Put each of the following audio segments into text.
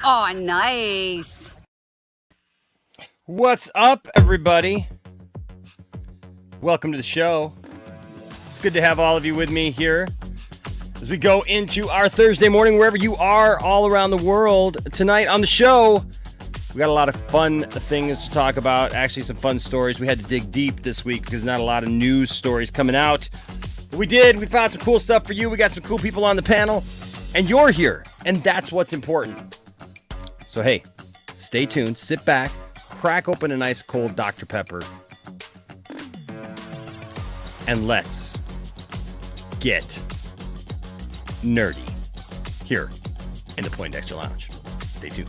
Oh, nice. What's up, everybody? Welcome to the show. It's good to have all of you with me here as we go into our Thursday morning, wherever you are all around the world. Tonight on the show, we got a lot of fun things to talk about. Actually, some fun stories. We had to dig deep this week because not a lot of news stories coming out. But we did. We found some cool stuff for you. We got some cool people on the panel. And you're here. And that's what's important. So, hey, stay tuned. Sit back. Crack open a nice cold Dr. Pepper. And let's get nerdy here in the Poindexter Lounge. Stay tuned.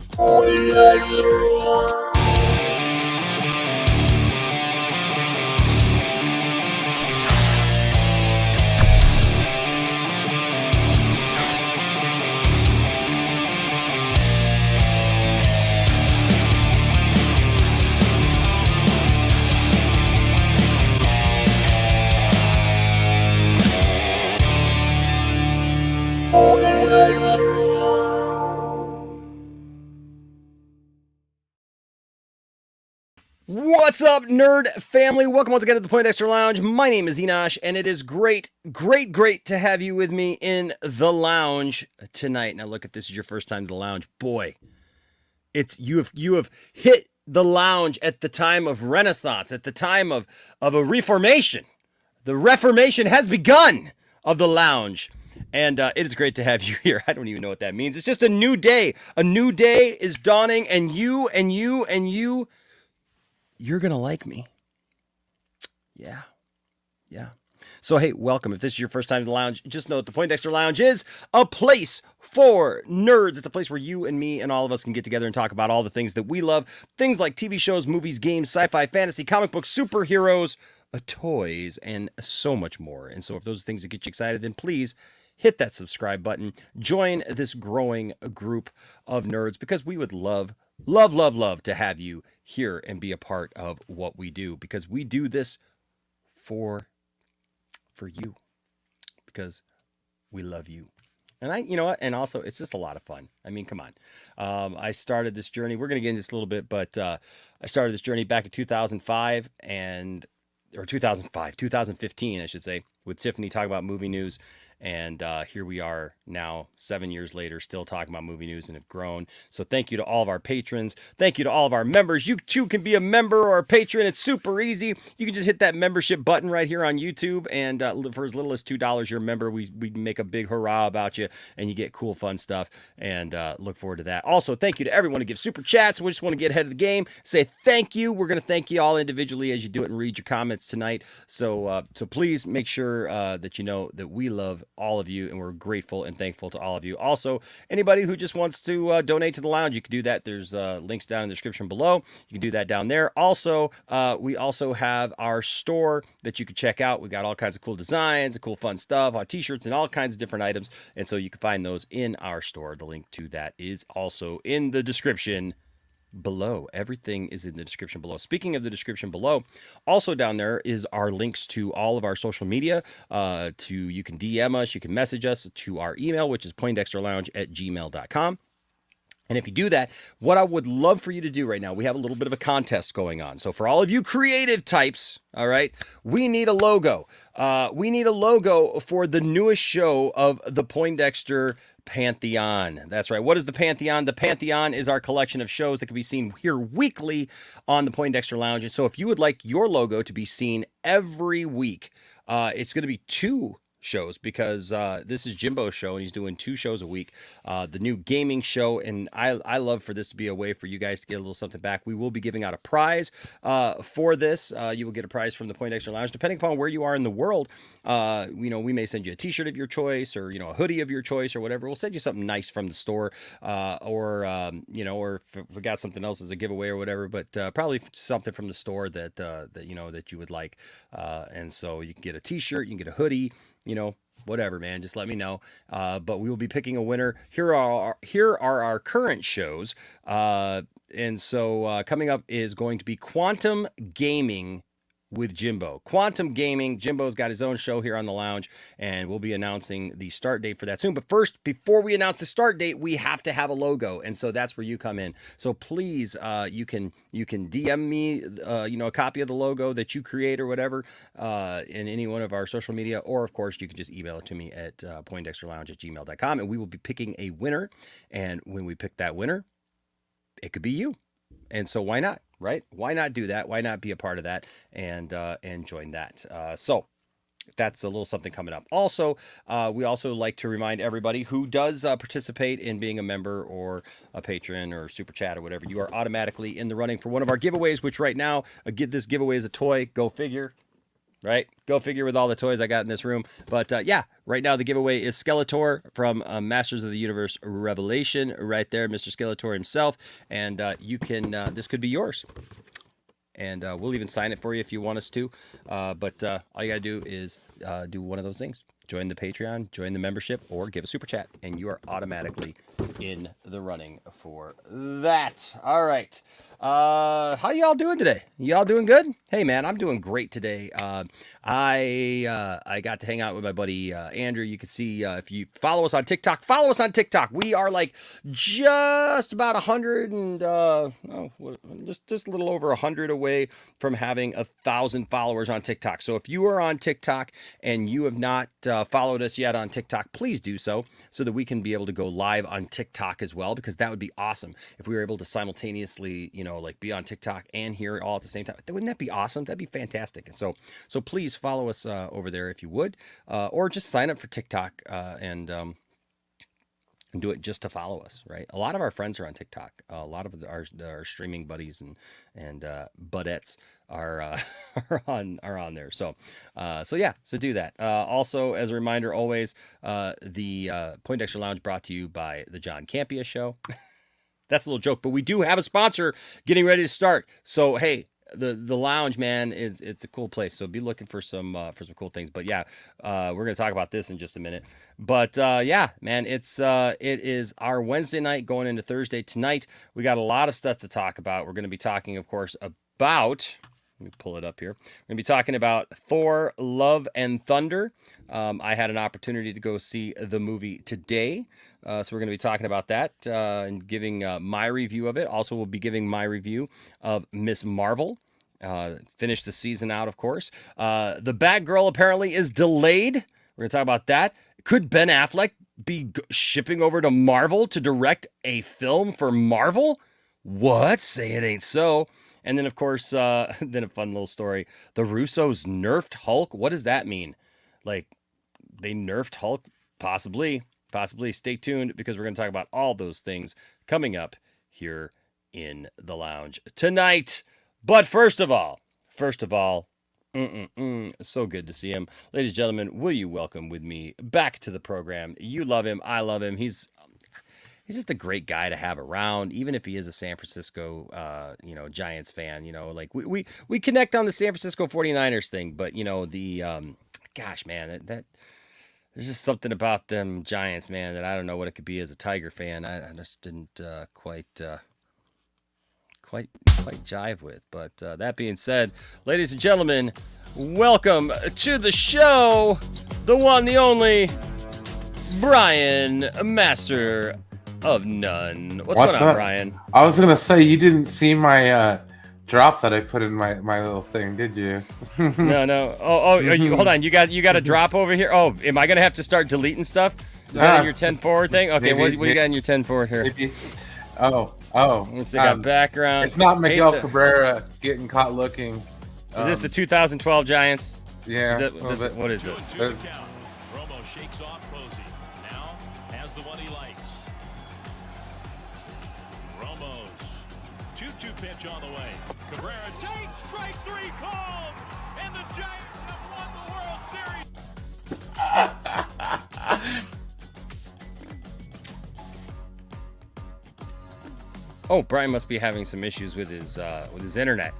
What's up, nerd family? Welcome once again to the Poindexter Lounge. My name is Enosh, and it is great to have you with me in the lounge tonight. Now, look, if this is your first time to the lounge, boy, you have hit the lounge at the time of Renaissance, at the time of a reformation. The Reformation has begun of the lounge. And it is great to have you here. I don't even know what that means. It's just a new day. A new day is dawning, and you're going to like me. Yeah. So, hey, welcome. If this is your first time to the lounge, just know that the Poindexter Lounge is a place for nerds. It's a place where you and me and all of us can get together and talk about all the things that we love. Things like TV shows, movies, games, sci-fi, fantasy, comic books, superheroes, toys, and so much more. And so if those are things that get you excited, then please hit that subscribe button. Join this growing group of nerds because we would love to have you here and be a part of what we do, because we do this for you, because we love you. And you know what? And also, it's just a lot of fun. I mean, come on. I started this journey. We're going to get into this a little bit, but I started this journey back in 2005 2015, I should say, with Tiffany talking about movie news. And here we are now, 7 years later, still talking about movie news and have grown. So thank you to all of our patrons. Thank you to all of our members. You too can be a member or a patron. It's super easy. You can just hit that membership button right here on YouTube. And for as little as $2, you're a member. We make a big hurrah about you, and you get cool, fun stuff. And look forward to that. Also, thank you to everyone who gives super chats. We just want to get ahead of the game. Say thank you. We're going to thank you all individually as you do it and read your comments tonight. So please make sure that you know that we love all of you, and we're grateful and thankful to all of you. Also, anybody who just wants to donate to the lounge, you can do that. There's links down in the description below. You can do that down there. Also, we also have our store that you can check out. We got all kinds of cool designs, cool fun stuff, t-shirts, and all kinds of different items. And so you can find those in our store. The link to that is also in the description below. Everything is in the description below. Speaking of the description below, also down there is our links to all of our social media. You can DM us, you can message us to our email, which is poindexterlounge@gmail.com. And if you do that, what I would love for you to do right now, we have a little bit of a contest going on. So for all of you creative types, all right, we need a logo. We need a logo for the newest show of the Poindexter Pantheon. That's right. What is the Pantheon? The Pantheon is our collection of shows that can be seen here weekly on the Poindexter Lounge. And so if you would like your logo to be seen every week, it's going to be 2 shows, because this is Jimbo's show and he's doing 2 shows a week. The new gaming show, and I love for this to be a way for you guys to get a little something back. We will be giving out a prize for this. You will get a prize from the Poindexter Lounge, depending upon where you are in the world. We may send you a t-shirt of your choice, or a hoodie of your choice, or whatever. We'll send you something nice from the store, or if we got something else as a giveaway or whatever, but probably something from the store that you would like. And so you can get a t-shirt, you can get a hoodie, whatever, man, just let me know. But we will be picking a winner. Here are our current shows. And so coming up is going to be Quantum Gaming with Jimbo. Quantum Gaming. Jimbo's got his own show here on the lounge, and we'll be announcing the start date for that soon. But first, before we announce the start date, we have to have a logo, and so that's where you come in. So please, you can DM me, a copy of the logo that you create or whatever, in any one of our social media, or of course, you can just email it to me at poindexterlounge@gmail.com, and we will be picking a winner. And when we pick that winner, it could be you. And so why not, right? Why not do that? Why not be a part of that and join that? So that's a little something coming up. Also, we also like to remind everybody who does participate in being a member or a patron or super chat or whatever, you are automatically in the running for one of our giveaways, which right now, this giveaway is a toy. Go figure. Right? Go figure with all the toys I got in this room. But right now the giveaway is Skeletor from Masters of the Universe Revelation. Right there, Mr. Skeletor himself. And you can, this could be yours. And we'll even sign it for you if you want us to. But all you got to do is do one of those things. Join the Patreon, join the membership, or give a super chat. And you are automatically in the running for that. All right. How y'all doing today? Y'all doing good? Hey, man, I'm doing great today. I got to hang out with my buddy Andrew. You can see if you follow us on TikTok, follow us on TikTok. We are like just about 100 and just a little over 100 away from having 1,000 followers on TikTok. So if you are on TikTok and you have not followed us yet on TikTok, please do so that we can be able to go live on TikTok as well, because that would be awesome if we were able to simultaneously, like be on TikTok and hear it all at the same time. Wouldn't that be awesome? That'd be fantastic. So please follow us over there if you would, or just sign up for TikTok and do it just to follow us, right? A lot of our friends are on TikTok. A lot of our streaming buddies and buddettes are on there. So do that. Also, as a reminder, always the Poindexter Lounge brought to you by the John Campea Show. That's a little joke, but we do have a sponsor getting ready to start. So hey, the lounge, man, it's a cool place. So be looking for some cool things. But yeah, we're gonna talk about this in just a minute. But yeah, man, it is our Wednesday night going into Thursday tonight. We got a lot of stuff to talk about. We're gonna be talking, of course, about. Let me pull it up here. We're going to be talking about Thor, Love, and Thunder. I had an opportunity to go see the movie today. So we're going to be talking about that and giving my review of it. Also, we'll be giving my review of Miss Marvel. Finish the season out, of course. The Batgirl apparently is delayed. We're going to talk about that. Could Ben Affleck be shipping over to Marvel to direct a film for Marvel? What? Say it ain't so. And then, of course, then a fun little story. The Russos nerfed Hulk. What does that mean? Like, they nerfed Hulk? Possibly. Stay tuned, because we're going to talk about all those things coming up here in the lounge tonight. But first of all, so good to see him. Ladies and gentlemen, will you welcome with me back to the program? You love him. I love him. He's just a great guy to have around, even if he is a San Francisco, Giants fan. Like we connect on the San Francisco 49ers thing, but gosh, man, that there's just something about them Giants, man, that I don't know what it could be as a Tiger fan. I just didn't quite jive with. But that being said, ladies and gentlemen, welcome to the show, the one, the only, Brian, Master of None. What's going on, Brian? I was gonna say, you didn't see my drop that I put in my little thing, did you? No. Oh, hold on. You got a drop over here. Oh, am I gonna have to start deleting stuff? Is that in your 10 forward thing? Okay, what do you got in your 10 forward here? Maybe. Oh. It's got background. It's not Miguel Cabrera getting caught looking. Is this the 2012 Giants? Yeah. What is this? Romo shakes off Posey. Now has the one he likes. Romo's 2-2 pitch on the way. Cabrera takes strike three called, and the Giants have won the World Series. Oh, Brian must be having some issues with his internet.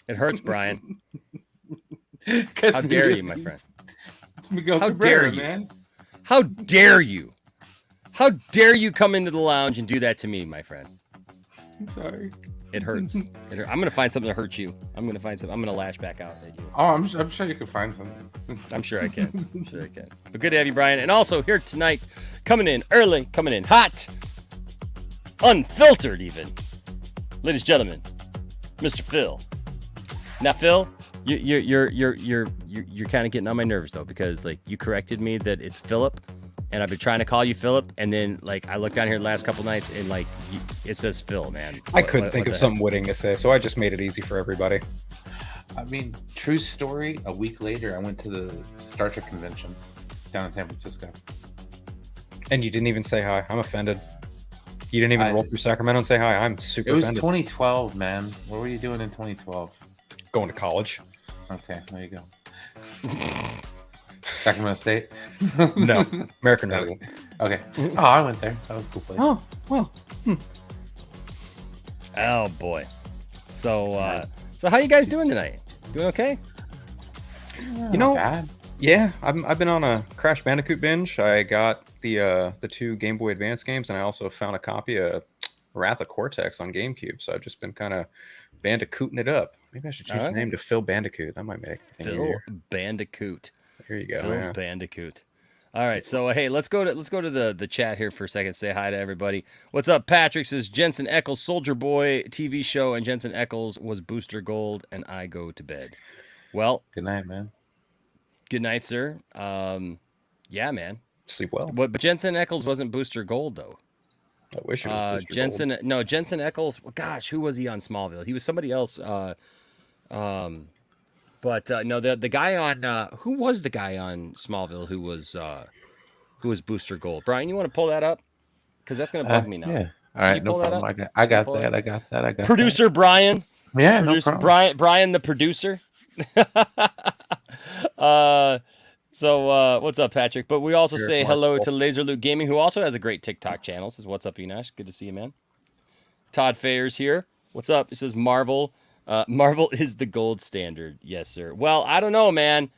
It hurts, Brian. How dare you, my friend? How dare you, man? How dare you? How dare you come into the lounge and do that to me, my friend? I'm sorry. It hurts. I'm gonna find something to hurt you. I'm gonna lash back out at you. Oh, I'm sure you can find something. I'm sure I can. But good to have you, Brian. And also here tonight, coming in early, coming in hot, unfiltered even. Ladies and gentlemen, Mr. Phil. Now, Phil, you're kind of getting on my nerves though, because like you corrected me that it's Philip, and I've been trying to call you Philip, and then like I looked down here the last couple nights and like it says Phil, man. I couldn't think of something witting to say, so I just made it easy for everybody. I mean, true story. A week later, I went to the Star Trek convention down in San Francisco. And you didn't even say hi. I'm offended. You didn't even roll through Sacramento and say hi. I'm super It was offended. 2012, man. What were you doing in 2012? Going to college. Okay, there you go. Sacramento State? No, American Noble. Okay. Oh, I went there. That was a cool place. Oh, well. Oh boy. So how you guys doing tonight? Doing okay? You know, Bad. yeah, I've been on a Crash Bandicoot binge. I got the 2 Game Boy Advance games, and I also found a copy of Wrath of Cortex on GameCube. So I've just been kind of bandicooting it up. Maybe I should change the name to Phil Bandicoot. That might make it Phil easier. Bandicoot. There you go. Phil Yeah. Bandicoot. All right, so hey, let's go to the chat here for a second. Say hi to everybody. What's up? Patrick says Jensen Ackles Soldier Boy TV show, and Jensen Ackles was Booster Gold, and I go to bed. Well, Good night, man. good night, sir. Yeah, man. Sleep well. But Jensen Ackles wasn't Booster Gold though. I wish it was Booster Jensen Gold. Jensen Ackles. Gosh, who was he on Smallville? He was somebody else. But no, the guy on who was the guy on Smallville who was Booster Gold? Brian, you want to pull that up? Because that's gonna bug me now. Yeah. All right, you no pull that problem. up? I got pull that. I got that. Producer Brian. Yeah, no Producer, problem. Brian the producer. So what's up, Patrick? But we also say hello to Laser Loot Gaming, who also has a great TikTok channel. Says, "What's up, Enash? Good to see you, man." Todd Fayer's here. What's up? He says, "Marvel. Marvel is the gold standard." Yes, sir. Well, I don't know, man.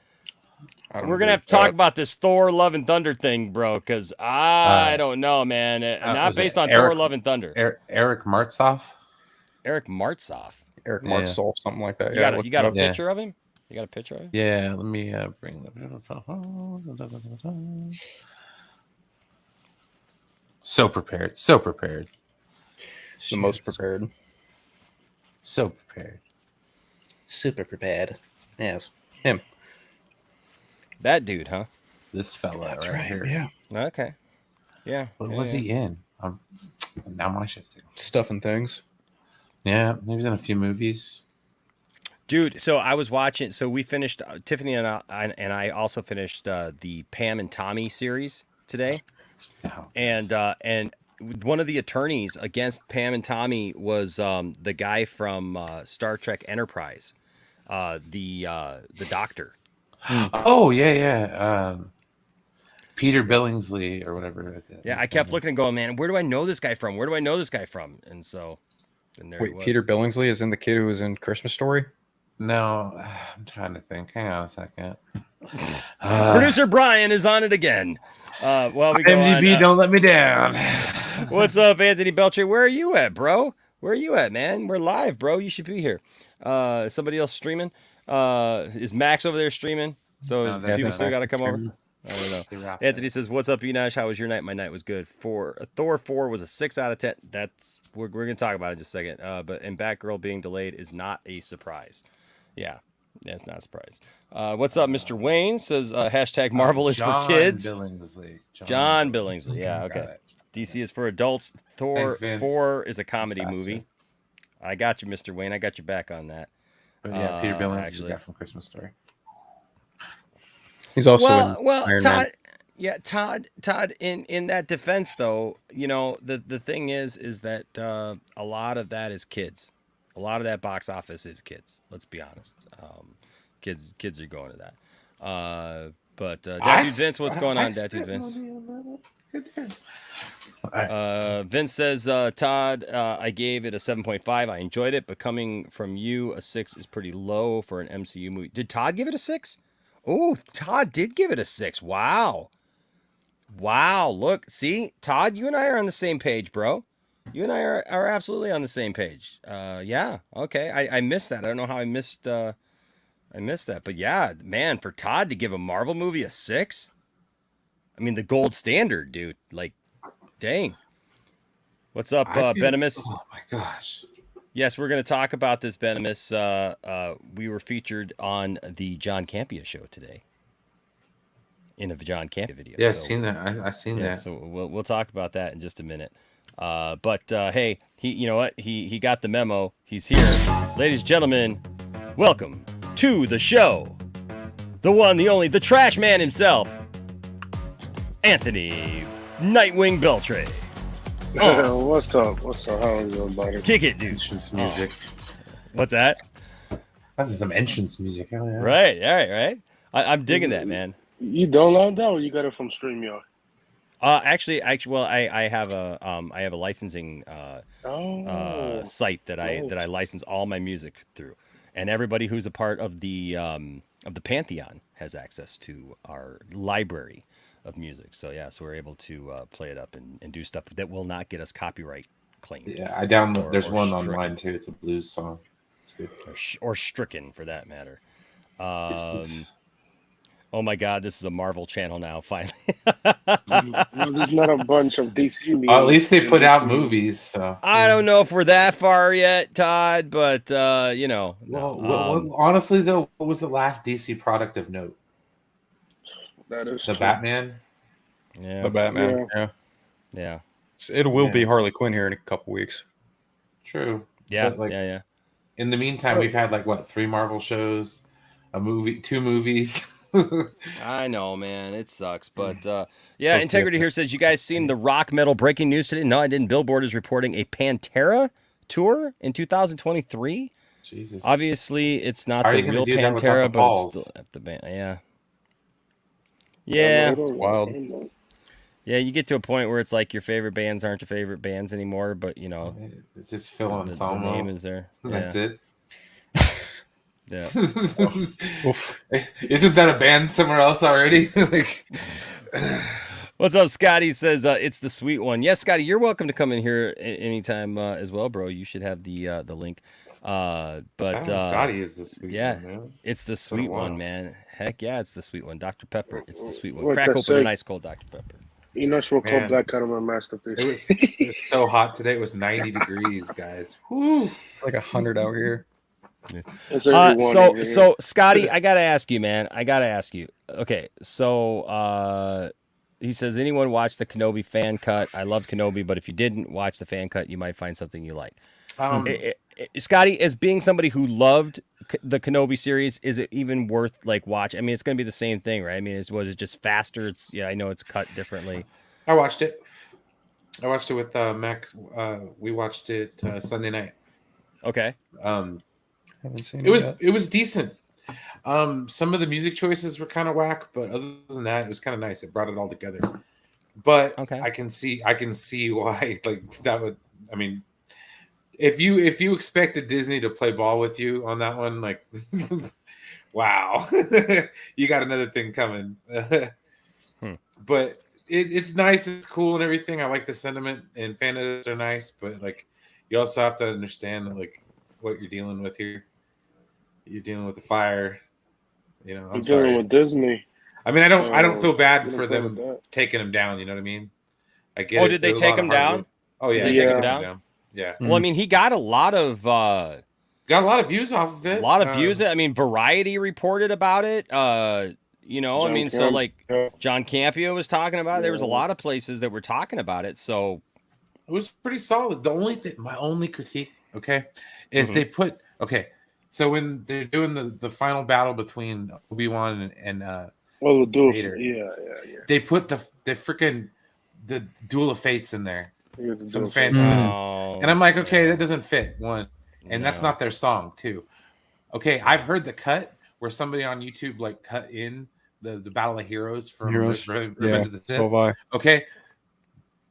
We're gonna have to talk about this Thor: Love and Thunder thing, bro, because I don't know, man. Not based on Thor: Love and Thunder. Eric Martzoff. Eric Martzoff. Eric Martsolf, something like that. You got a Yeah. picture of him? You got a picture of him? Yeah, let me bring the. So prepared. So prepared. The most prepared. So prepared. Super prepared. Yes. Him. That dude, huh? This fella right here. Yeah. Okay. Yeah. What yeah, was yeah. he in? Now my shit's there. Stuff and things. Yeah, he was in a few movies. Dude, so I was watching. So we finished. Tiffany and I also finished the Pam and Tommy series today, Oh, and one of the attorneys against Pam and Tommy was the guy from Star Trek Enterprise, the doctor. Oh yeah. Peter Billingsley or whatever. Yeah, I kept looking and going, man, where do I know this guy from? Where do I know this guy from? And so, and there he Wait, was. Peter Billingsley is in the kid who was in Christmas Story? No, I'm trying to think. Hang on a second. Producer Brian is on it again. Well, we go MGB, on, don't let me down. What's up, Anthony Belcher? Where are you at, bro? Where are you at, man? We're live, bro. You should be here. Somebody else streaming? Is Max over there streaming? So people still got to come over. I don't know. Anthony says, "What's up, Enosh? How was your night? My night was good. Thor 4 was a 6 out of 10. That's we're gonna talk about it in just a second. But and Batgirl being delayed is not a surprise. Yeah, that's not a surprise. What's up, Mr. Wayne? Says hashtag Marvel is for kids. John Billingsley. Yeah, okay. DC is for adults. Thor 4 is a comedy movie. I got you, Mr. Wayne. I got your back on that. But yeah, Peter Billingsley is the guy from Christmas Story. He's also well, Iron Todd. Man. Yeah, Todd. In that defense, though, you know the thing is that a lot of that is kids. A lot of that box office is kids. Let's be honest. Kids are going to that. But that dude Vince, what's going on, that dude Vince? Vince says, Todd, I gave it a 7.5. I enjoyed it, but coming from you, a 6 is pretty low for an MCU movie. Did Todd give it a 6? Oh, Todd did give it a 6. Wow. Look, see, Todd, you and I are on the same page, bro. You and I are absolutely on the same page. Yeah. Okay. I missed that. I don't know how I missed that. But yeah, man, for Todd to give a Marvel movie a 6, I mean, the gold standard, dude. Like, dang. What's up, Benimus? Oh my gosh. Yes, we're going to talk about this, Benimus. We were featured on the John Campea show today. In a John Campea video. Yeah, I've seen that. I've seen that. So we'll talk about that in just a minute. But hey, you know what? He got the memo. He's here. Ladies and gentlemen, welcome to the show. The one, the only, the trash man himself, Anthony Nightwing Beltray. Oh. What's up? How are you, buddy? Kick it, dude. Entrance music. What's that? That's some entrance music. Oh, yeah. Right. All right. I'm digging that, man. You download that, or you got it from StreamYard? Actually, well, I have a licensing site that I license all my music through, and everybody who's a part of the Pantheon has access to our library of music. So yeah, so we're able to play it up and do stuff that will not get us copyright claimed. Yeah, I download. There's one online too. It's a blues song. It's good. Or stricken for that matter. Oh my God, this is a Marvel channel now. Finally. Well, there's not a bunch of DC news. At least they put out movies. So I don't know if we're that far yet, Todd, but you know. Well, honestly, though, what was the last DC product of note? That is the true. Batman. Yeah, The Batman. yeah. It will be Harley Quinn here in a couple weeks. True. Yeah, But, yeah. In the meantime, we've had 3 Marvel shows, a movie, 2 movies. I know, man. It sucks. But yeah, Integrity here says, you guys seen the rock metal breaking news today? No, I didn't. Billboard is reporting a Pantera tour in 2023. Jesus. Obviously, it's not How are the you gonna real do that without Pantera, the but balls? it's still at the band. Yeah. Yeah. Wild. Yeah, you get to a point where it's like your favorite bands aren't your favorite bands anymore, but you know, It's just Phil the Anselmo. name is there. That's Yeah. it. Yeah. Isn't that a band somewhere else already? What's up, Scotty? Says it's the sweet one. Yes, Scotty, you're welcome to come in here anytime as well, bro. You should have the link. But Scotty is the sweet yeah, one, man. it's the sweet one, man. Heck yeah, it's the sweet one. Dr. Pepper. It's the sweet one. Like Crack I open said, a nice cold Dr. Pepper. You know, we'll call Man. Black Cat my masterpiece. It was so hot today. It was 90 degrees, guys. Whew. Like 100 out here. It's everyone over here. So Scotty, I gotta ask you, man. Okay, so he says, anyone watch the Kenobi fan cut? I loved Kenobi, but if you didn't watch the fan cut, you might find something you like. Scotty, as being somebody who loved the Kenobi series, is it even worth watch? I mean, it's gonna be the same thing, right? I mean, was it just faster? I know it's cut differently. I watched it. with Max. We watched it Sunday night. Okay. Haven't seen It was yet. it was decent. Some of the music choices were kind of whack, but other than that, it was kind of nice. It brought it all together. But Okay. I can see why that would. I mean, if you expected Disney to play ball with you on that one, wow, you got another thing coming. But it's nice, it's cool, and everything. I like the sentiment, and fan edits are nice, but you also have to understand that what you're dealing with here. You're dealing with the fire. I'm dealing sorry. with Disney. I mean, I don't feel bad you for don't them feel bad. taking him down. You know what I mean? I get Oh, it. did they There's a take lot of him hard down? work. Oh yeah, Did they they took take him him down. Yeah, Well, I mean, he got a lot of views off of it. views. I mean, Variety reported about it. I mean, John Campea was talking about it. There was a lot of places that were talking about it. So It was pretty solid. The only thing, my only critique, is they put So when they're doing the final battle between Obi-Wan and Well, we'll Vader, yeah. they put the freaking the Duel of Fates in there You have to do from it. Phantom Menace. Oh, And I'm like, okay, that doesn't fit. One, and that's No. not their song, too. Okay, I've heard the cut where somebody on YouTube cut in the Battle of Heroes from Revenge of the Sith. So have I. Okay,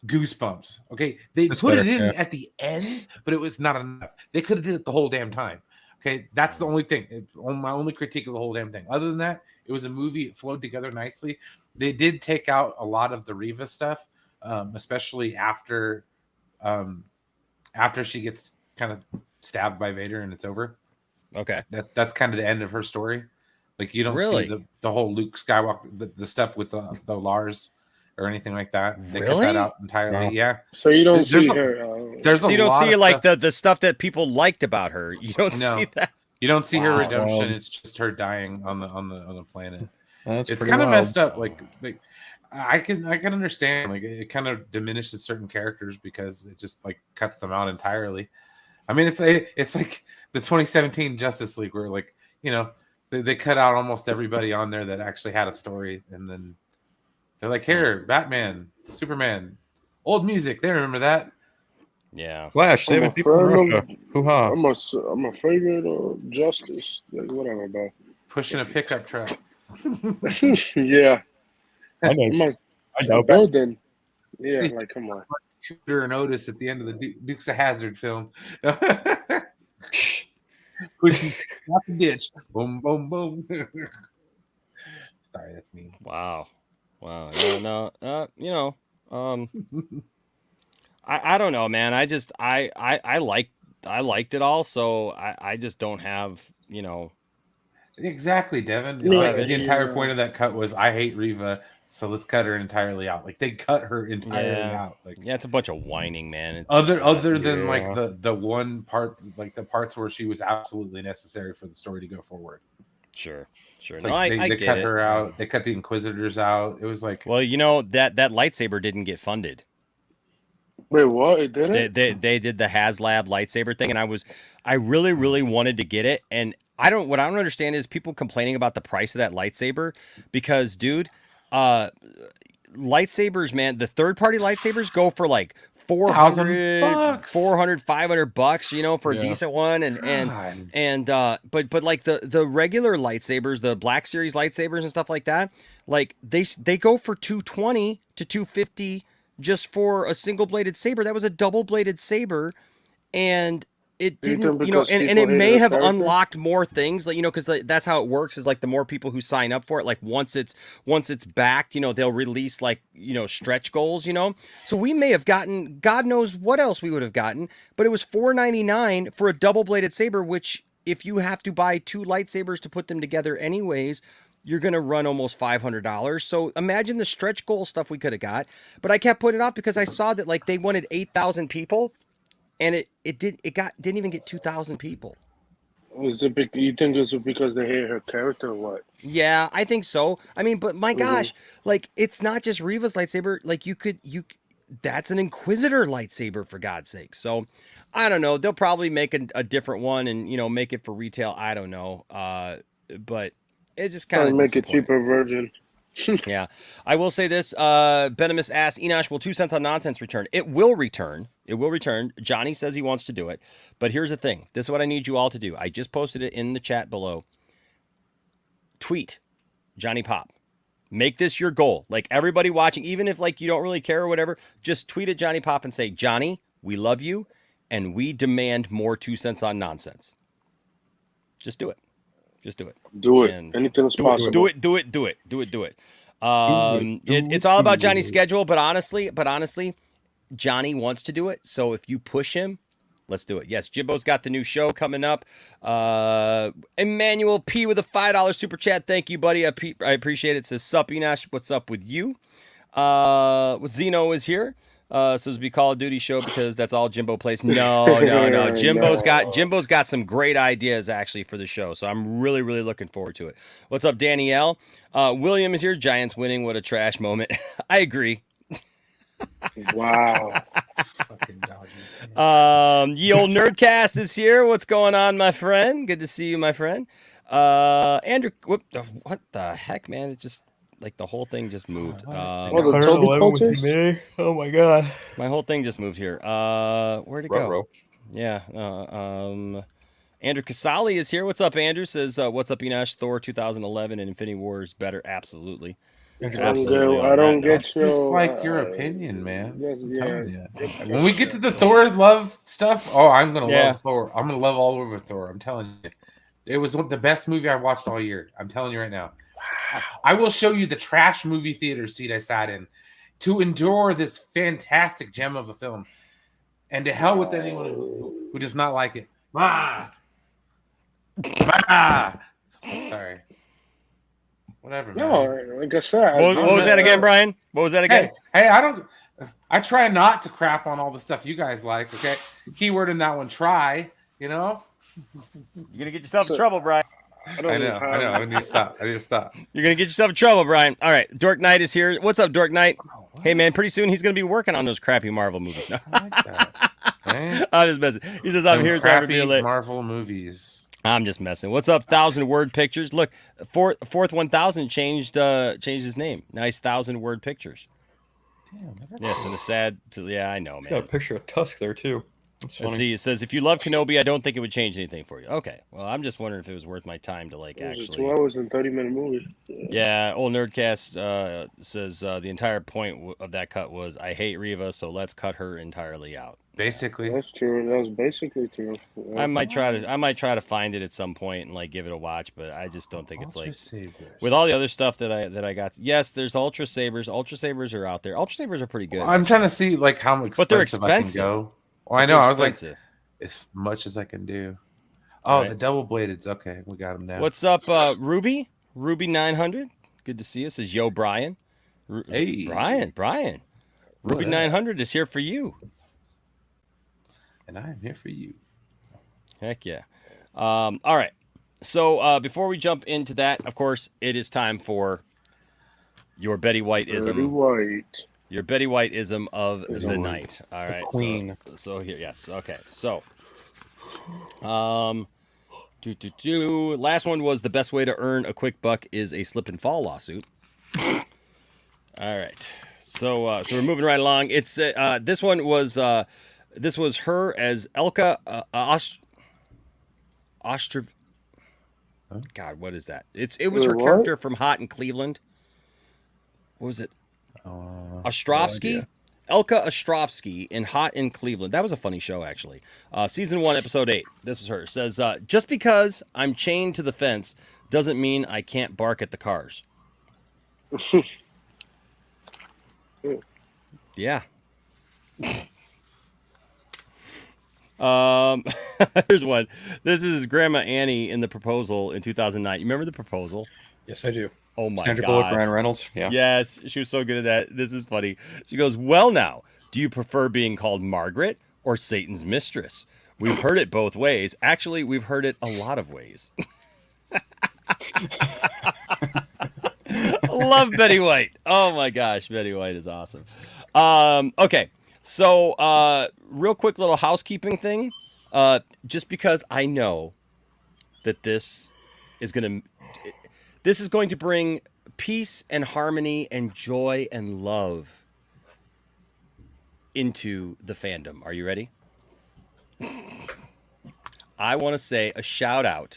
goosebumps. Okay, they That's put better, it in yeah. at the end, but it was not enough. They could have did it the whole damn time. Okay, that's the only thing. My only critique of the whole damn thing. Other than that, it was a movie. It flowed together nicely. They did take out a lot of the Reva stuff, especially after after she gets kind of stabbed by Vader and it's over. Okay. That's kind of the end of her story. Like you don't Really? see the whole Luke Skywalker, the stuff with the Lars or anything like that. They cut Really? that out entirely. Wow. Yeah. So you don't There's see a- her. There's So a you don't lot see of like stuff. the stuff that people liked about her. You don't No. see that. You don't see her Wow. redemption. Wild. It's just her dying on the planet. That's It's pretty kind of wild. messed up. Like I can understand. Like it kind of diminishes certain characters because it just like cuts them out entirely. I mean, it's like the 2017 Justice League where like they cut out almost everybody on there that actually had a story, and then they're like, here, Batman, Superman, old music. They remember that. Yeah. Flash, I'm saving a people in fan Russia. Hoo-ha. I'm a favorite Justice. Like, whatever, bro. Pushing a pickup truck. Yeah. I know. I'm I know. building. Yeah, like come on. Shooter and Otis at the end of the Dukes of Hazzard film. Pushing out the ditch. Boom, boom, boom. Sorry, that's me. Wow. No. I don't know, man. I just I liked it all, so I just don't have, Exactly, Devin. Yeah, The entire yeah. point of that cut was I hate Reva, so let's cut her entirely out. Like they cut her entirely out. Like yeah, it's a bunch of whining, man. It's other than Yeah. like the one part, like the parts where she was absolutely necessary for the story to go forward. Sure. It's No, like I they get cut it. her out. They cut the Inquisitors out. It was like Well, that lightsaber didn't get funded. Wait, what? It didn't? They did the HasLab lightsaber thing, and I really wanted to get it, and what I don't understand is people complaining about the price of that lightsaber because, dude, lightsabers, man, the third party lightsabers go for like $400, $500, for a Yeah. decent one, but like the regular lightsabers, the Black Series lightsabers and stuff like that, like they go for $220 to $250 just for a single bladed saber. That was a double bladed saber, and it Do you didn't, think because and people it hated may the have character? unlocked more things, like, because that's how it works, is like the more people who sign up for it, like once it's backed, they'll release like, stretch goals, so we may have gotten, God knows what else we would have gotten, but it was $499 for a double bladed saber, which if you have to buy two lightsabers to put them together anyways, you're going to run almost $500. So imagine the stretch goal stuff we could have got. But I kept putting it off because I saw that like they wanted 8,000 people, and it didn't even get 2,000 people. You think it's because they hate her character or what? Yeah, I think so. I mean, but my gosh, like it's not just Reva's lightsaber. Like that's an Inquisitor lightsaber, for God's sake. So I don't know. They'll probably make a different one and make it for retail. I don't know. But it just kind of make a cheaper version. Yeah, I will say this. Benimus asks, Enosh, will 2 cents on nonsense return? It will return. It will return. Johnny says he wants to do it. But here's the thing. This is what I need you all to do. I just posted it in the chat below. Tweet Johnny Pop. Make this your goal. Like everybody watching, even if like you don't really care or whatever, just tweet at Johnny Pop and say, Johnny, we love you, and we demand more 2 cents on nonsense. Just do it. Just do it. Do it. And Anything is possible. Do it. It's all about Johnny's schedule, but honestly, Johnny wants to do it. So if you push him, let's do it. Yes, Jimbo's got the new show coming up. Emmanuel P with a $5 super chat. Thank you, buddy. I appreciate it. Says, sup, Enosh. What's up with you? Zeno is here. So it's be Call of Duty show because that's all Jimbo plays. No. Jimbo's got some great ideas actually for the show. So I'm really looking forward to it. What's up, Danielle? William is here. Giants winning. What a trash moment. I agree. Wow. fucking Dodgers. Ye old Nerdcast is here. What's going on, my friend? Good to see you, my friend. Andrew, what the heck, man? It just like the whole thing just moved. the Toby cultures? Oh my god. My whole thing just moved here. Where'd it go? Ruh-roh. Yeah. Andrew Casali is here. What's up, Andrew? Says, what's up, Enosh? Thor 2011 and Infinity War is better. Absolutely. I don't get It's your. just like your opinion, man. Yes, I'm yeah. telling you. When we get to the Thor love stuff, I'm gonna Yeah. love Thor. I'm gonna love all over Thor. I'm telling you, it was the best movie I've watched all year. I'm telling you right now. I will show you the trash movie theater seat I sat in to endure this fantastic gem of a film. And to hell with anyone who does not like it. Ma! Sorry. Whatever, man. No, like I said, What was that again, Brian? What was that again? Hey, I try not to crap on all the stuff you guys like, okay? Keyword in that one, try, you know? You're going to get yourself in trouble, Brian. I know. I need to stop. You're going to get yourself in trouble, Brian. All right. Dork Knight is here. What's up, Dork Knight? Hey, man, pretty soon he's going to be working on those crappy Marvel movies. No. I like that. Right? I'm just messing. He says, I'm here, so I'm crappy late. Marvel movies. I'm just messing. What's up, 1,000-word pictures? Look, fourth 1,000 changed his name. Nice 1,000-word pictures. Damn, Yes, and the sad. Yeah, I know, It's got a man. picture of Tusk there too. That's Let's funny. see. It says, if you love Kenobi, I don't think it would change anything for you. Okay. Well, I'm just wondering if it was worth my time to It was a actually. 2 hours and 30-minute movie. Yeah, old Nerdcast says the entire point of that cut was, I hate Reva, so let's cut her entirely out. Basically. That's true. That was basically true. Yeah. I might try to find it at some point and like give it a watch, but I just don't think it's Ultra like Sabers. with all the other stuff that I got. Yes, there's Ultra Sabers. Ultra Sabers are out there. Ultra Sabers are pretty good. I'm trying to see like how expensive, But they're I can expensive. go. But Well, I know. they're I was like, expensive. as much as I can do. Oh, Right. the double bladeds. Okay, we got them now. What's up, Ruby? Ruby 900. Good to see you. Says Yo Brian. Hey. Brian. Ruby What up? 900 is here for you. And I am here for you. Heck yeah. All right. So before we jump into that, of course, it is time for your Betty White-ism. Pretty white. Your Betty White-ism of Ism. the night. All right. Queen. So here, yes. Okay. So, last one was the best way to earn a quick buck is a slip and fall lawsuit. All right. So we're moving right along. It's this one was this was her as Elka Ostr. God, what is that? It was her What? character from Hot in Cleveland. What was it? Ostrovsky? Elka Ostrovsky in Hot in Cleveland. That was a funny show, actually. Season 1, episode 8. This was her. It says, just because I'm chained to the fence doesn't mean I can't bark at the cars. Yeah. Here's one. This is Grandma Annie in The Proposal in 2009. You remember The Proposal? Yes, I do. Oh my Sandra God. Bullock, Ryan Reynolds. Yeah. Yes, she was so good at that. This is funny. She goes, well, now, do you prefer being called Margaret or Satan's mistress? We've heard it both ways. Actually, we've heard it a lot of ways. Love Betty White. Oh my gosh, Betty White is awesome. Okay, so real quick little housekeeping thing. Just because I know that this is going to bring peace and harmony and joy and love into the fandom. Are you ready? I want to say a shout out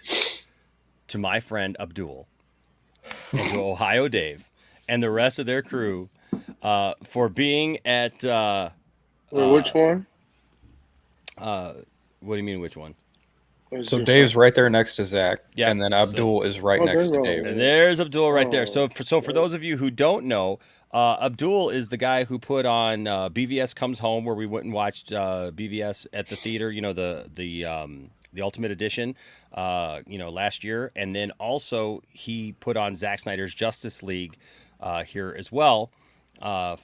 to my friend Abdul and to Ohio Dave and the rest of their crew for being at Which one? what do you mean which one? So Dave's right there next to Zach. Yeah, And then Abdul is right Oh, next to they're Dave. And there's Abdul right there. Oh. So for those of you who don't know, Abdul is the guy who put on BVS Comes Home, where we went and watched BVS at the theater. You know, the Ultimate Edition. Last year, and then also he put on Zack Snyder's Justice League here as well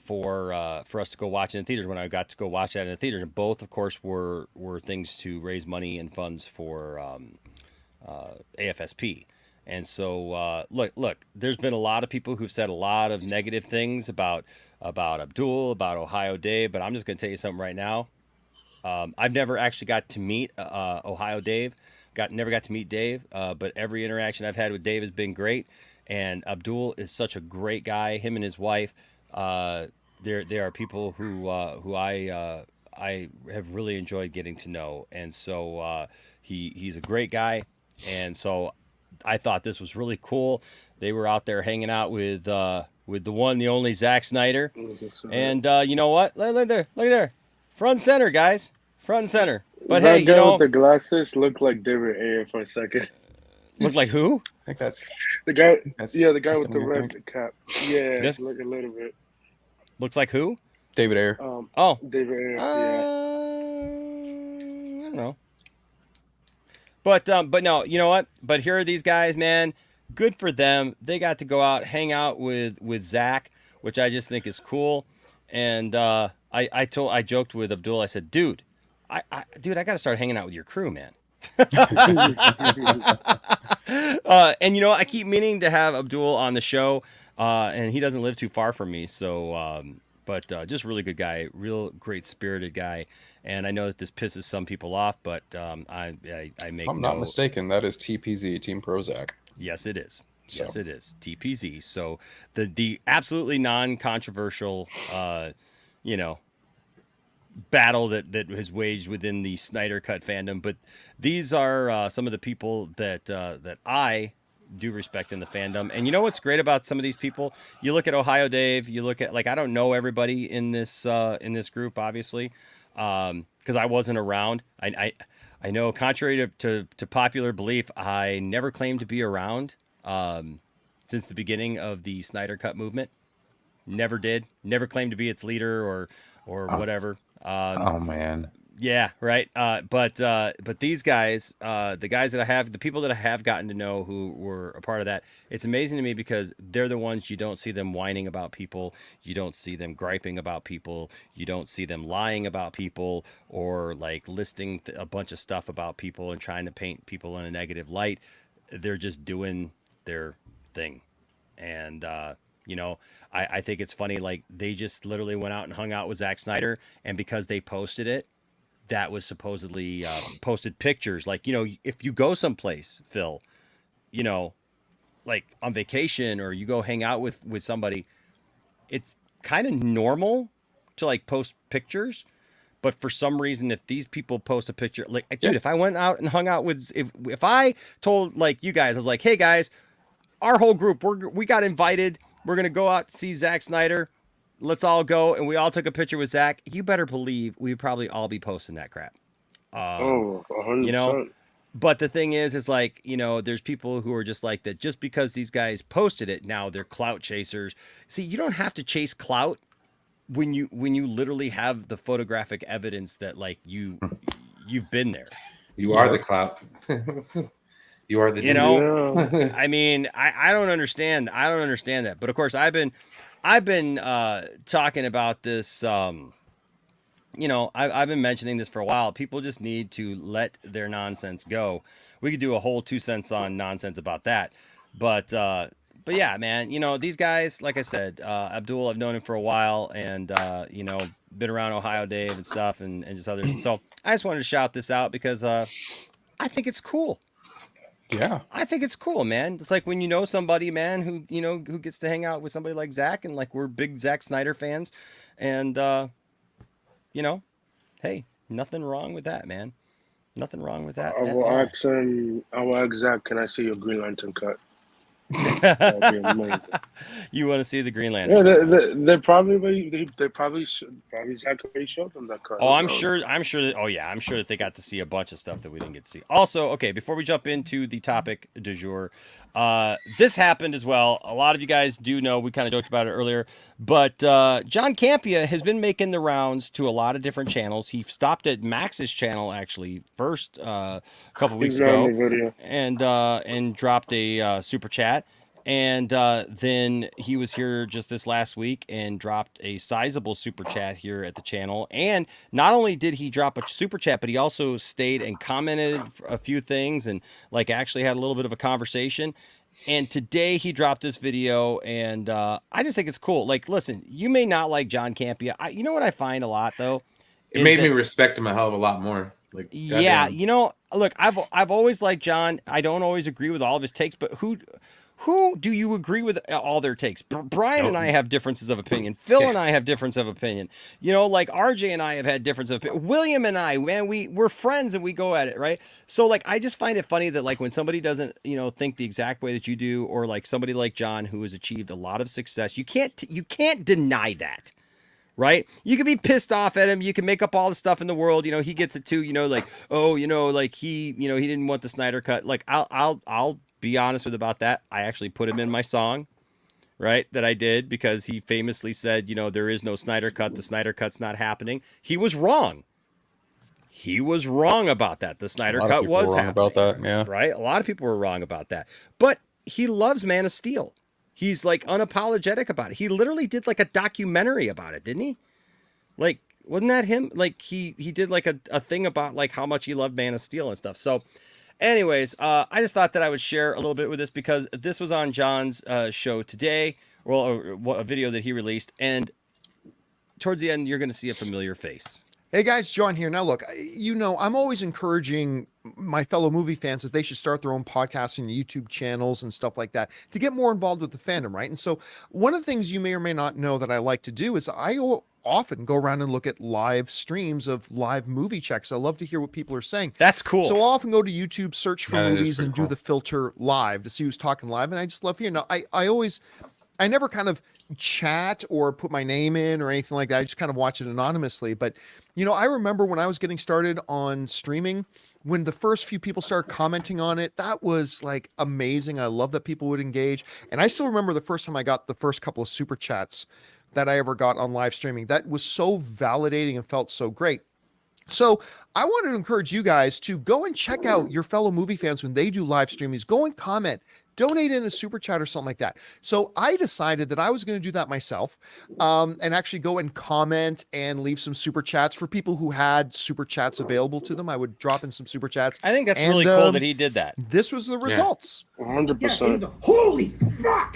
for us to go watch in the theaters. When I got to go watch that in the theaters, and both, of course, were things to raise money and funds for AFSP. And so, look, there's been a lot of people who've said a lot of negative things about Abdul, about Ohio Dave, but I'm just going to tell you something right now. I've never actually got to meet Ohio Dave. Never got to meet Dave, but every interaction I've had with Dave has been great. And Abdul is such a great guy. Him and his wife, they are people who I have really enjoyed getting to know. And so he's a great guy. And so I thought this was really cool. They were out there hanging out with the one, the only Zack Snyder. And you know what? Look there. Front and center, guys. Front and center. But that hey, guy with the glasses looked like David Ayer for a second. Look like who? I think that's The guy, That's the guy with the I red think. cap. Yeah, Yes. look a little bit. Looks like who? David Ayer. Oh. David Ayer. Yeah. don't know. But no, you know what? But here are these guys, man. Good for them. They got to go out, hang out with Zach, which I just think is cool. And I joked with Abdul. I said, dude, I got to start hanging out with your crew, man. And you know, I keep meaning to have Abdul on the show, and he doesn't live too far from me. So, but just really good guy, real great spirited guy. And I know that this pisses some people off, but I make. If I'm not mistaken, that is TPZ, Team Prozac. Yes, it is. So. Yes, it is TPZ. So the absolutely non-controversial, you know, battle that has waged within the Snyder Cut fandom. But these are some of the people that that I do respect in the fandom. And you know what's great about some of these people? You look at Ohio Dave. You look at, like, I don't know everybody in this group, obviously, because I wasn't around. I know, contrary to popular belief, I never claimed to be around since the beginning of the Snyder Cut movement. Never did. Never claimed to be its leader or whatever. Oh man. Yeah, right. But these guys, the people that I have gotten to know who were a part of that, it's amazing to me because they're the ones you don't see them whining about people. You don't see them griping about people. You don't see them lying about people or like listing a bunch of stuff about people and trying to paint people in a negative light. They're just doing their thing. And, you know, I think it's funny, like they just literally went out and hung out with Zack Snyder, and because they posted it, that was supposedly posted pictures. Like, you know, if you go someplace, Phil, you know, like on vacation or you go hang out with somebody, it's kind of normal to like post pictures. But for some reason, if these people post a picture, like, dude, if I went out and hung out with, if I told like you guys, I was like, hey guys, our whole group, we got invited. We're going to go out to see Zack Snyder. Let's all go. And we all took a picture with Zach. You better believe we'd probably all be posting that crap. 100%. You know, but the thing is like, you know, there's people who are just like that. Just because these guys posted it, now they're clout chasers. See, you don't have to chase clout when you literally have the photographic evidence that like you've been there. You are the clout. You are the, you know, I mean, I don't understand. I don't understand that. But of course, I've been talking about this. You know, I've been mentioning this for a while. People just need to let their nonsense go. We could do a whole 2 cents on nonsense about that. But yeah, man, you know, these guys, like I said, Abdul, I've known him for a while, and you know, been around Ohio Dave and stuff, and just others. And so I just wanted to shout this out because I think it's cool. Yeah, I think it's cool, man. It's like when you know somebody, man, who, you know, who gets to hang out with somebody like Zach, and like we're big Zack Snyder fans, and you know, hey, nothing wrong with that, man. Nothing wrong with that. I will ask Zach, can I see your Green Lantern cut? That'd be amazing. You want to see the Green Lantern? Yeah, they probably should. Probably Zach already showed them that cut. Oh, I'm sure that. Oh yeah, I'm sure that they got to see a bunch of stuff that we didn't get to see. Also, okay, before we jump into the topic du jour, this happened as well. A lot of you guys do know. We kind of joked about it earlier, but John Campea has been making the rounds to a lot of different channels. He stopped at Max's channel actually first a couple weeks ago, and dropped a super chat. And then he was here just this last week and dropped a sizable super chat here at the channel. And not only did he drop a super chat, but he also stayed and commented a few things and like actually had a little bit of a conversation. And today he dropped this video, and I just think it's cool. Like, listen, you may not like John Campea. You know what I find a lot though? It made me respect him a hell of a lot more. Like, yeah, you know, look, I've always liked John. I don't always agree with all of his takes, but who do you agree with all their takes? Brian and I have differences of opinion. Phil and I have difference of opinion. You know, like RJ and I have had difference of opinion. William and I, man, we're friends and we go at it, right? So like, I just find it funny that like when somebody doesn't, you know, think the exact way that you do, or like somebody like John who has achieved a lot of success, you can't deny that. Right? You can be pissed off at him. You can make up all the stuff in the world. You know, he gets it too, you know, like, oh, you know, like he didn't want the Snyder cut. Like I'll be honest with about that. I actually put him in my song, right? That I did because he famously said, you know, there is no Snyder cut. The Snyder cut's not happening. He was wrong. he was wrong about that. The Snyder A lot of Cut people was were wrong happening, about that. Yeah. right? A lot of people were wrong about that. But he loves Man of Steel. He's like unapologetic about it. He literally did like a documentary about it, didn't he? Like, wasn't that him? Like he did like a thing about like how much he loved Man of Steel and stuff. So anyways, I just thought that I would share a little bit with this because this was on John's show today. Well, a video that he released, and towards the end, you're going to see a familiar face. Hey guys, John here. Now look, I'm always encouraging my fellow movie fans that they should start their own podcasts and YouTube channels and stuff like that to get more involved with the fandom, right? And so one of the things you may or may not know that I like to do is I often go around and look at live streams of live movie checks. I love to hear what people are saying. That's cool. So I'll often go to YouTube, search for movies, and cool. do the filter live to see who's talking live. And I just love hearing. Now, I never kind of chat or put my name in or anything like that. I just kind of watch it anonymously. But, I remember when I was getting started on streaming, when the first few people started commenting on it, that was like amazing. I love that people would engage. And I still remember the first time I got the first couple of super chats that I ever got on live streaming. That was so validating and felt so great. So I wanted to encourage you guys to go and check out your fellow movie fans when they do live streamings. Go and comment, donate in a super chat or something like that. So I decided that I was going to do that myself, and actually go and comment and leave some super chats for people who had super chats available to them. I would drop in some super chats. I think that's really cool that he did that. This was the results. 100%. Holy fuck!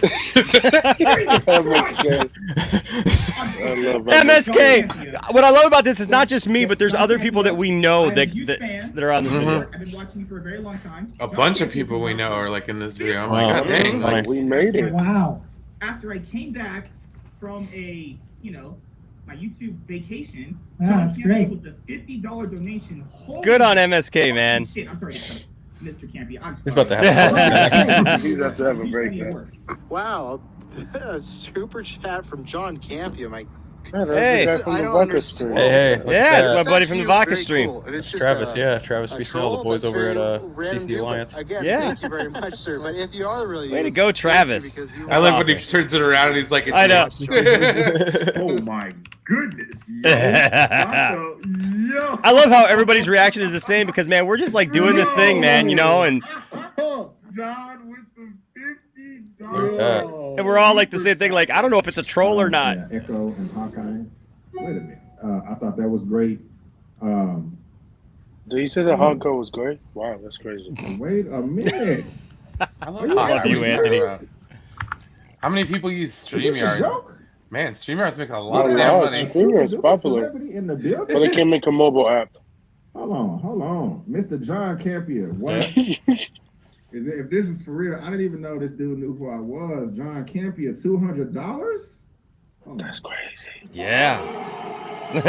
MSK. What I love about this is not just me, but there's other people that we know that are on this video. I've been watching you for a very long time. A bunch of people we know are like in this video. I'm like, God dang, like, We made it. Wow. After I came back from my YouTube vacation, Wow, that's great. with the $50 donation. Good on MSK, man. Shit, I'm sorry, Mr. Campy. I'm sorry. He's about to have He's about to have a breakdown. Wow, a super chat from John Campion. Hey. I don't understand. Hey, Yeah, it's my buddy from the Vodka stream. Cool. It's just Travis, Travis Bissell, the boys over at random DC Alliance. But again, Yeah. thank you very much, sir. But if you are really Way to go, Travis. I like when he turns it around and he's like, I know. Oh my goodness. Yo. I love how everybody's reaction is the same because, man, we're just like doing this thing, man, and John with the $50. and we're all like the same thing. Like, I don't know if it's a troll or not. Echo and Hawkeye. Wait a minute. I thought that was great. Did you say the Hawkeye was great? Wow, that's crazy. Wait a minute. I love you, Anthony. How many people use StreamYard? Joke? Man, StreamYard's making a lot of Oh, damn wow, money. StreamYard's popular. Celebrity in the building? But they can make a mobile app. Hold on. Mr. John Campion. What? If this was for real, I didn't even know this dude knew who I was. John Campion, $200? Oh, That's crazy. Yeah. dude,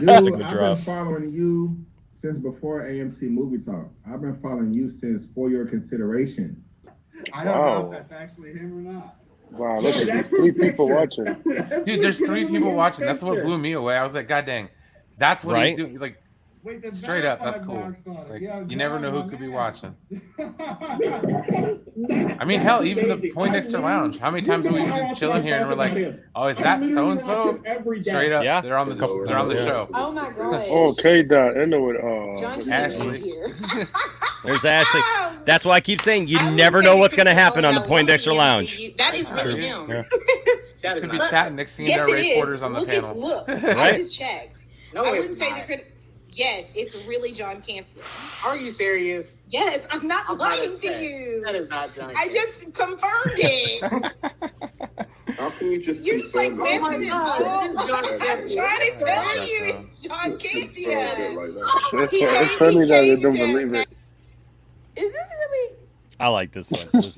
That's a good I've drop. been following you since before AMC Movie Talk. I've been following you since For Your Consideration. I don't know if that's actually him or not. Wow, look at these 3 people watching. Dude, there's 3 people watching. That's what blew me away. I was like, God dang. That's what Right? he's doing. Like, straight up, that's cool. Like, you never know who could be watching. I mean, hell, even the Poindexter Lounge. How many times have we been chilling here and we're like, oh, is that so and so? Straight up, Yeah. they're on the show. Oh my gosh. Oh, K-Dot, I know it. Oh, John Ashley. Campion's here. There's Ashley. That's why I keep saying you never know what's going to happen on the Poindexter Lounge. That is really him. Yeah. Could be chatting next thing you know, Ray Porter's on the panel. Look, Right? I just checked. No, I it's wouldn't say not. the Yes, it's really John Campion. Are you serious? Yes, I'm not I'm lying not to upset. you. That is not John. I just confirmed it. How can you just? You're just like confirm messing it that? up. I'm trying to tell you it's John Campion. It's funny that they don't believe it. Is this really? I like this one. Oh. Is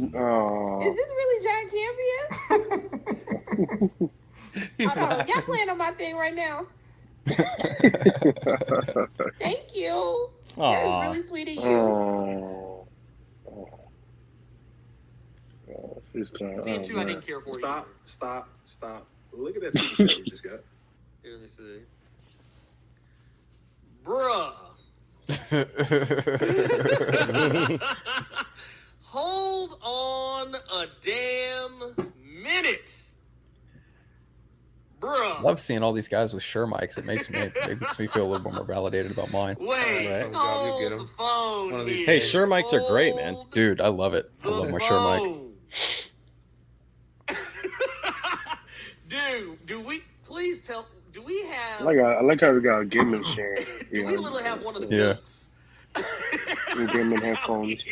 this really John Campion? Y'all playing on my thing right now. Thank you. That is really sweet of you. Oh. She's crying. Me too. I didn't care for you. Stop. Look at that super chat we just got. Here, let me see. Bruh. Hold on a damn minute. Bruh. love seeing all these guys with Shure mics. It makes me feel a little bit more validated about mine. Wait, Right. hold the phone. One of these Hey, days. Shure mics are great, man. Dude, I love it. I love my Shure mic. Dude, do we please tell? Do we have? I like how we got a gaming chair. Do we literally have one of the Yeah. books? Gaming headphones.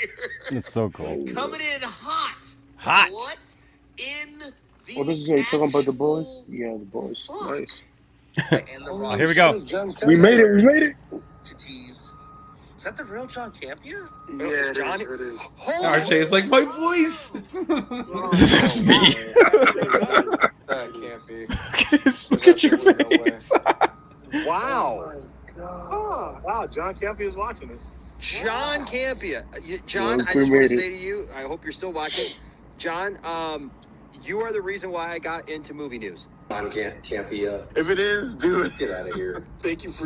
It's so cool. Coming in hot. Hot. What in the? Well, this is you talking about the boys. Yeah, the boys. Fuck. Nice. And the Oh, here we go. We made it. We made it. To tease. Is that the real John Campia? Yeah, Johnny. it is. RJ's like, my voice. That's me. That can't be. Look at your face. Wow. Oh, Wow, John Campia is watching this. John Campia. John, Well, I we just want made to it. say to you, I hope you're still watching. John, you are the reason why I got into movie news. John Campia. if it is, dude. Get out of here. Thank you for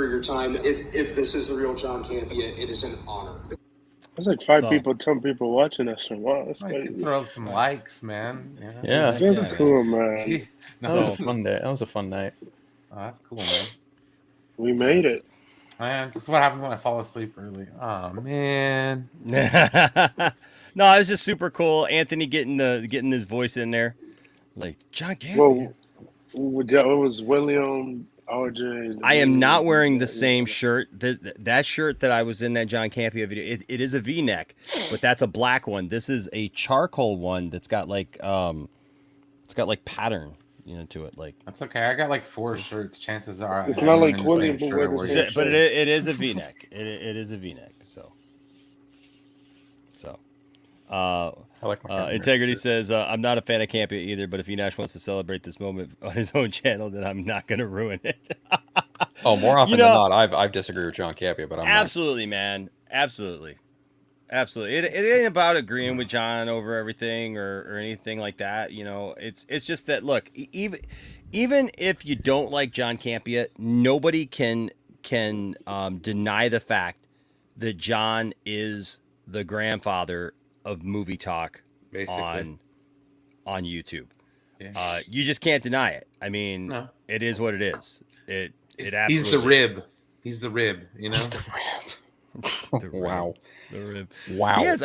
your time. If this is the real John Campia, it is an honor. There's like 5 So- people, 10 people watching us. So wow, that's I can crazy. throw some likes, man. Yeah. That's cool, man. Gee, That was a fun day. That was a fun night. Oh, that's cool, man. We made it. Man, this is what happens when I fall asleep early. Oh man. No, it was just super cool. Anthony getting his voice in there, like John Campia. Well, it was William, RJ. I am not wearing the same shirt. That shirt that I was in that John Campia video, it is a V-neck, but that's a black one. This is a charcoal one that's got like pattern, to it. Like That's okay. I got like 4 shirts. Chances are It's I'm not like wearing the William, same but we're the shirt. same but it is a V-neck. It is a V-neck. So. I like my Integrity says, I'm not a fan of Campia either, but if Enash wants to celebrate this moment on his own channel, then I'm not going to ruin it. Oh, more often than not, I've disagreed with John Campia, but I'm absolutely, man. Absolutely. It ain't about agreeing with John over everything or anything like that. It's just that, look, even if you don't like John Campia, nobody can deny the fact that John is the grandfather of movie talk Basically. on YouTube. Yeah. You just can't deny it. I mean, No. it is what it is. It absolutely He's the rib. He's the rib, The rib. Wow. The rib. Wow. He is.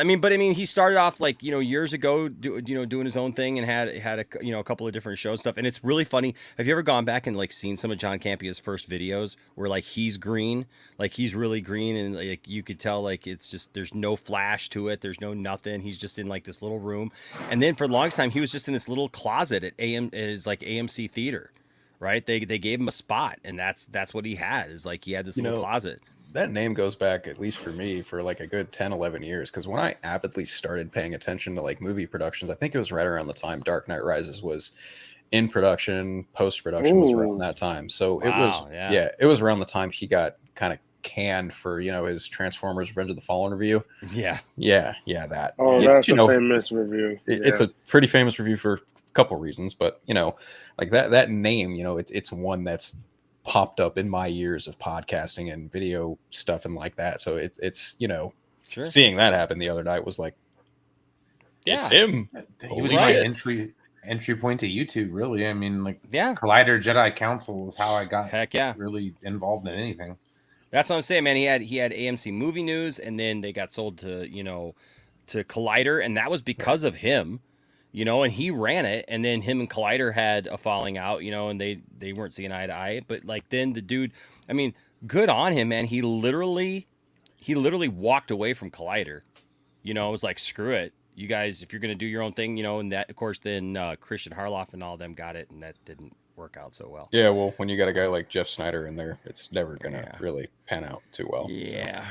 He started off like, years ago, doing his own thing and had a couple of different shows stuff. And it's really funny. Have you ever gone back and like seen some of John Campia's first videos where like he's green, like he's really green, and like you could tell like it's just there's no flash to it, there's no nothing. He's just in like this little room. And then for the longest time he was just in this little closet at his like AMC theater. Right? They gave him a spot, and that's what he had. Is like he had this little closet. That name goes back, at least for me, for like a good 10, 11 years. Because when I avidly started paying attention to like movie productions, I think it was right around the time Dark Knight Rises was in production, post-production was around that time. So it was around the time he got kind of canned for, his Transformers Revenge of the Fallen review. Yeah. That. Oh, that's a famous review. It's a pretty famous review for a couple reasons, but like that name, it's one that's popped up in my years of podcasting and video stuff and like that. So it's Sure. Seeing that happen the other night was like, it's him. He was my entry point to YouTube, really. I mean, like, Collider Jedi Council was how I got really involved in anything. That's what I'm saying, man. He had AMC Movie News, and then they got sold to to Collider, and that was because of him. And he ran it, and then him and Collider had a falling out, and they weren't seeing eye to eye. But like then the dude, I mean, good on him, man. He literally walked away from Collider. It was like, screw it, you guys, if you're gonna do your own thing, and that, of course, then Christian Harloff and all of them got it, and that didn't work out so well. Yeah, well, when you got a guy like Jeff Snyder in there, it's never gonna really pan out too well. Yeah.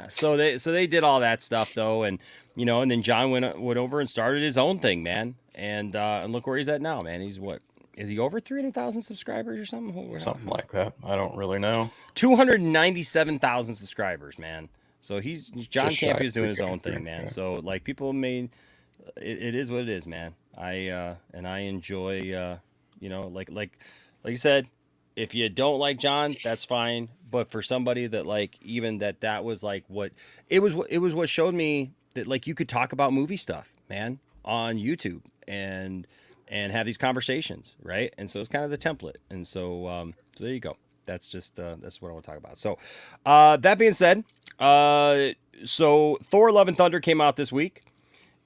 So they did all that stuff though, and and then John went over and started his own thing, man. And look where he's at now, man. He's what? Is he over 300,000 subscribers or something? Something like that. I don't really know. 297,000 subscribers, man. So John Campia is doing his own thing, man. Yeah. So like people it is what it is, man. I enjoy like you said, if you don't like John, that's fine. But for somebody that like even that was like what what showed me that like you could talk about movie stuff, man, on YouTube. And and have these conversations, right? And so it's kind of the template. And so, so there you go. That's just that's what I want to talk about. So that being said, so Thor: Love and Thunder came out this week,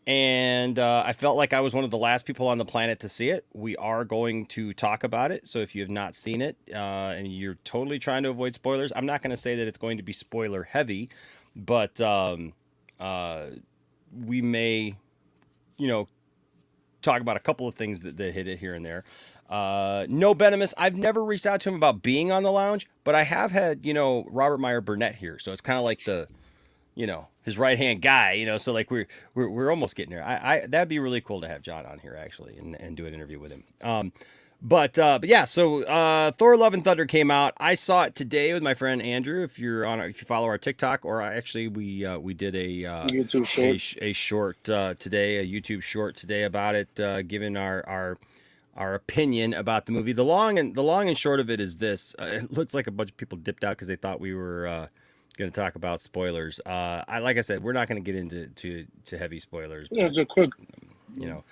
and I felt like I was one of the last people on the planet to see it. We are going to talk about it. So if you have not seen it and you're totally trying to avoid spoilers, I'm not going to say that it's going to be spoiler heavy, but we may, talk about a couple of things that hit it here and there. No Benimus. I've never reached out to him about being on the lounge, but I have had, Robert Meyer Burnett here. So it's kind of like the, his right hand guy, so like we're almost getting there. That'd be really cool to have John on here actually and do an interview with him. But yeah, so Thor: Love and Thunder came out. I saw it today with my friend Andrew. If you follow our TikTok, or actually we did a YouTube short. a short today, a YouTube short today about it, giving our opinion about the movie. The long and short of it is this: it looks like a bunch of people dipped out because they thought we were going to talk about spoilers. Like I said, we're not going to get into heavy spoilers. Yeah, it's a quick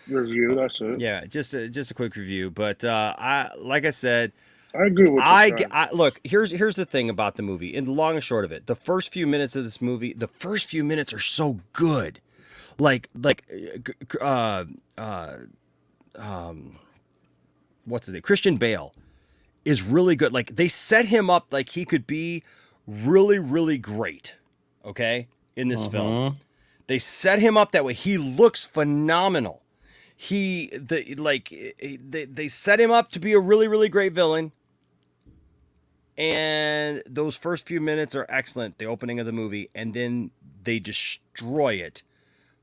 review. That's it. Yeah, just a quick review. But like I said, I agree with you. Look, here's the thing about the movie. In the long and short of it, the first few minutes of this movie, the first few minutes are so good. What's his name? Christian Bale is really good. Like they set him up like he could be really, really great. Okay, in this film, they set him up that way. He looks phenomenal. They set him up to be a really, really great villain. And those first few minutes are excellent, the opening of the movie, and then they destroy it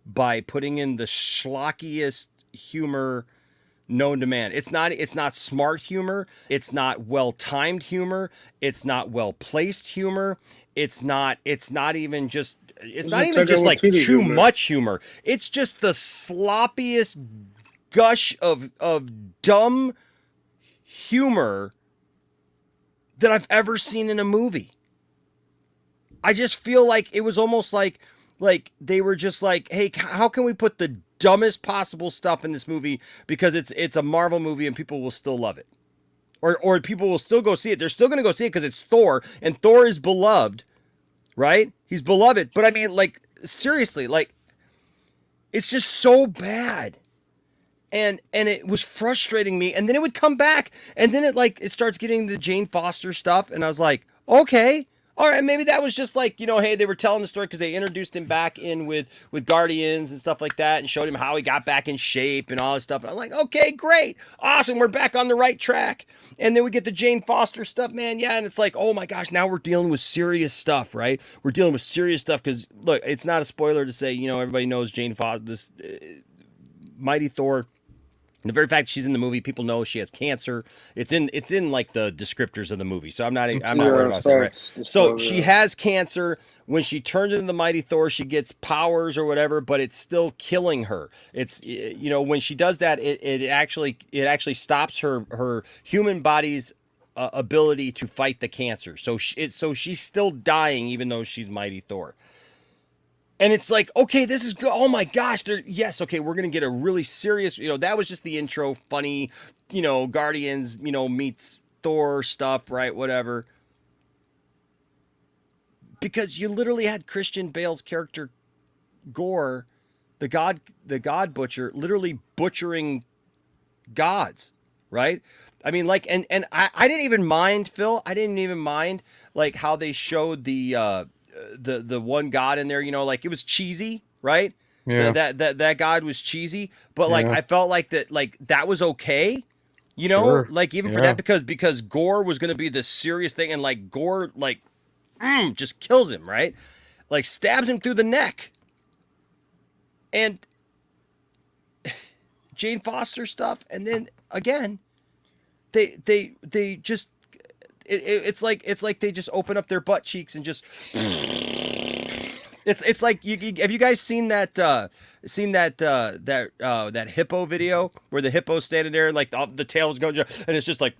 by putting in the schlockiest humor known to man. It's not smart humor, it's not well-timed humor, it's not well-placed humor, it's not even just like too much humor. It's just the sloppiest gush of dumb humor that I've ever seen in a movie. I just feel like it was almost like they were just like, hey, how can we put the dumbest possible stuff in this movie because it's a Marvel movie and people will still love it. Or people will still go see it. They're still going to go see it because it's Thor, and Thor is beloved, right? He's beloved. But I mean, like, seriously, like, it's just so bad. And it was frustrating me. And then it would come back, and then it starts getting the Jane Foster stuff, and I was like, okay, all right, maybe that was just like, hey, they were telling the story because they introduced him back in with Guardians and stuff like that and showed him how he got back in shape and all this stuff. And I'm like, okay, great. Awesome. We're back on the right track. And then we get the Jane Foster stuff, man. Yeah. And it's like, oh my gosh, now we're dealing with serious stuff, right? We're dealing with serious stuff because, look, it's not a spoiler to say, everybody knows Jane Foster, this Mighty Thor. The very fact she's in the movie, people know she has cancer. It's in like the descriptors of the movie, so I'm not worried about that. Right? So she has cancer. When she turns into the Mighty Thor, she gets powers or whatever, but it's still killing her. It's when she does that, it actually stops her human body's ability to fight the cancer. So she's still dying even though she's Mighty Thor. And it's like, okay, this is good. Oh my gosh. Yes. Okay. We're going to get a really serious, that was just the intro, funny, Guardians, meets Thor stuff, right? Whatever. Because you literally had Christian Bale's character, Gore, the God Butcher, literally butchering gods, right? I mean, like, and I didn't even mind, Phil. I didn't even mind like how they showed the one god in there, like it was cheesy, right? Yeah. That god was cheesy, but like I felt like that was okay, sure. Like even for that because Gore was going to be the serious thing, and like Gore just kills him, right? Like stabs him through the neck. And Jane Foster stuff, and then again they just it's like they just open up their butt cheeks and just it's like have you guys seen that hippo video where the hippo's standing there like the tail's going and it's just like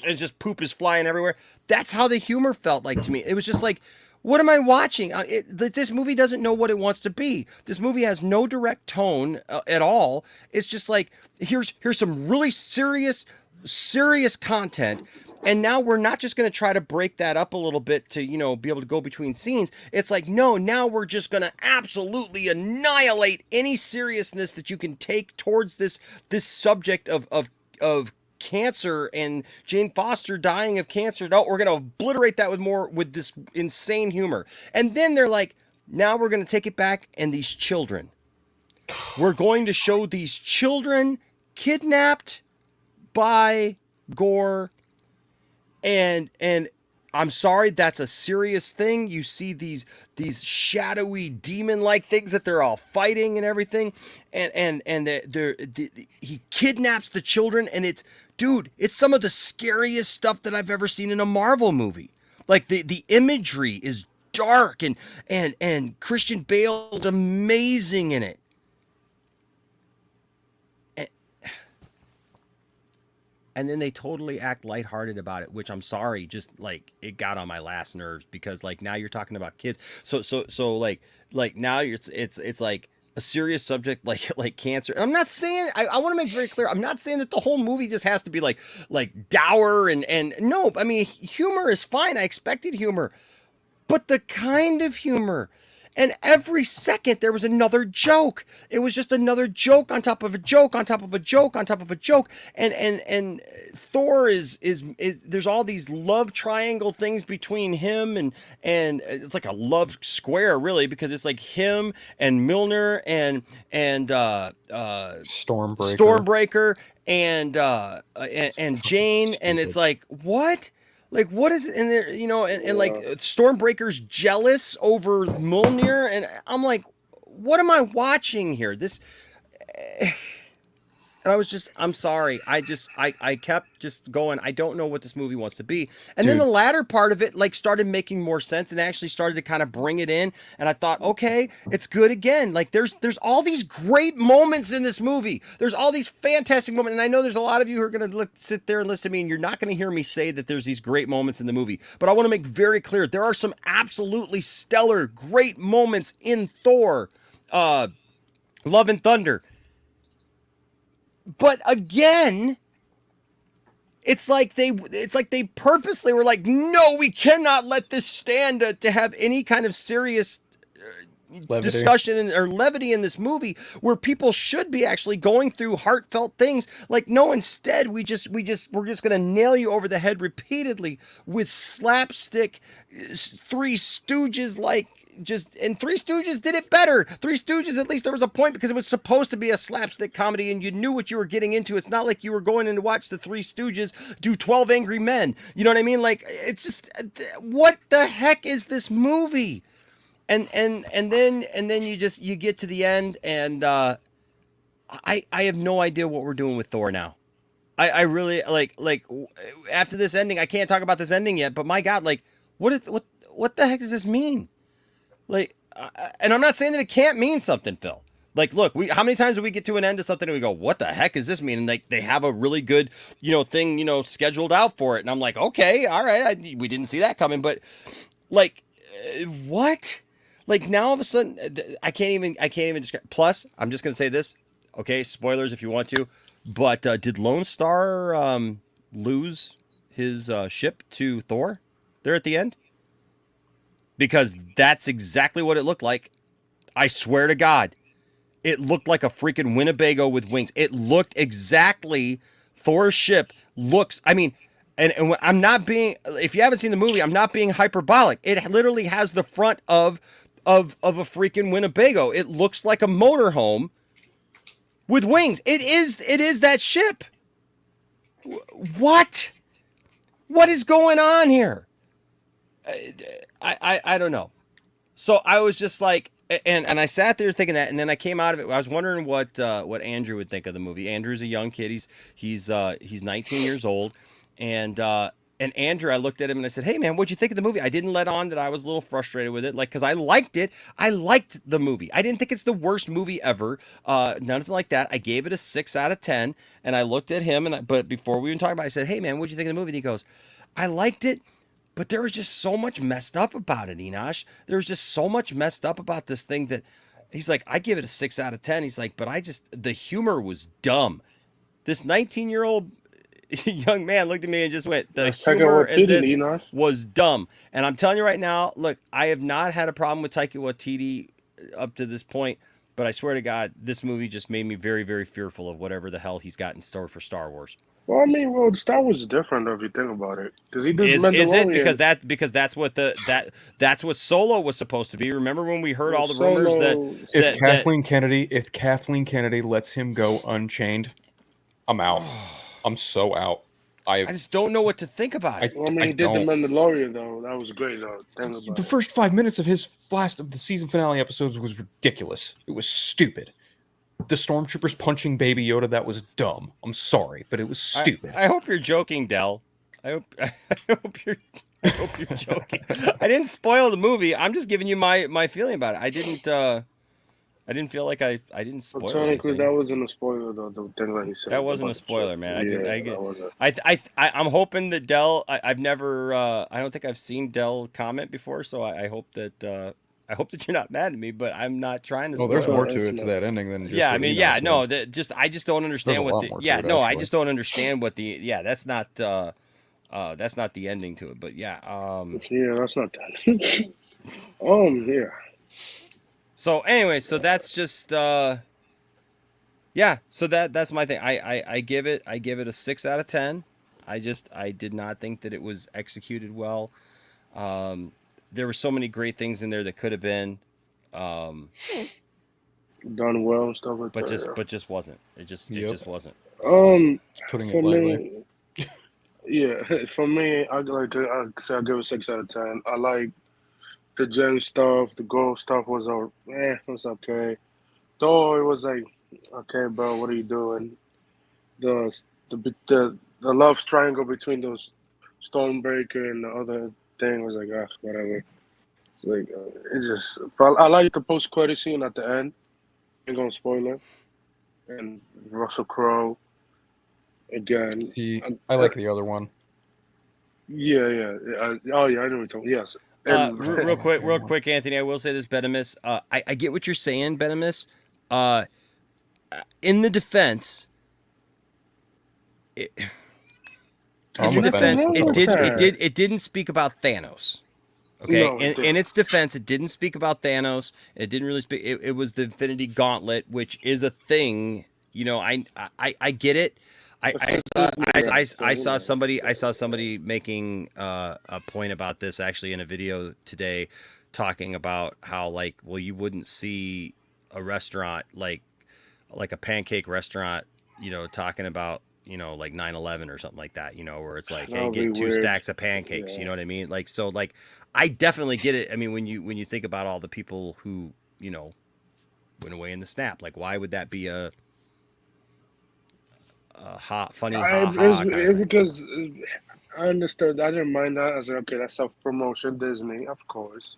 and just poop is flying everywhere? That's how the humor felt like to me. It was just like, What am I watching? This movie doesn't know what it wants to be. This movie has no direct tone at all. It's just like, here's some really serious content. And now we're not just going to try to break that up a little bit to, be able to go between scenes. It's like, no, now we're just going to absolutely annihilate any seriousness that you can take towards this subject of cancer and Jane Foster dying of cancer. No, we're going to obliterate that with this insane humor. And then they're like, now we're going to take it back, and these children. We're going to show these children kidnapped by Gore. And I'm sorry, that's a serious thing. You see these shadowy demon-like things that they're all fighting and everything, and he kidnaps the children, and it's some of the scariest stuff that I've ever seen in a Marvel movie. Like the imagery is dark, and Christian Bale's amazing in it. And then they totally act lighthearted about it, which I'm sorry, just like it got on my last nerves, because like now you're talking about kids. So like now it's like a serious subject like cancer. And I'm not saying, I want to make very clear, I'm not saying that the whole movie just has to be like dour and no, I mean, humor is fine. I expected humor, but the kind of humor. And every second there was another joke. It was just another joke on top of a joke on top of a joke on top of a joke. And Thor is there's all these love triangle things between him and it's like a love square really, because it's like him and Milner and Stormbreaker and Jane, and it's like, what? Like, what is it in there, and like Stormbreaker's jealous over Mjolnir, and I'm like, what am I watching here? And I'm sorry. I kept just going, I don't know what this movie wants to be. And then the latter part of it, like, started making more sense and actually started to kind of bring it in. And I thought, okay, it's good again. Like, there's all these great moments in this movie. There's all these fantastic moments. And I know there's a lot of you who are going to sit there and listen to me, and you're not going to hear me say that there's these great moments in the movie. But I want to make very clear, there are some absolutely stellar, great moments in Thor, Love and Thunder. But again, it's like they purposely were like, no, we cannot let this stand to have any kind of serious discussion or levity in this movie, where people should be actually going through heartfelt things. Like, no, instead we're just going to nail you over the head repeatedly with slapstick Three Stooges and Three Stooges did it better. Three Stooges, at least there was a point, because it was supposed to be a slapstick comedy and you knew what you were getting into. It's not like you were going in to watch the Three Stooges do 12 Angry Men. You know what I mean? Like, it's just, what the heck is this movie? And then you get to the end, and I have no idea what we're doing with Thor now. I really like after this ending, I can't talk about this ending yet, but my God, like, what the heck does this mean? Like, and I'm not saying that it can't mean something, Phil. Like, look, how many times do we get to an end of something and we go, what the heck does this mean? And like, they have a really good, thing, scheduled out for it. And I'm like, okay, all right. We didn't see that coming, but like, what? Like, now all of a sudden, I can't even describe. Plus, I'm just going to say this. Okay. Spoilers if you want to, but did Lone Star lose his ship to Thor there at the end? Because that's exactly what it looked like. I swear to God, it looked like a freaking Winnebago with wings. It looked exactly, Thor's ship looks, I mean, and I'm not being, if you haven't seen the movie, I'm not being hyperbolic. It literally has the front of a freaking Winnebago. It looks like a motorhome with wings. It is that ship. What? What is going on here? I don't know. So I was just like, and I sat there thinking that, and then I came out of it. I was wondering what Andrew would think of the movie. Andrew's a young kid. He's 19 years old, and Andrew, I looked at him and I said, "Hey man, what'd you think of the movie?" I didn't let on that I was a little frustrated with it, like, because I liked it. I liked the movie. I didn't think it's the worst movie ever. Nothing like that. I gave it a 6 out of 10, and I looked at him, but before we even talked about it, I said, "Hey man, what'd you think of the movie?" And he goes, "I liked it, But there was just so much messed up about it, Enosh. There was just so much messed up about this thing that he's like, I give it a 6 out of 10. He's like, but the humor was dumb. This 19-year-old young man looked at me and just went, the humor in this was dumb. And I'm telling you right now, look, I have not had a problem with Taika Waititi up to this point, but I swear to God, this movie just made me very, very fearful of whatever the hell he's got in store for Star Wars. Well, I mean, Star Wars is different if you think about it, because he does Mandalorian. Is it because that's what that's what Solo was supposed to be? Remember when we heard all the rumors that if Kathleen Kennedy lets him go unchained, I'm out. I'm so out. I just don't know what to think about it. Well, I mean, he did the Mandalorian though. That was great though. The first 5 minutes of his last of the season finale episodes was ridiculous. It was stupid. The stormtroopers punching Baby Yoda, that was dumb. I'm sorry, but it was stupid. I hope you're joking, Del. I hope you're joking. I didn't spoil the movie. I'm just giving you my feeling about it. I didn't feel like I didn't spoil it. Technically, that wasn't a spoiler though. The thing that he said. That wasn't a spoiler, man. I'm hoping that Del. I've never. I don't think I've seen Del comment before, so I hope that. I hope that you're not mad at me, but I'm not trying to. Oh, there's more to it to that ending than. Just I mean, I just don't understand what the. Yeah, no, I just don't understand what the. Yeah, that's not the ending to it, but yeah. Yeah, that's not that. Yeah. So anyway, so that's just. So that's my thing. I give it a 6 out of 10. I did not think that it was executed well. There were so many great things in there that could have been done well and stuff like that. But just wasn't. It just wasn't. Putting it lightly. For me, I give it a 6 out of 10. I like the Jen stuff. The gold stuff was was okay. Thor was like, okay, bro, what are you doing? The love triangle between those Stormbreaker and the other thing was like, whatever. It's like it just. But I like the post-credit scene at the end. Ain't gonna spoil it. And Russell Crowe again. I like the other one. Yeah. I know what you're talking. Yes. Real quick, Anthony. I will say this, Benimus. I get what you're saying, Benimus. In the defense. It didn't speak about Thanos. Okay, no, in its defense, it didn't speak about Thanos. It didn't really speak. It was the Infinity Gauntlet, which is a thing. You know, I get it. I saw somebody making a point about this actually in a video today, talking about how you wouldn't see a restaurant like a pancake restaurant, talking about. 9/11 or something like that, where it's like, hey, get 2 stacks of pancakes. You know what I mean? I definitely get it. I mean, when you think about all the people who, went away in the snap, why would that be a funny? Because I understood. I didn't mind that. I was like, okay, that's self-promotion, Disney, of course.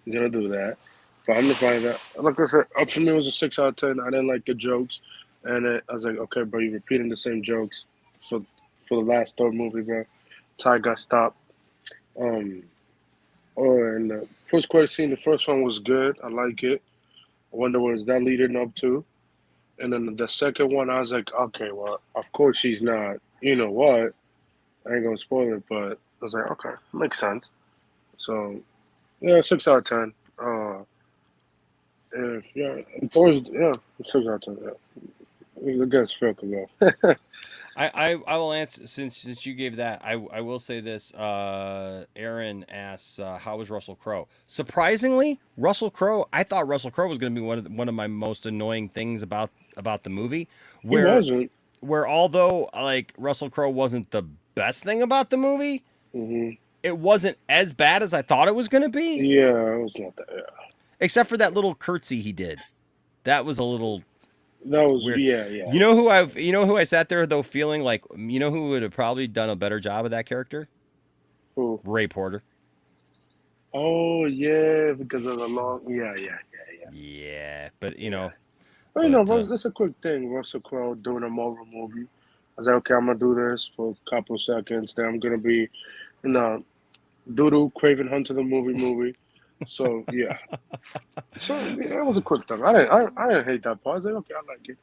You're gonna do that. But I'm gonna find that. Like I said, up to me it was a 6 out of 10. I didn't like the jokes. And I was like, okay, bro, you're repeating the same jokes for the last Thor movie, bro. Ty got stopped. And the post-credit scene, the first one was good. I like it. I wonder what is that leading up to. And then the second one, I was like, okay, well, of course she's not. You know what? I ain't gonna spoil it, but I was like, okay, makes sense. So, yeah, 6 out of 10. Thor's 6 out of 10. Yeah. I guess Phil can go. I will answer since you gave that. I will say this. Aaron asks, how was Russell Crowe? Surprisingly, Russell Crowe. I thought Russell Crowe was going to be one of my most annoying things about the movie. He wasn't. Where although Russell Crowe wasn't the best thing about the movie, it wasn't as bad as I thought it was going to be. Yeah, it was not that. Yeah. Except for that little curtsy he did. That was a little. That was weird. Yeah. You know who I sat there though feeling like, who would have probably done a better job of that character? Who? Ray Porter. Oh yeah, because of the long. Yeah. Yeah, but that's a quick thing. Russell Crowe doing a Marvel movie. I was like, okay, I'm gonna do this for a couple seconds. Then I'm gonna be, Doodoo, Craven Hunter the movie. So yeah. So yeah, it was a quick thing. I didn't hate that part. I was like, okay, I like it.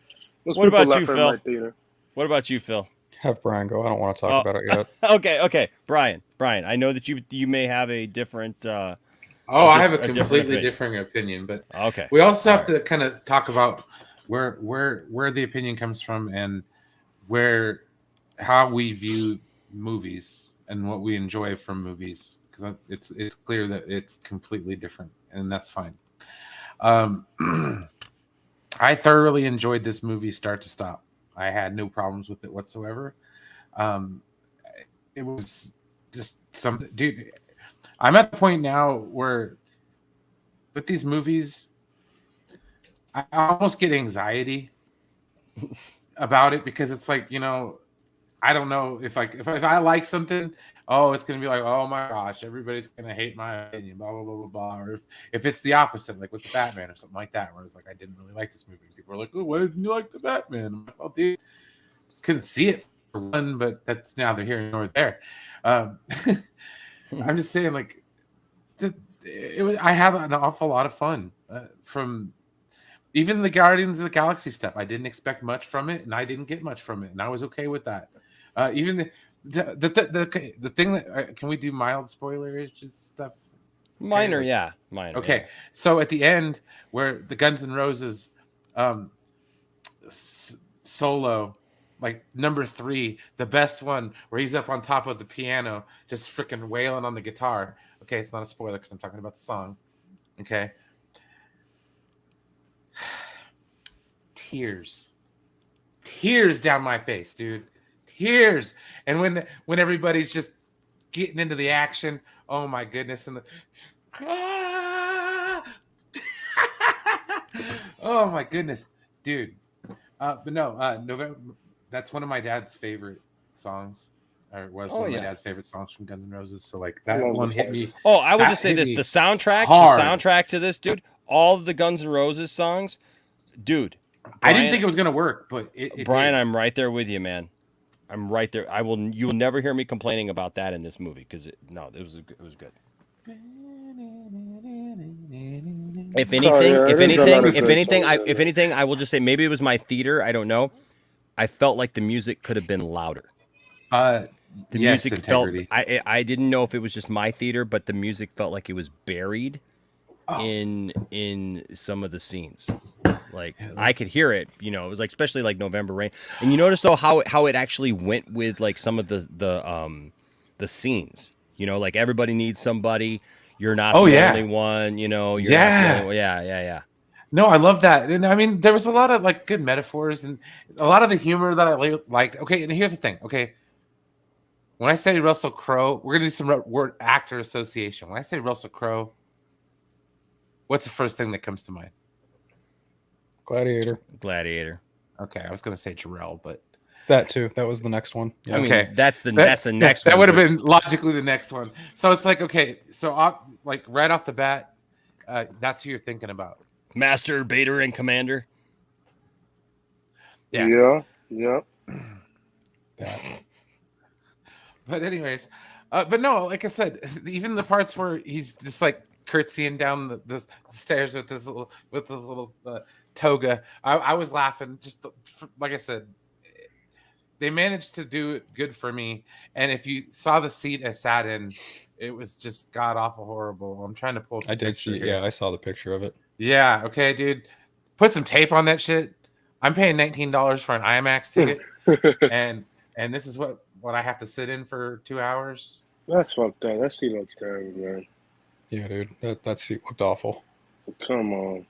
Most What people about you, left in Phil? my theater. What about you, Phil? Have Brian go. I don't want to talk about it yet. Okay. Brian, I know that you may have a different. I have a completely different opinion, but okay. We also have to kind of talk about where the opinion comes from and how we view movies and what we enjoy from movies, because it's clear that it's completely different, and that's fine. I thoroughly enjoyed this movie start to stop. I had no problems with it whatsoever. It was just something, dude. I'm at the point now where with these movies, I almost get anxiety about it, because it's like, I don't know if I like something, it's gonna be like, oh my gosh, everybody's gonna hate my opinion, blah blah blah blah blah. Or if it's the opposite, like with the Batman or something like that, where it's like I didn't really like this movie. People are like, oh, why didn't you like the Batman? I'm like, well, dude, couldn't see it for one, but that's neither here nor there. I'm just saying, like, I have an awful lot of fun from even the Guardians of the Galaxy stuff. I didn't expect much from it, and I didn't get much from it, and I was okay with that. Even the thing that can we do mild spoilerish stuff? Minor. Okay. Yeah. So at the end, where the Guns N' Roses solo, like number 3, the best one, where he's up on top of the piano, just freaking wailing on the guitar. Okay, it's not a spoiler because I'm talking about the song. Okay. Tears down my face, dude. Tears. And when everybody's just getting into the action, oh my goodness, and oh my goodness, dude. But no, November. That's one of my dad's favorite songs. Or was one of my dad's favorite songs from Guns N' Roses. So like that one hit me. Oh, I will just say this: the soundtrack to this, dude. All of the Guns N' Roses songs, dude. Brian, I didn't think it was gonna work, but Brian, did. I'm right there with you, man. I'm right there. You will never hear me complaining about that in this movie, because it was good. If anything, I will just say maybe it was my theater. I don't know. I felt like the music could have been louder. The music integrity. felt. I didn't know if it was just my theater, but the music felt like it was buried in some of the scenes. Like I could hear it. It was like, especially like November Rain. And you notice though how it actually went with like some of the scenes. Like everybody needs somebody. You're not the only one. You're not the only one. Yeah. No, I love that. And I mean, there was a lot of like good metaphors and a lot of the humor that I liked. Okay, and here's the thing. Okay, when I say Russell Crowe, we're gonna do some word actor association. When I say Russell Crowe, what's the first thing that comes to mind? Gladiator. Okay, I was gonna say Jarrell, but that too. That was the next one. Yeah. Okay, that's the next one. That would have been logically the next one. So it's like, okay, so like right off the bat, that's who you're thinking about. Master, Bader, and Commander. Yeah. But anyways, but no, like I said, even the parts where he's just like curtsying down the stairs with his little toga, I was laughing. Just like I said, they managed to do it good for me. And if you saw the seat I sat in, it was just god awful horrible. I'm trying to pull. I did see. Yeah, I saw the picture of it. Yeah. Okay, dude. Put some tape on that shit. I'm paying $19 for an IMAX ticket, and this is what I have to sit in for 2 hours. That's fucked up. That seat looks terrible, man. Yeah, dude. That seat looked awful. Come on.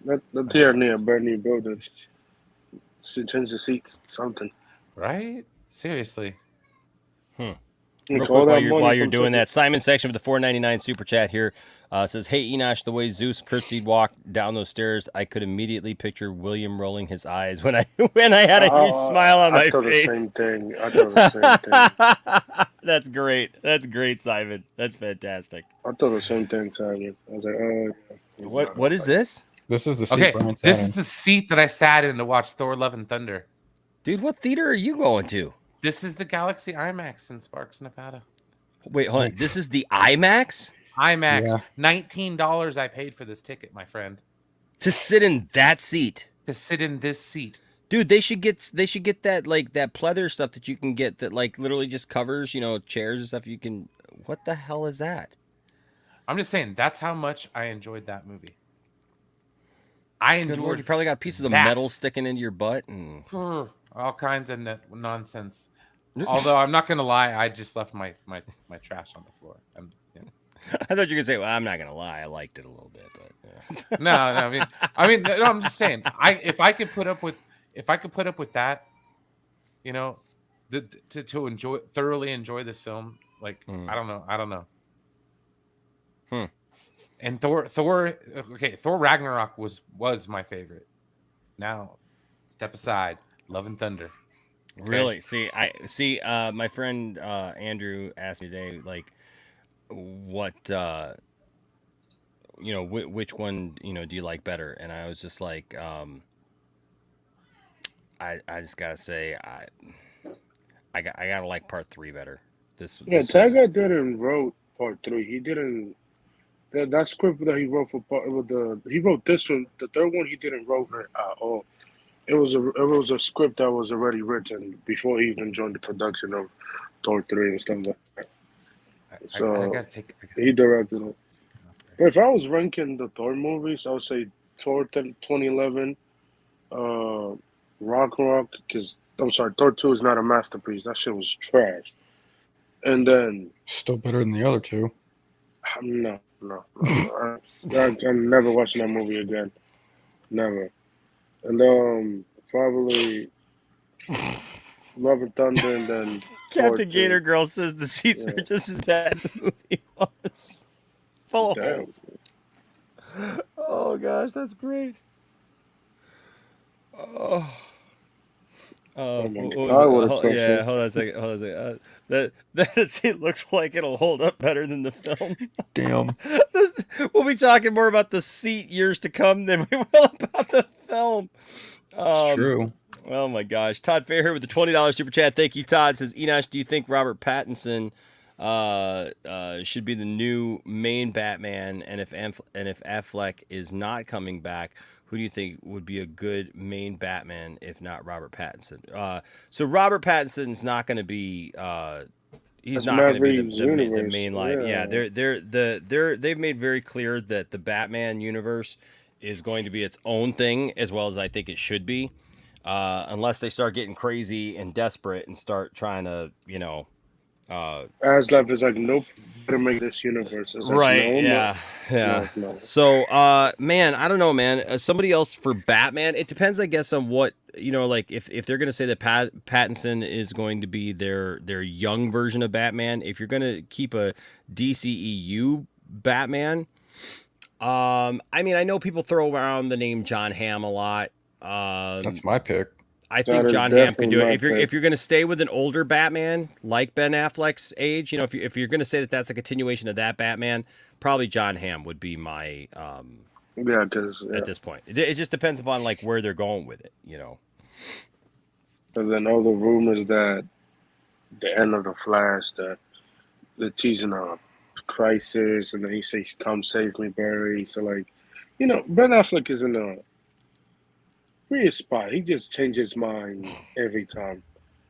That here near Bernie building. Change the seats. Something. Right? Seriously. Real quick, while you're doing that, Simon Section with the $4.99 super chat here says, "Hey Enosh, the way Zeus curtsied walked down those stairs, I could immediately picture William rolling his eyes when I had a huge smile on my face." I thought the same thing. That's great. That's great, Simon. That's fantastic. I thought the same thing, Simon. I was like, what is this? This is the seat. Okay, this is the seat that I sat in to watch Thor: Love and Thunder. Dude, what theater are you going to? This is the Galaxy IMAX in Sparks, Nevada. Wait, hold on. This is the IMAX? IMAX. Yeah. $19 I paid for this ticket, my friend. To sit in that seat. To sit in this seat. Dude, they should get that like that pleather stuff that you can get that like literally just covers, chairs and stuff you can. What the hell is that? I'm just saying that's how much I enjoyed that movie. I Good enjoyed. Lord, you probably got pieces of that. metal sticking into your butt and all kinds of nonsense. Although I'm not gonna lie, I just left my trash on the floor. I thought you were gonna say, "Well, I'm not gonna lie, I liked it a little bit." But no, no, I'm just saying, if I could put up with that, to thoroughly enjoy this film, like I don't know. And Thor Ragnarok was my favorite. Now, step aside, Love and Thunder. Okay? Really? See, my friend Andrew asked me today, like, what which one do you like better? And I was just like, I just gotta say, I gotta like part 3 better. Taika didn't wrote part 3. He didn't. That script that he wrote he wrote this one. The third one he didn't wrote it at all. It was a script that was already written before he even joined the production of Thor 3 and stuff like that. So he directed it. But if I was ranking the Thor movies, I would say Thor 2011, Ragnarok, because I'm sorry, Thor 2 is not a masterpiece. That shit was trash. And then Still better than the other two. no. I'm never watching that movie again. Never. And probably Love and Thunder, and then Captain Gator Girl says the seats are just as bad as the movie was. Full of holes. Oh gosh, that's great. Oh. Hold on a second. That seat looks like it'll hold up better than the film. Damn. We'll be talking more about the seat years to come than we will about the film. It's true. Oh my gosh. Todd Fair here with the $20 super chat. Thank you, Todd. Says, Enosh, do you think Robert Pattinson should be the new main Batman? And if Affleck is not coming back, who do you think would be a good main Batman if not Robert Pattinson? So Robert Pattinson's not going to be. He's not going to be the main line. Yeah, they've made very clear that the Batman universe is going to be its own thing, as well as I think it should be, unless they start getting crazy and desperate and start trying to, Aslaf is like, nope, better make this universe. It's like, right? No. So, man, I don't know, man. Somebody else for Batman. It depends, I guess, on what like if they're gonna say that Pattinson is going to be their young version of Batman. If you're gonna keep a DCEU Batman, I mean, I know people throw around the name John Hamm a lot. That's my pick. I think John Hamm can do it. If you're going to stay with an older Batman like Ben Affleck's age, if you're going to say that that's a continuation of that Batman, probably John Hamm would be my because at this point. It just depends upon like where they're going with it, And then all the rumors that the end of the Flash, that they're teasing a crisis, and then he says, "Come save me, Barry." So like, Ben Affleck is in a weird spot. He just changes his mind every time.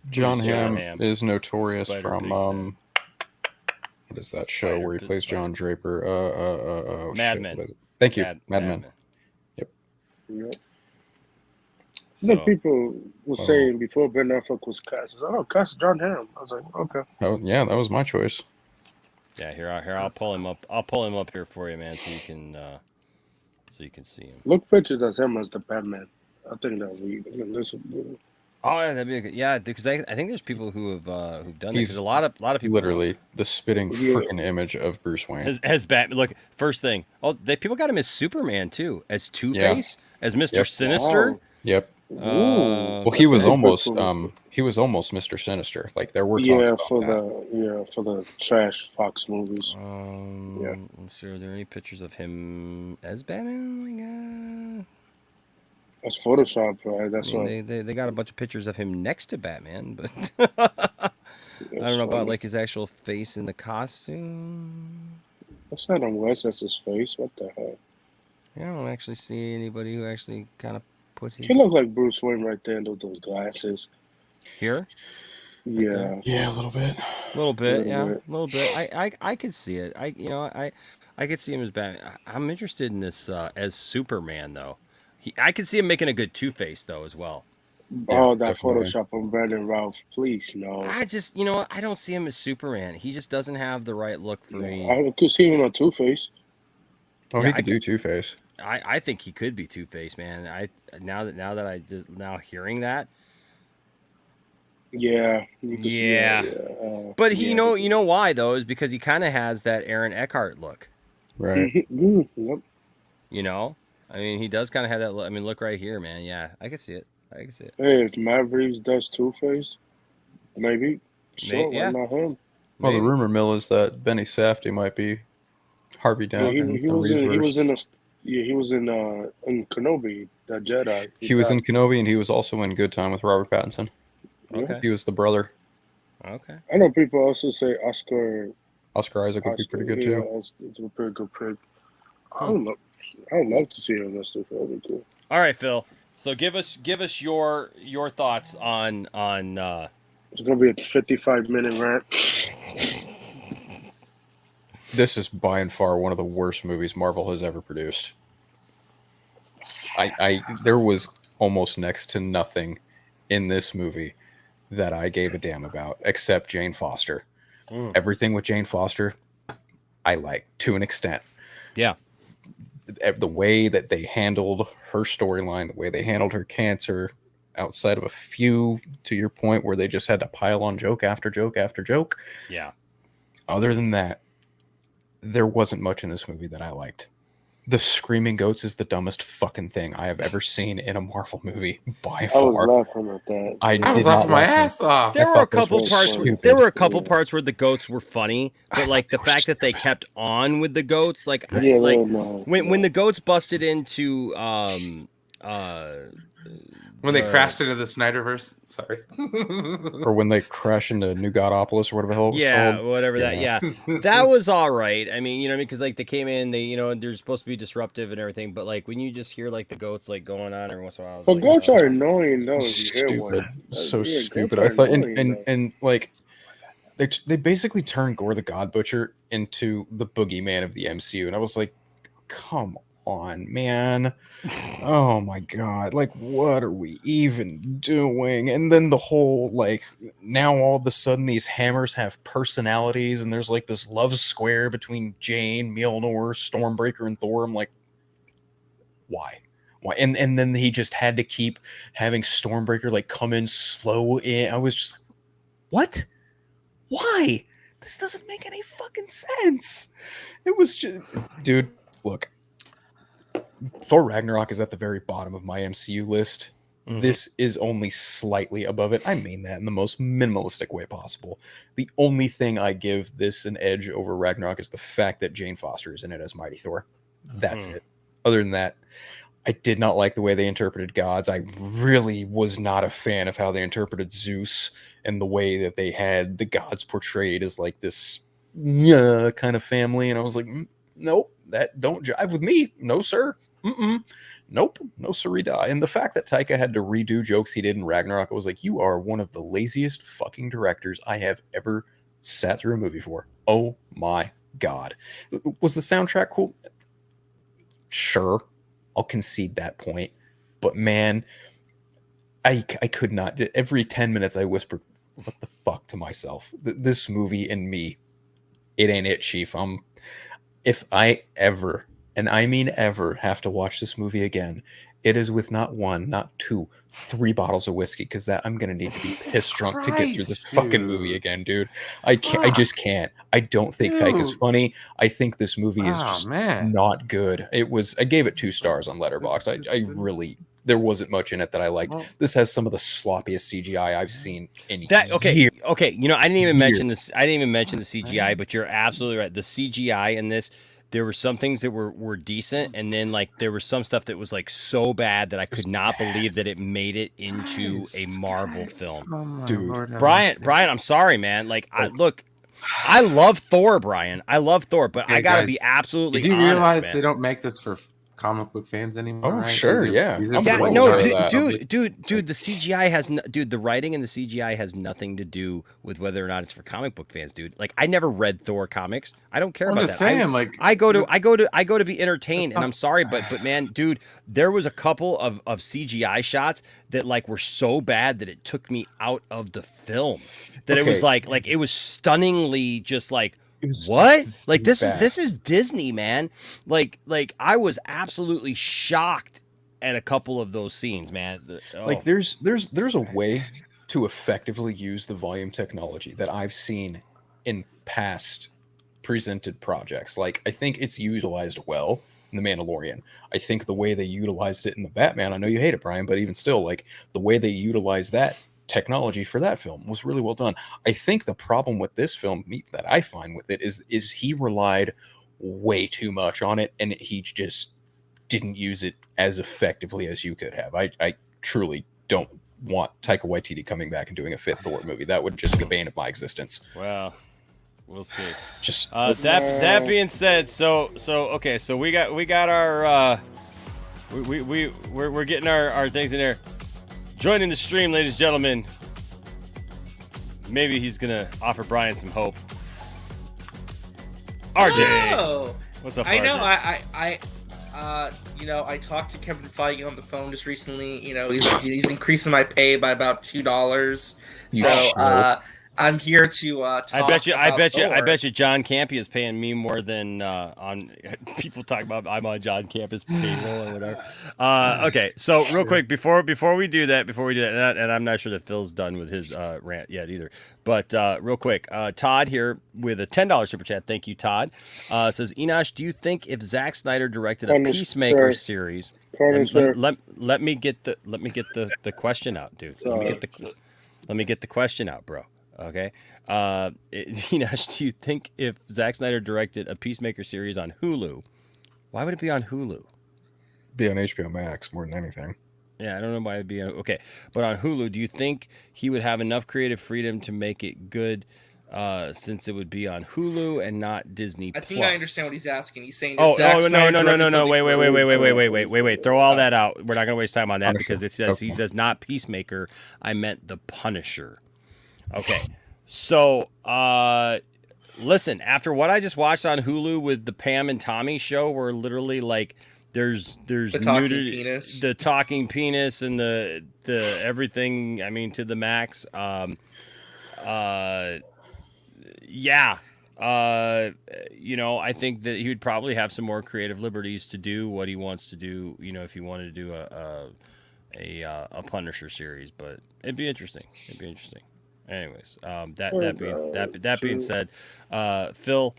John Hamm is notorious from what is that show where he plays John Draper? Mad Men. Thank you, Mad Men. Yep. So people were saying before Ben Affleck was cast, cast John Hamm. I was like, okay. Oh yeah, that was my choice. Yeah, here I'll pull him up. I'll pull him up here for you, man, so you can see him. Look pictures as him as the Batman. I think that was Oh yeah, that'd be good. Yeah, because I think there's people who've done that. Because a lot of people literally the spitting freaking image of Bruce Wayne as Batman. Look, first thing, people got him as Superman too, as Two-Face, as Mr. Sinister. Wow. Yep. Well, he was almost Mr. Sinister. Like there were talks about for the trash Fox movies. Let's see, are there any pictures of him as Batman? That's Photoshop, right? That's why they got a bunch of pictures of him next to Batman, but I don't know about like his actual face in the costume. That's not unless that's his face. What the heck? I don't actually see anybody who actually kind of put his. He looked like Bruce Wayne right there in those glasses. Here? Yeah. Yeah, a little bit. A little bit, Little yeah. bit. A little bit. I could see it. I could see him as Batman. I'm interested in this as Superman though. I could see him making a good Two-Face though as well. Oh, that definitely. Photoshop on Brandon Ralph. Please, no. I just, I don't see him as Superman. He just doesn't have the right look for me. I could see him on Two-Face. Oh, Yeah, he could do Two-Face. I think he could be Two-Face, man. Now hearing that. Yeah. You can see that, yeah. But he, yeah. you know why though, is because he kind of has that Aaron Eckhart look. Right. Yep. I mean, he does kind of have that look. I mean, look right here, man. Yeah, I can see it. Hey, if Matt Reeves does Two-Face, maybe. Sure, yeah. why not him? Well, the rumor mill is that Benny Safdie might be Harvey Dent. Yeah, he was in Kenobi, that Jedi. He was in Kenobi, and he was also in Good Time with Robert Pattinson. Okay. He was the brother. Okay. I know people also say Oscar Isaac would be pretty good too. It's a pretty good pick. I would love to see him in this stuff. That would be cool. All right, Phil. So give us your thoughts on It's gonna be a 55-minute rant. This is by and far one of the worst movies Marvel has ever produced. There was almost next to nothing in this movie that I gave a damn about except Jane Foster. Everything with Jane Foster, I like to an extent. Yeah. The way that they handled her storyline, the way they handled her cancer, outside of a few, to your point, where they just had to pile on joke after joke after joke. Yeah. Other than that, there wasn't much in this movie that I liked. The screaming goats is the dumbest fucking thing I have ever seen in a Marvel movie by far. I was laughing at that. I was laughing my ass off. There were a couple parts where the goats were funny, but like the fact that they kept on with the goats, like when the goats busted into when they crashed into the Snyderverse, sorry, or when they crash into New Godopolis or whatever the hell it was called. whatever that, that was all right. I mean, because like they came in, they're supposed to be disruptive and everything, but like when you just hear like the goats like going on every once in a while, but goats are annoying though. Stupid, so stupid. I thought, and like they basically turned Gore the God Butcher into the boogeyman of the MCU, and I was like, come on, man. Oh my god, like what are we even doing? And then the whole like now all of a sudden these hammers have personalities and there's like this love square between Jane, Mjolnir, Stormbreaker, and Thor. I'm like, why? And then he just had to keep having Stormbreaker like come in slow in. I was just like, what? Why? This doesn't make any fucking sense. It was just, dude, look. Thor Ragnarok is at the very bottom of my MCU list. Mm-hmm. This is only slightly above it. I mean that in the most minimalistic way possible. The only thing I give this an edge over Ragnarok is the fact that Jane Foster is in it as Mighty Thor. That's it. Other than that, I did not like the way they interpreted gods. I really was not a fan of how they interpreted Zeus and the way that they had the gods portrayed as like this kind of family. And I was like, nope, that don't jive with me. No, sir. Nope, no siree die. And the fact that Taika had to redo jokes he did in Ragnarok, I was like, you are one of the laziest fucking directors I have ever sat through a movie for. Oh my god. Was the soundtrack cool? Sure, I'll concede that point. But man, I could not. Every 10 minutes I whispered, what the fuck to myself? This movie and me, it ain't it, Chief. If I ever, and I mean ever, have to watch this movie again, it is with not one, not two, 3 bottles of whiskey, because that I'm gonna need to be piss drunk to get through this fucking movie again, dude. I can't. I just can't. I don't think Taika's funny. I think this movie is just not good. It was. I gave it 2 stars on Letterboxd. I really. There wasn't much in it that I liked. This has some of the sloppiest CGI I've seen in years. Okay. I didn't even mention this. I didn't even mention the CGI, but you're absolutely right. The CGI in this, there were some things that were decent, and then like there was some stuff that was like so bad that I could not believe that it made it into a Marvel film. Oh my Dude. Lord, Brian, I'm sorry, man. Like, I love Thor, Brian. I love Thor, but Okay, I gotta guys, be absolutely Did you honest, realize man. they don't make this for comic book fans anymore? Oh, right? sure, These are- yeah. these are I'm for Yeah, well the no, aware of majority that. dude, the CGI has dude, the writing in the CGI has nothing to do with whether or not it's for comic book fans, dude. Like, I never read Thor comics. I don't care I'm about just that. saying, like, I go to be entertained, and I'm sorry, but man, dude, there was a couple of CGI shots that like were so bad that it took me out of the film. That it was like it was stunningly just like, what? Like this is Disney, man. Like I was absolutely shocked at a couple of those scenes, man. Like there's a way to effectively use the volume technology that I've seen in past presented projects. Like I think it's utilized well in The Mandalorian. I think the way they utilized it in the Batman, I know you hate it, Brian, but even still, like the way they utilized that technology for that film was really well done. I think the problem with this film that I find with it is he relied way too much on it, and he just didn't use it as effectively as you could have. I truly don't want Taika Waititi coming back and doing a fifth Thor movie. That would just be the bane of my existence. Well, we'll see. Just that being said, so okay, so we got our we're getting our things in there. Joining the stream, ladies and gentlemen. Maybe he's gonna offer Brian some hope. RJ, Oh, what's up? I RJ? know. I talked to Kevin Feige on the phone just recently. He's increasing my pay by about $2. So I'm here to talk. I bet Thor. you John Campea is paying me more than on people talk about I'm on John Campea's payroll or whatever. Okay, so real quick before we do that, and I'm not sure that Phil's done with his rant yet either. But real quick, Todd here with a $10 super chat. Thank you, Todd. Says Enosh, do you think if Zack Snyder directed a Peacemaker series? Let me get the question out, dude. Let me get the question out, bro. Okay. Enosh, do you think if Zack Snyder directed a Peacemaker series on Hulu, why would it be on Hulu? Be on HBO Max more than anything. Yeah, I don't know why it'd be okay. But on Hulu, do you think he would have enough creative freedom to make it good since it would be on Hulu and not Disney I think Plus? I understand what he's asking. He's saying, no, Wait. wait. Throw all that out. We're not going to waste time on that because it says he says not Peacemaker. I meant the Punisher. Okay. So, listen, after what I just watched on Hulu with the Pam and Tommy show, where literally like there's The talking nudity, penis. the talking penis and the everything, I mean, to the max. Yeah. I think that he would probably have some more creative liberties to do what he wants to do, if he wanted to do a Punisher series, but it'd be interesting. Anyways, that being said, Phil,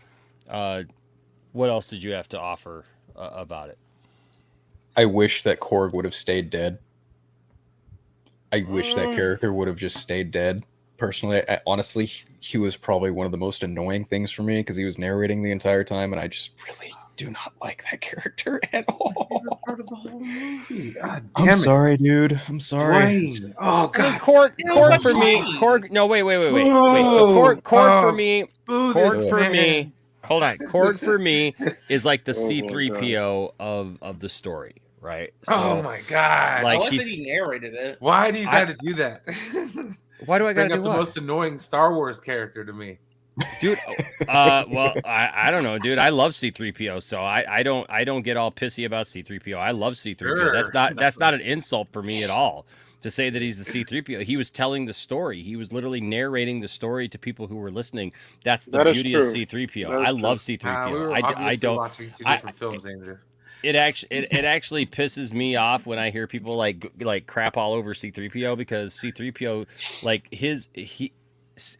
what else did you have to offer about it? I wish that Korg would have stayed dead. I wish that character would have just stayed dead. Personally, honestly, he was probably one of the most annoying things for me because he was narrating the entire time, and I just really do not like that character at all. Part of the whole movie. God I'm sorry, dude. I'm sorry. Dwayne. Oh God. Korg for me. Korg. No, wait. So Korg for me. Korg for me. Hold on. Korg for me is like the C-3PO of the story, right? So, oh my God. I like that he narrated it. Why do you got to do that? Why do I got to do the what? most annoying Star Wars character to me, dude? Well, I don't know, dude. I love C-3PO, so I don't get all pissy about C-3PO. I love C-3PO. Sure. That's not an insult for me at all to say that he's the C-3PO. He was telling the story. He was literally narrating the story to people who were listening. That's the beauty of C-3PO. I love C-3PO. we were I don't watching two different films, Andrew. It actually pisses me off when I hear people like crap all over C-3PO because C-3PO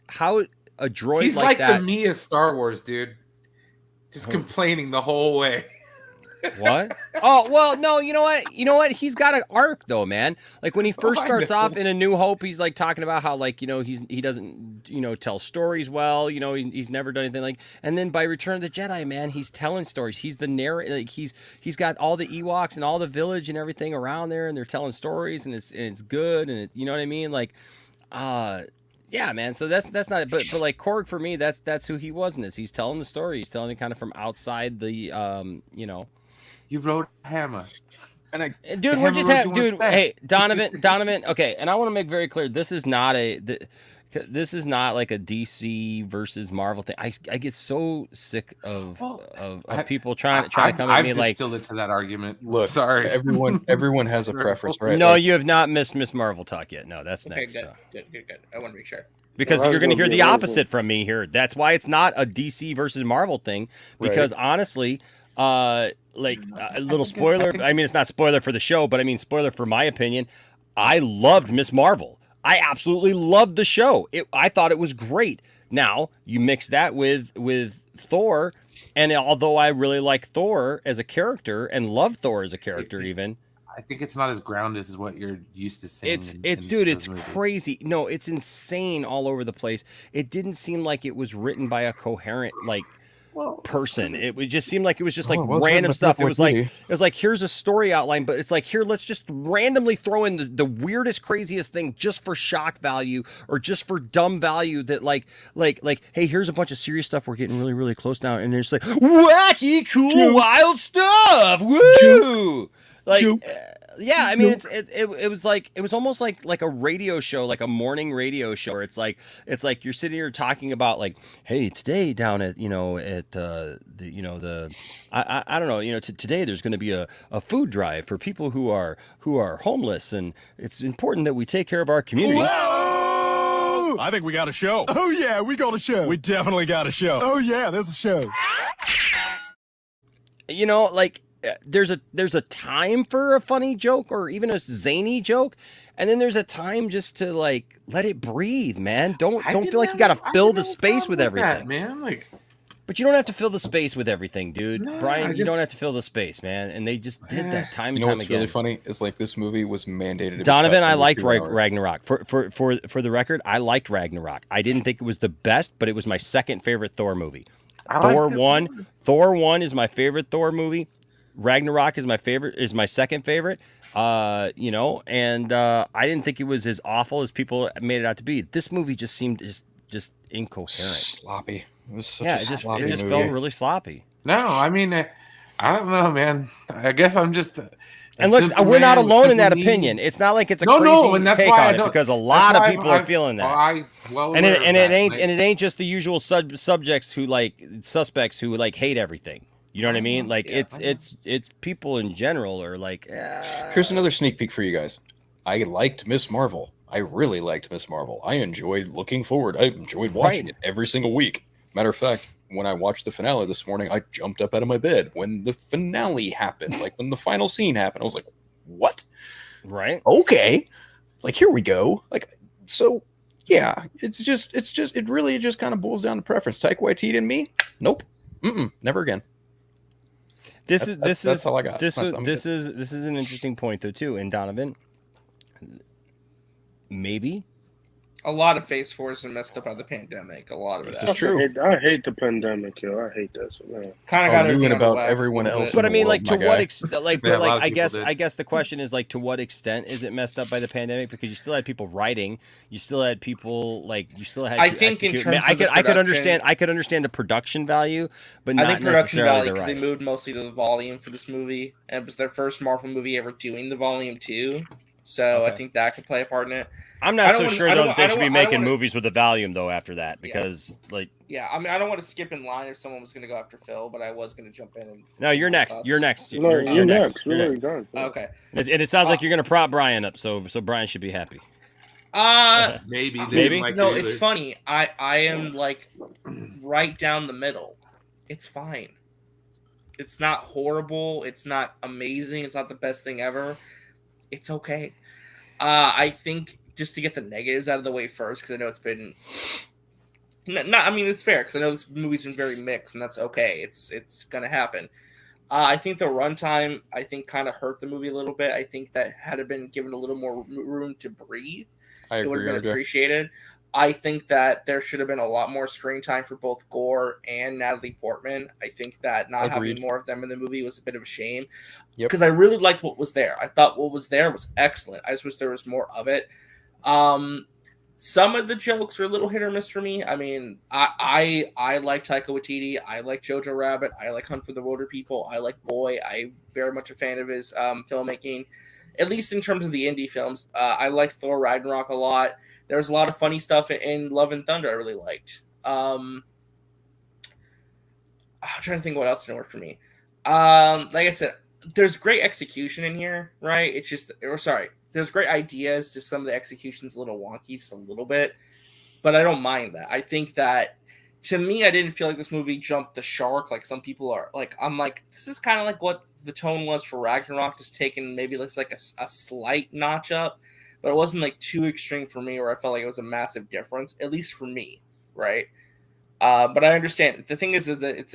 how a droid He's like that. the me of Star Wars, dude. Just complaining the whole way. What? Oh, well, no, you know what? You know what? He's got an arc though, man. Like when he first I starts know. off in A New Hope, he's like talking about how like, he doesn't, tell stories well, he's never done anything like, and then by Return of the Jedi, man, he's telling stories. He's the narrator, like he's got all the Ewoks and all the village and everything around there, and they're telling stories, and it's good, and you know what I mean? Like, yeah, man. So that's not it. But like Korg for me, that's who he was in this. He's telling the story. He's telling it kind of from outside the You wrote Hammer. And dude, we're just hey, Donovan. Okay, and I want to make very clear, this is not this is not like a DC versus Marvel thing. I get so sick of people trying to come at me like. I've distilled it to that argument. Look, sorry, everyone has a preference, right? No, you have not missed Miss Marvel talk yet. No, that's next. Okay, good. I want to make sure. Because you're going to hear the opposite from me here. That's why it's not a DC versus Marvel thing. Because honestly, a little spoiler. I mean, it's not spoiler for the show, but I mean spoiler for my opinion. I loved Miss Marvel. I absolutely loved the show. I thought it was great. Now you mix that with Thor, and although I really like Thor as a character and love Thor as a character, even. I think it's not as grounded as what you're used to seeing. It's crazy. No, it's insane all over the place. It didn't seem like it was written by a coherent person. It just seemed like it was just like random stuff. It was like here's a story outline, but it's like here let's just randomly throw in the weirdest, craziest thing just for shock value or just for dumb value. That like hey, here's a bunch of serious stuff. We're getting really really close now, and there's like wacky, cool, wild stuff. Woo! Like, yeah, I mean, it was almost like a radio show, like a morning radio show, where it's like you're sitting here talking about like, hey, today down at I don't know, today there's going to be a food drive for people who are homeless, and it's important that we take care of our community. Whoa! I think we got a show. Oh yeah, we got a show. We definitely got a show. Oh yeah, there's a show. Like. There's a time for a funny joke or even a zany joke, and then there's a time just to like let it breathe, man. Don't feel like you gotta fill the space with everything, man. But you don't have to fill the space with everything, dude. No, Brian, you don't have to fill the space, man. And they just did that time and time what's again. Really funny is like this movie was mandated. To Donovan, I liked Ragnarok. For the record, I liked Ragnarok. I didn't think it was the best, but it was my second favorite Thor movie. Thor 1 is my favorite Thor movie. Ragnarok is my second favorite, and I didn't think it was as awful as people made it out to be. This movie just seemed just incoherent, sloppy. It was such it just felt really sloppy. No, I mean, I don't know, man. I guess I'm just. And look, we're not alone in that opinion. It's not like it's a crazy take on it, because a lot of people are feeling that. And it ain't just the usual suspects who hate everything. You know what I mean? Like it's people in general are like. Here's another sneak peek for you guys. I liked Miss Marvel. I really liked Miss Marvel. I enjoyed looking forward. I enjoyed watching it every single week. Matter of fact, when I watched the finale this morning, I jumped up out of my bed when the finale happened. Like when the final scene happened, I was like, "What? Right? Okay, like here we go." Like so. Yeah, it really just kind of boils down to preference. Taika Waititi and me, nope, never again. This is all I got. This is an interesting point though too. And Donovan, maybe a lot of Phase 4s are messed up by the pandemic. A lot of it. That's true. I hate the pandemic, yo. I hate this. Kind of got everything about everyone else. But I mean, like, to what extent? Like, but like, I guess the question is like, to what extent is it messed up by the pandemic? Because you still had people writing, you still had people like, you still had. I think in terms of I could understand the production value, but not I think production value because they moved mostly to the volume for this movie, and it was their first Marvel movie ever doing the volume 2. So I think that could play a part in it. I'm not so sure though that they should be making movies with the volume though after that, because I mean, I don't want to skip in line if someone was going to go after Phil, but I was going to jump in. And no, you're next. You're next. You're next. We're done. Okay. And it sounds like you're going to prop Brian up, so Brian should be happy. Maybe. No, it's funny. I am like right down the middle. It's fine. It's not horrible. It's not amazing. It's not the best thing ever. It's okay. I think just to get the negatives out of the way first, because I know it's been I mean, it's fair because I know this movie's been very mixed, and that's okay. It's gonna happen. I think the runtime, kind of hurt the movie a little bit. I think that had it been given a little more room to breathe, it would have been appreciated. I think that there should have been a lot more screen time for both Gore and Natalie Portman. I think that not having more of them in the movie was a bit of a shame because I really liked what was there. I thought what was there was excellent. I just wish there was more of it. Some of the jokes were a little hit or miss for me. I mean, I like Taika Waititi. I like Jojo Rabbit. I like Hunt for the Wilder People. I like Boy. I'm very much a fan of his filmmaking, at least in terms of the indie films. I liked Thor Ragnarok a lot. There was a lot of funny stuff in Love and Thunder I really liked. I'm trying to think what else didn't work for me. Like I said, there's great execution in here, right? It's just, there's great ideas. Just some of the execution's a little wonky, just a little bit. But I don't mind that. I think that, to me, I didn't feel like this movie jumped the shark like some people are. Like, I'm like, this is kind of like what the tone was for Ragnarok, just taking maybe looks like a slight notch up. But it wasn't like too extreme for me where I felt like it was a massive difference, at least for me, right? But I understand. The thing is that it's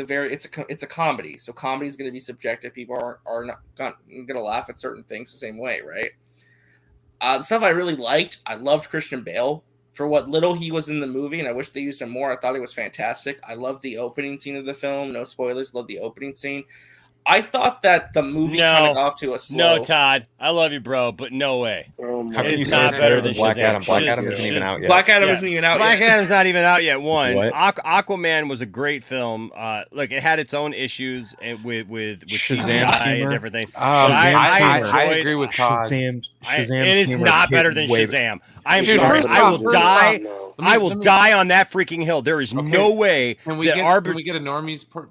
a comedy, so comedy is going to be subjective. People are not going to laugh at certain things the same way, right? The stuff I really liked, I loved Christian Bale for what little he was in the movie, and I wish they used him more. I thought he was fantastic. I loved the opening scene of the film. No spoilers. Love the opening scene. I thought that the movie kind of got off to a slow. No, Todd, I love you, bro, but no way. How can you say it's better than Black Adam? Black Adam isn't even out yet. Black Adam isn't even out Black yet. Adam's not even out yet. One, What? Aquaman was a great film. Like it had its own issues with Shazam CGI humor. and different things. I agree with Todd. It is not better than Shazam. I am sorry. First I off, will die. I will let me- die on that freaking hill. There is no way Can we that get a normie's point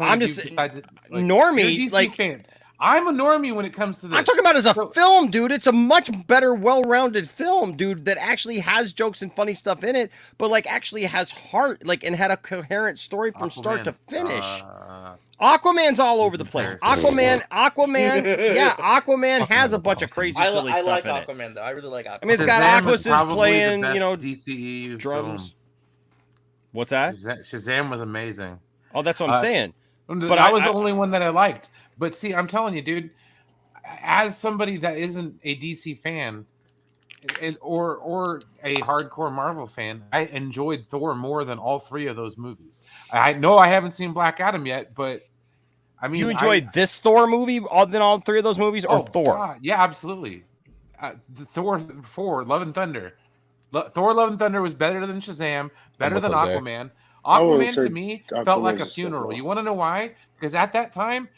I'm of just view besides normie, you're a DC like fan. I'm a normie when it comes to this. I'm talking about as a film, dude. It's a much better, well-rounded film, dude, that actually has jokes and funny stuff in it, but like actually has heart, like, and had a coherent story from start to finish. Aquaman's all over the place. Aquaman, yeah, Aquaman has a bunch of crazy, silly I stuff like in it. Aquaman, though. I really like Aquaman. I mean, it's got Shazam is Aquasis probably playing, the you know, best DCEU drums. film. What's that? Shazam was amazing. Oh, that's what I'm saying. But I was the only one that I liked. But see, I'm telling you, dude, as somebody that isn't a DC fan or a hardcore Marvel fan, I enjoyed Thor more than all three of those movies. I know I haven't seen Black Adam yet, but I mean, you enjoyed this Thor movie than all three of those movies, or Thor? God, yeah, absolutely. Thor 4, Love and Thunder. Thor: Love and Thunder was better than Shazam, better than Jose. Aquaman. Aquaman to me felt like a Aquaman's funeral. so You want to know why? Because at that time,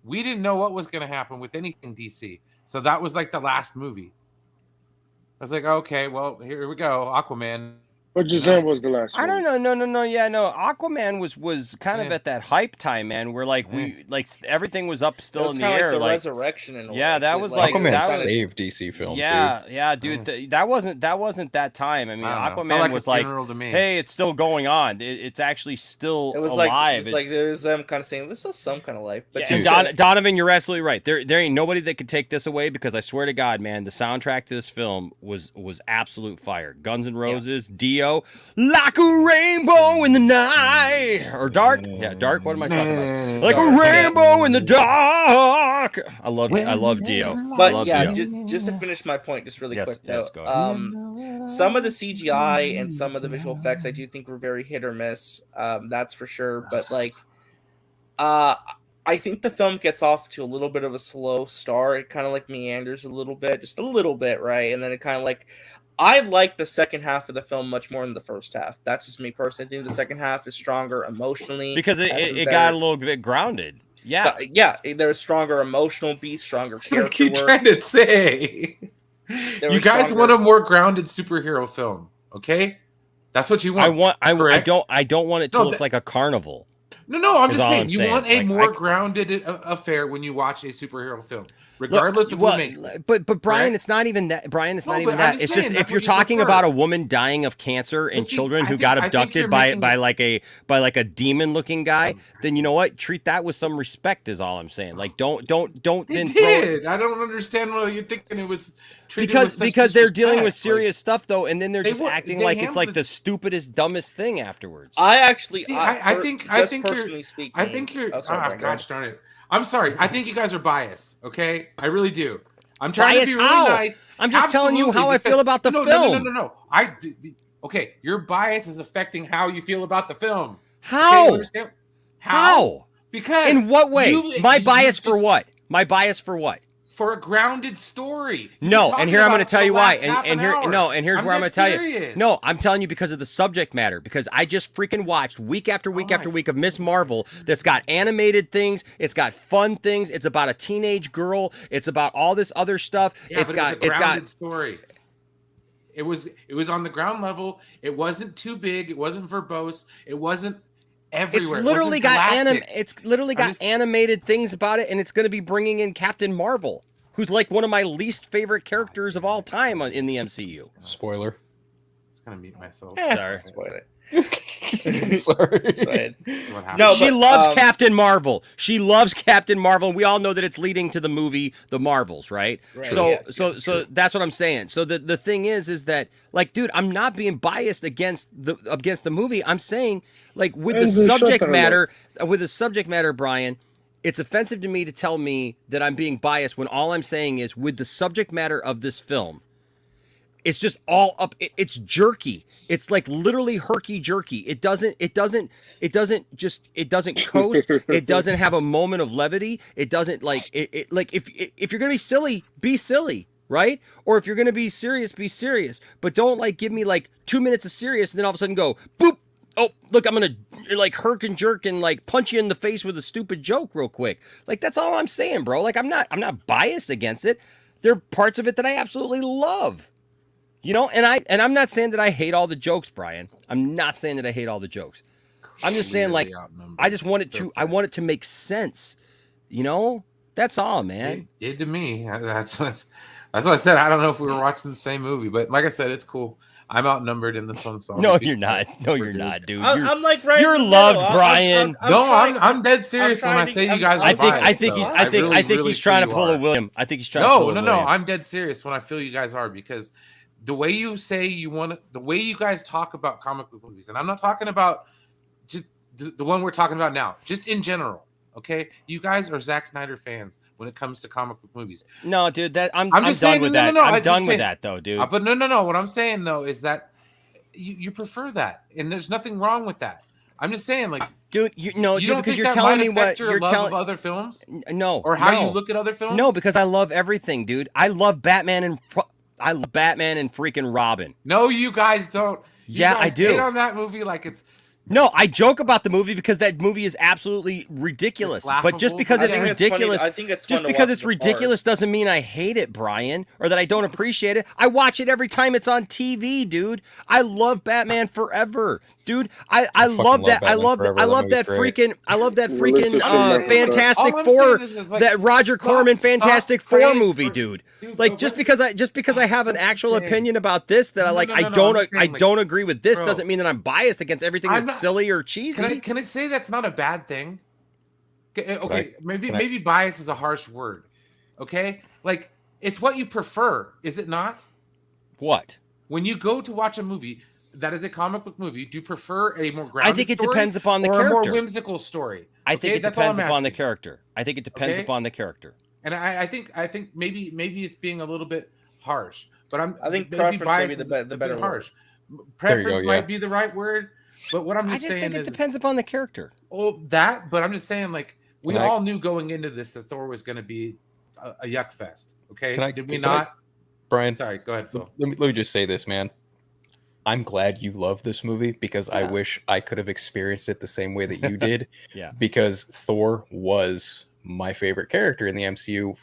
we didn't know what was going to happen with anything DC. So that was like the last movie. I was like, okay, well, here we go, Aquaman. But Shazam was the last one. I don't know. No. Yeah, no. Aquaman was kind of at that hype time, man, where like we everything was up still in the air. Like the like resurrection and yeah, that was like Aquaman that was, saved DC films. yeah, dude. That wasn't that time. I mean, Aquaman was like, hey, it's still going on. It's actually still alive. It's like there's them kind of saying there's still some kind of life. But yeah, Donovan, you're absolutely right. There ain't nobody that could take this away, because I swear to God, man, the soundtrack to this film was absolute fire. Guns N' Roses, Dio, like a rainbow in the night, or dark. Yeah, dark. What am I talking about? Like a rainbow in the dark. I love Dio. But yeah, just to finish my point, just really quick though. Some of the CGI and some of the visual effects I do think were very hit or miss. That's for sure. But like, I think the film gets off to a little bit of a slow start. It kind of like meanders a little bit, just a little bit, right? And then it kind of like, I like the second half of the film much more than the first half. That's just me personally. I think the second half is stronger emotionally because it got a little bit grounded. Yeah, there was stronger emotional beats, stronger character I keep work. trying to say. You guys want a more grounded superhero film, okay? That's what you want. I don't want it to look like a carnival. No, I'm just saying you want a more grounded affair when you watch a superhero film, regardless of who makes it. But Brian, it's not even that. Brian, it's not even that. It's just if you're talking about a woman dying of cancer and children who got abducted by like a demon looking guy, then you know what? Treat that with some respect is all I'm saying. Like don't then I don't understand why you're thinking it was because they're dealing with serious stuff though, and then they're just acting like it's like the stupidest, dumbest thing afterwards. I actually, I think you're. speaking, I think you're. oh, sorry, gosh darn it! I'm sorry. I think you guys are biased. Okay, I really do. I'm trying Biased to be really how? nice. I'm just telling you how I feel about the film. No. Okay, your bias is affecting how you feel about the film. How? Okay, you understand? How? Because in what way? My bias for just- what? My bias for what? For a grounded story. No, and here I'm going to tell you why. And here's I'm where I'm going to tell you. serious. No, I'm telling you because of the subject matter. Because I just freaking watched week after week after week of Miss Marvel. That's got animated things. It's got fun things. It's about a teenage girl. It's about all this other stuff. Yeah, it's but got a grounded story. It was on the ground level. It wasn't too big. It wasn't verbose. It wasn't everywhere. It's literally got galactic. animated things about it, and it's going to be bringing in Captain Marvel, who's like one of my least favorite characters of all time in the MCU. Spoiler. It's gonna mute myself. Sorry. Spoiler. Sorry. No, she loves Captain Marvel. She loves Captain Marvel, and we all know that it's leading to the movie The Marvels, right? So that's what I'm saying. So the thing is that, like, dude, I'm not being biased against the movie. I'm saying, like, with the subject matter, Brian, it's offensive to me to tell me that I'm being biased when all I'm saying is with the subject matter of this film. It's just all up. It's jerky. It's like literally herky jerky. It doesn't coast. It doesn't have a moment of levity. It doesn't like it. Like if you're gonna be silly, right? Or if you're gonna be serious. But don't like give me like 2 minutes of serious and then all of a sudden go boop. Oh, look, I'm gonna like herk and jerk and like punch you in the face with a stupid joke real quick. Like that's all I'm saying, bro. Like I'm not biased against it. There are parts of it that I absolutely love. You know, and I'm not saying that I hate all the jokes, Brian. I'm not saying that I hate all the jokes. I'm just saying, like, I just want it to. I want it to make sense. You know, that's all, man. It did to me. That's what I said. I don't know if we were watching the same movie, but like I said, it's cool. I'm outnumbered in this one, so no, you're not. No, you're not, dude. I'm like right. You're loved, Brian. I'm dead serious when I say you guys. I think he's trying to pull a William. I think he's trying to pull a William. No. I'm dead serious when I feel you guys are, because the way you say you want to, the way you guys talk about comic book movies, and I'm not talking about just the one we're talking about now, just in general. Okay, you guys are Zack Snyder fans when it comes to comic book movies. No, dude, I'm just done with that. I'm done with that, though, dude. But no. What I'm saying though is that you prefer that, and there's nothing wrong with that. I'm just saying, like, dude, because you're telling me what you're telling of other films. No, or how you look at other films. No, because I love everything, dude. I love Batman and freaking Robin. No, you guys don't. I do. Hate on that movie like it's. No, I joke about the movie because that movie is absolutely ridiculous. But just because it's ridiculous, doesn't mean I hate it, Brian, or that I don't appreciate it. I watch it every time it's on TV, dude. I love Batman Forever, dude. I love that. I love that freaking Fantastic Four, that Roger Corman Fantastic Four movie, dude. Like just because I have an actual opinion about this that I don't agree with this doesn't mean that I'm biased against everything that's silly or cheesy. Can I say that's not a bad thing? Okay, maybe bias is a harsh word. Okay, like it's what you prefer, is it not? What? When you go to watch a movie that is a comic book movie, do you prefer a more grounded I think it story depends upon the or character. a more whimsical story? I think it depends upon the character. I think it depends upon the character. And I think maybe it's being a little bit harsh, but I think preference bias may be the better harsh. Preference might be the right word. But what I'm just saying think it depends upon the character. Oh, but I'm just saying, like, we all knew going into this that Thor was going to be a yuck fest. Okay, did we not? Brian, sorry, go ahead, Phil. Let me just say this, man. I'm glad you love this movie because I wish I could have experienced it the same way that you did. Yeah. Because Thor was my favorite character in the MCU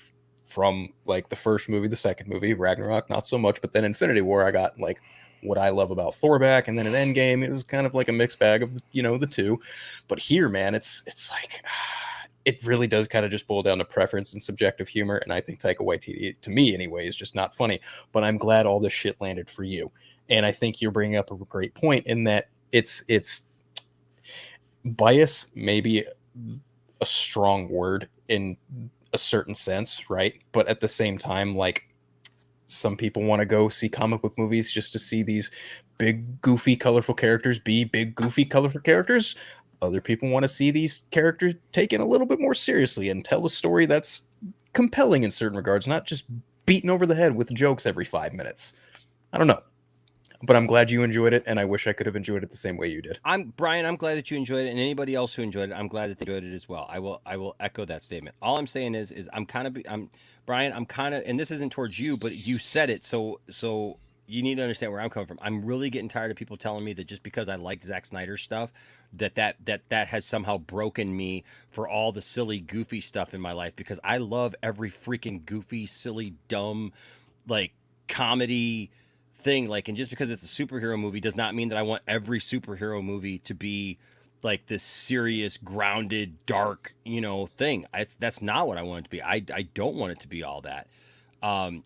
from like the first movie, the second movie, Ragnarok, not so much, but then Infinity War, I got like what I love about Thor back, and then at Endgame, it was kind of like a mixed bag of the two. But here, man, it's like it really does kind of just boil down to preference and subjective humor. And I think Taika Waititi, to me anyway, is just not funny. But I'm glad all this shit landed for you. And I think you're bringing up a great point in that it's bias, maybe a strong word in a certain sense, right? But at the same time, like, some people want to go see comic book movies just to see these big, goofy, colorful characters be big, goofy, colorful characters. Other people want to see these characters taken a little bit more seriously and tell a story that's compelling in certain regards, not just beaten over the head with jokes every 5 minutes. I don't know. But I'm glad you enjoyed it, and I wish I could have enjoyed it the same way you did. Brian, I'm glad that you enjoyed it, and anybody else who enjoyed it, I'm glad that they enjoyed it as well. I will echo that statement. All I'm saying is Brian, and this isn't towards you, but you said it, so you need to understand where I'm coming from. I'm really getting tired of people telling me that just because I like Zack Snyder stuff, that has somehow broken me for all the silly, goofy stuff in my life, because I love every freaking goofy, silly, dumb, like, comedy thing. Like, and just because it's a superhero movie does not mean that I want every superhero movie to be like this serious, grounded, dark, thing. That's not what I want it to be. I don't want it to be all that.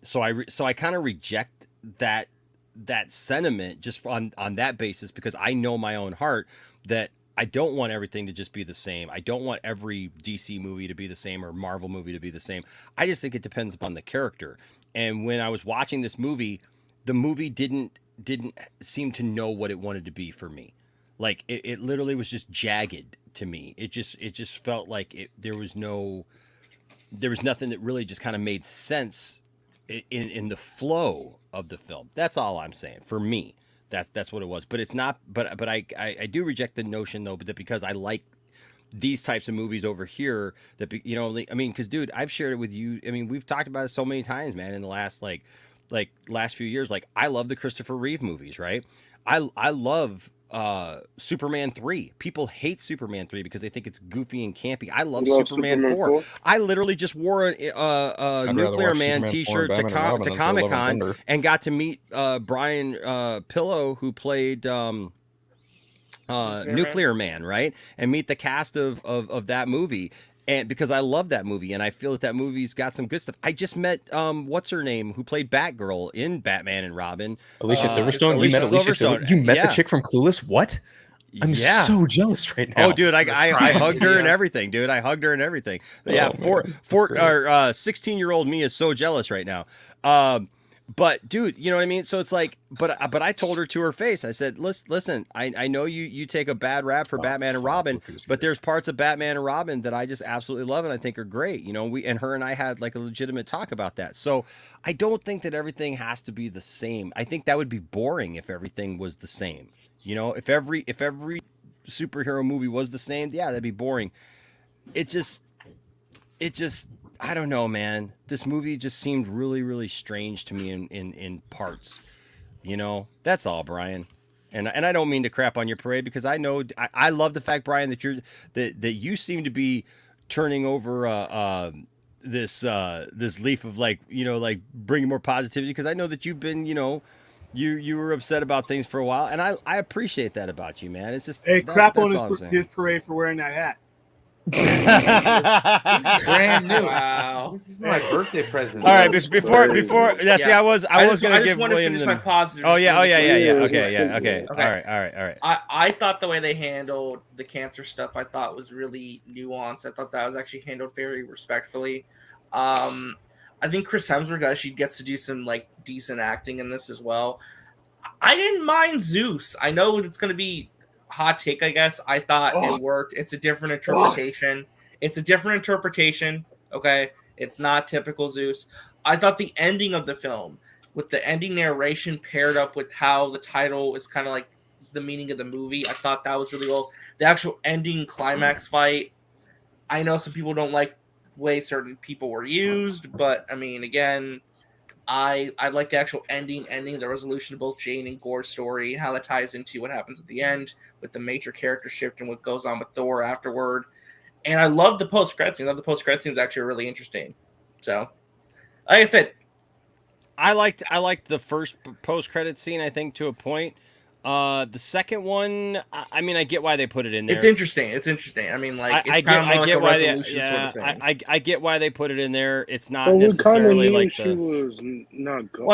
So I kind of reject that sentiment just on that basis, because I know my own heart that I don't want everything to just be the same. I don't want every DC movie to be the same or Marvel movie to be the same. I just think it depends upon the character. And when I was watching this movie, the movie didn't seem to know what it wanted to be for me. Like it literally was just jagged to me. It just felt like there was nothing that really just kind of made sense in the flow of the film. That's all I'm saying. For me, that's what it was. But it's not. But I do reject the notion though that because I like these types of movies over here that I mean, because dude, I've shared it with you. I mean, we've talked about it so many times, man. In the last last few years, like I love the Christopher Reeve movies, right? I love Superman 3. People hate Superman 3 because they think it's goofy and campy. I love Superman 4. I literally just wore a Nuclear Man t-shirt to Comic-Con and got to meet Brian Pillow, who played Nuclear Man, right? And meet the cast of that movie. And because I love that movie, and I feel that movie's got some good stuff. I just met what's her name, who played Batgirl in Batman and Robin. Alicia Silverstone. You met Alicia Silverstone. You met the chick from Clueless. What? I'm so jealous right now. Oh, dude, I hugged her and everything, dude. I hugged her and everything. Yeah, 16-year-old me is so jealous right now. But dude, you know what I mean? So it's like, but I told her to her face, I said, listen, I know you take a bad rap for Batman and Robin, but there's parts of Batman and Robin that I just absolutely love and I think are great. Her and I had like a legitimate talk about that. So I don't think that everything has to be the same. I think that would be boring if everything was the same. If every superhero movie was the same, yeah, that'd be boring. It just I don't know, man. This movie just seemed really, really strange to me in parts. That's all, Brian. And I don't mean to crap on your parade, because I know I love the fact, Brian, that that you seem to be turning over this leaf of like bringing more positivity, because I know that you've been you were upset about things for a while, and I appreciate that about you, man. It's just crap on his parade for wearing that hat. This is brand new. Wow, this is my birthday present. All right, before see, I was going to give William my positive. Oh yeah. Okay. All right. I thought the way they handled the cancer stuff, I thought was really nuanced. I thought that was actually handled very respectfully. I think Chris Hemsworth actually gets to do some like decent acting in this as well. I didn't mind Zeus. I know it's going to be hot take, I guess. I thought it worked. It's a different interpretation. Okay, it's not typical Zeus. I thought the ending of the film, with the ending narration paired up with how the title is kind of like the meaning of the movie, I thought that was really well. The actual ending climax fight, I know some people don't like the way certain people were used, but I mean, again, I like the actual ending, the resolution of both Jane and Gore's story, how that ties into what happens at the end with the major character shift and what goes on with Thor afterward. And I love the post-credit scene. I thought the post-credit scene is actually really interesting. So, like I said, I liked the first post-credit scene, I think, to a point. The second one, I mean, I get why they put it in there. It's interesting. I mean, like, it's kind of more like a resolution sort of thing. I get why they put it in there. It's not necessarily like she was not good.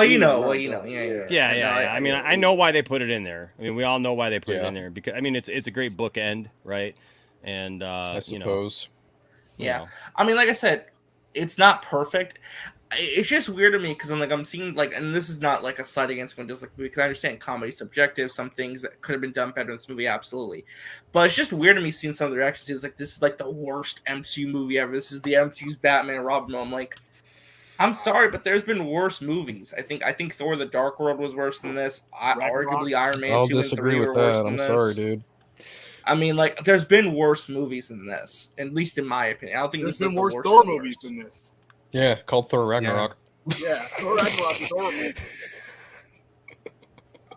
Yeah. I mean, I know why they put it in there. I mean, we all know why they put it in there, because I mean, it's a great bookend, right? And I suppose. I mean, like I said, it's not perfect. it's just weird to me because I'm seeing like, and this is not like a slight against one, just like because I understand comedy subjective, some things that could have been done better in this movie, absolutely, but it's just weird to me seeing some of the reactions. It's like this is like the worst MCU movie ever. This is the MCU's Batman Robin. I'm like, I'm sorry, but there's been worse movies. I think Thor: The Dark World was worse than this. Arguably, Iron Man 2 and 3 were worse than this. I'm sorry, dude. I mean, like, there's been worse movies than this, at least in my opinion. I don't think There's this been is worse the Thor worst movies than this. Yeah, called Thor Ragnarok. Yeah, Thor Ragnarok is horrible.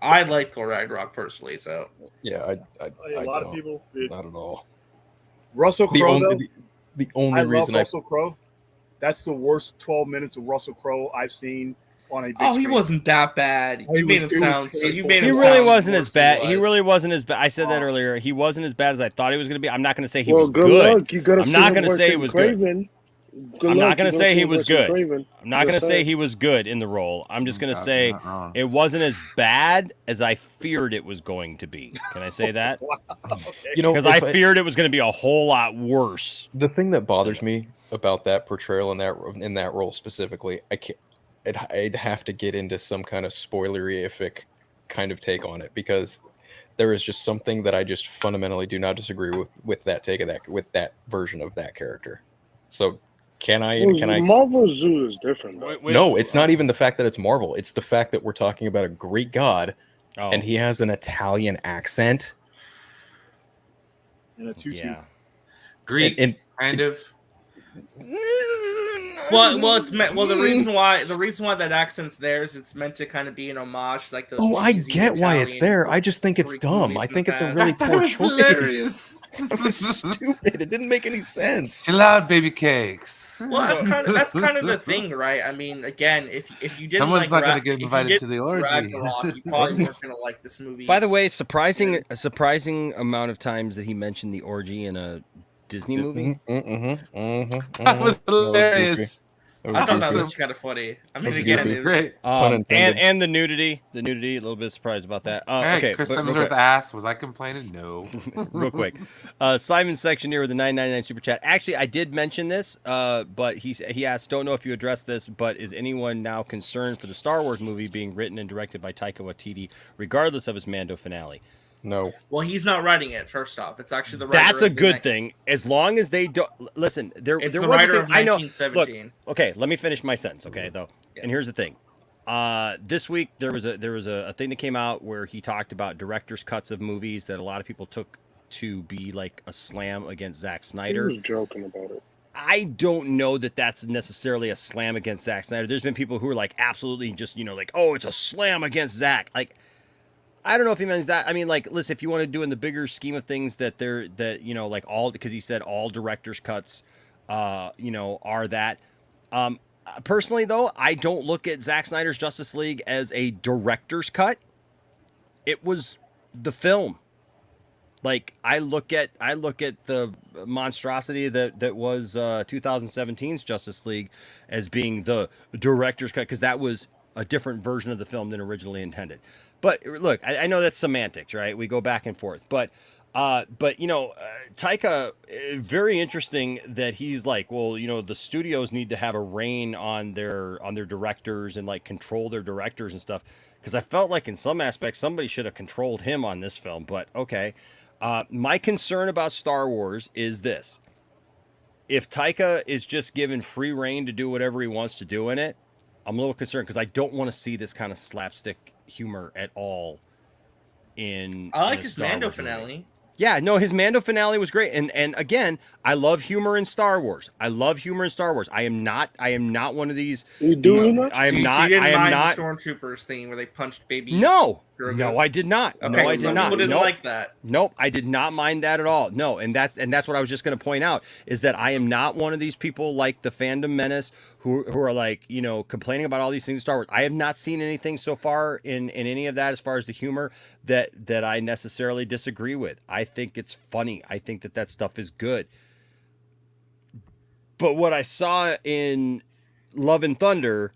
I like Thor Ragnarok personally, so yeah, A lot of people did. Not at all. Russell Crowe, though. The only reason love Russell Crowe. That's the worst 12 minutes of Russell Crowe I've seen on a big he screen. wasn't that bad. You made him sound. So you made He him really sound wasn't worse as bad. than He was. really wasn't as bad. I said that earlier. He wasn't as bad as I thought he was going to be. I'm not going to say he Well, was good good. luck. You gotta I'm see not him going to say he versus was good. Craven. I'm not going to say he was good. Craven. I'm not going to Just say saying. he was good in the role. I'm just going to Not say wrong. it wasn't as bad as I feared it was going to be. Can I say that? You know, Because I feared it was going to be a whole lot worse. The thing that bothers me about that portrayal in that role specifically, I can't. I'd have to get into some kind of spoilerific kind of take on it because there is just something that I just fundamentally do not disagree with that take of that version of that character. So can I? Marvel Zoo is different. No, it's not even the fact that it's Marvel. It's the fact that we're talking about a Greek god, and he has an Italian accent. And a tutu. Yeah. Greek, kind of. Well, it's meant. Well, the reason why that accent's there is it's meant to kind of be an homage, like those. Oh, I cheesy get why it's Italian there. I just think it's Greek dumb. movies I in think the it's a past. really poor choice. Hilarious. It was stupid. It didn't make any sense. Chill out, baby cakes. Well, that's kind of the thing, right? I mean, again, if you didn't Someone's like not gonna get invited to the orgy. Ragnarok, you probably weren't gonna like this movie. By the way, a surprising amount of times that he mentioned the orgy in a Disney movie. That was hilarious. I thought that was kind of funny. I mean, again, it was great. And the nudity, a little bit surprised about that. Hey, Okay, Chris but real Hemsworth quick. asked, "Was I complaining?" No. Real quick, Simon Section here with the 999 super chat. Actually, I did mention this, but he asked, "Don't know if you addressed this, but is anyone now concerned for the Star Wars movie being written and directed by Taika Waititi, regardless of his Mando finale?" No. Well, he's not writing it. First off, it's actually the writer. That's a of the good thing, as long as they don't listen. It's There the was writer a of thing, I know. 1917. Look, okay, let me finish my sentence. Okay, though, and here's the thing. This week there was a thing that came out where he talked about director's cuts of movies that a lot of people took to be like a slam against Zack He Snyder. was joking about it. I don't know that that's necessarily a slam against Zack Snyder. There's been people who are like absolutely just like, oh, it's a slam against Zack. Like, I don't know if he means that. I mean, like, listen, if you want to do in the bigger scheme of things that like all, because he said all director's cuts, are that. Personally, though, I don't look at Zack Snyder's Justice League as a director's cut. It was the film. Like, I look at the monstrosity that was 2017's Justice League as being the director's cut, because that was a different version of the film than originally intended. But look, I know that's semantics, right? We go back and forth, but Taika, very interesting that he's like, well, the studios need to have a rein on their directors and like control their directors and stuff. Because I felt like in some aspects somebody should have controlled him on this film. But okay, my concern about Star Wars is this: if Taika is just given free rein to do whatever he wants to do in it, I'm a little concerned because I don't want to see this kind of slapstick humor at all. I like his Mando finale. Yeah, no, his Mando finale was great, and again, I love humor in Star Wars. I am not one of these. You doing that? I am So not. you didn't I am mind not. the Stormtroopers thing where they punched baby. No, Grogu? no, I did not. Okay, No, I did some not. people didn't Nope. like that. Nope, I did not mind that at all. No, and that's what I was just going to point out is that I am not one of these people like the fandom menace who are like complaining about all these things in Star Wars. I have not seen anything so far in any of that as far as the humor that I necessarily disagree with. I think it's funny. I think that stuff is good. But what I saw in Love and Thunder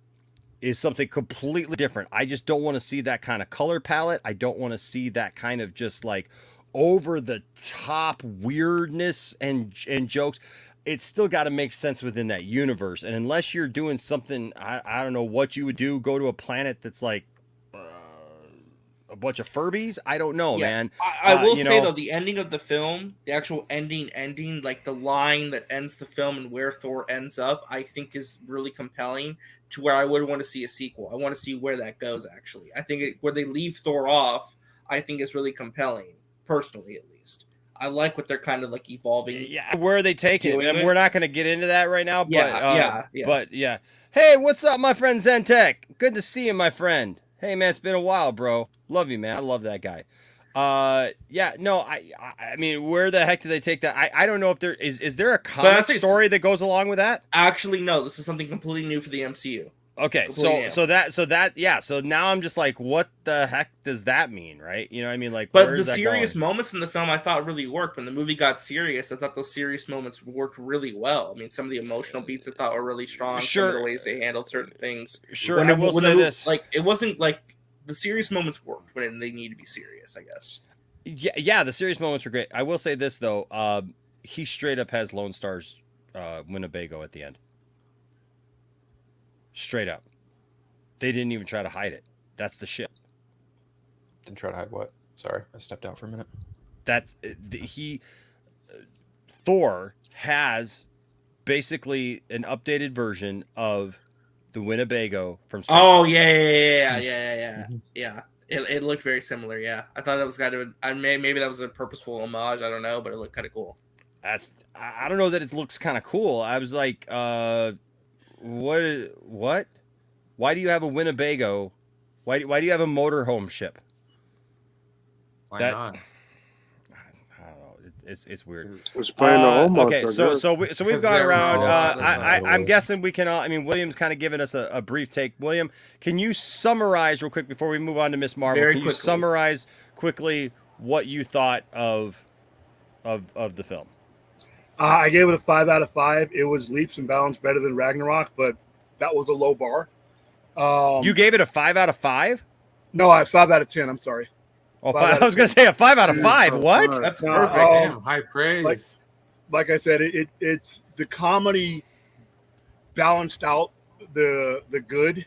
is something completely different. I just don't want to see that kind of color palette. I don't want to see that kind of just like over the top weirdness and jokes. it's still got to make sense within that universe. And unless you're doing something, I don't know what you would do. Go to a planet that's like a bunch of Furbies. I don't know, man. I will say though, the ending of the film, the actual ending, like the line that ends the film and where Thor ends up, I think is really compelling to where I would want to see a sequel. I want to see where that goes. Actually, I think where they leave Thor off, I think is really compelling, personally at least. I like what they're kind of like evolving. Yeah, where are they taking it? And we're not going to get into that right now. But, yeah. But yeah. Hey, what's up, my friend Zentek? Good to see you, my friend. Hey, man, it's been a while, bro. Love you, man. I love that guy. Yeah, no, I mean, where the heck do they take that? I don't know if there is there a comic story that goes along with that? Actually, no. This is something completely new for the MCU. Okay, so now I'm just like, what the heck does that mean, right? You know what I mean? Like, but the serious moments in the film I thought really worked. When the movie got serious, I thought those serious moments worked really well. I mean, some of the emotional beats I thought were really strong. Sure. Some of the ways they handled certain things. Sure, I will say this. Like, it wasn't like the serious moments worked when they need to be serious, I guess. Yeah, the serious moments were great. I will say this though, he straight up has Lone Star's Winnebago at the end. Straight up. They didn't even try to hide it. That's the shit. Didn't try to hide what? Sorry, I stepped out for a minute. Thor has basically an updated version of the Winnebago from Space. Oh, yeah. It looked very similar, yeah. I thought that was kind of maybe that was a purposeful homage, I don't know, but it looked kind of cool. I don't know that it looks kind of cool. I was like, what? Why do you have a Winnebago? Why do you have a motorhome ship? Why not? I don't know. It's weird. It's playing the home. Okay, so we've gone around. I'm guessing we can all. I mean, William's kind of given us a brief take. William, can you summarize real quick before we move on to Miss Marvel? Can you summarize quickly what you thought of the film? I gave it a 5 out of 5. It was leaps and bounds better than Ragnarok, but that was a low bar. You gave it a 5 out of 5? No, I 5 out of 10. I'm sorry. Oh, I was going to say a 5 out of 5. What? That's perfect. High praise. Like I said, it's the comedy balanced out the good,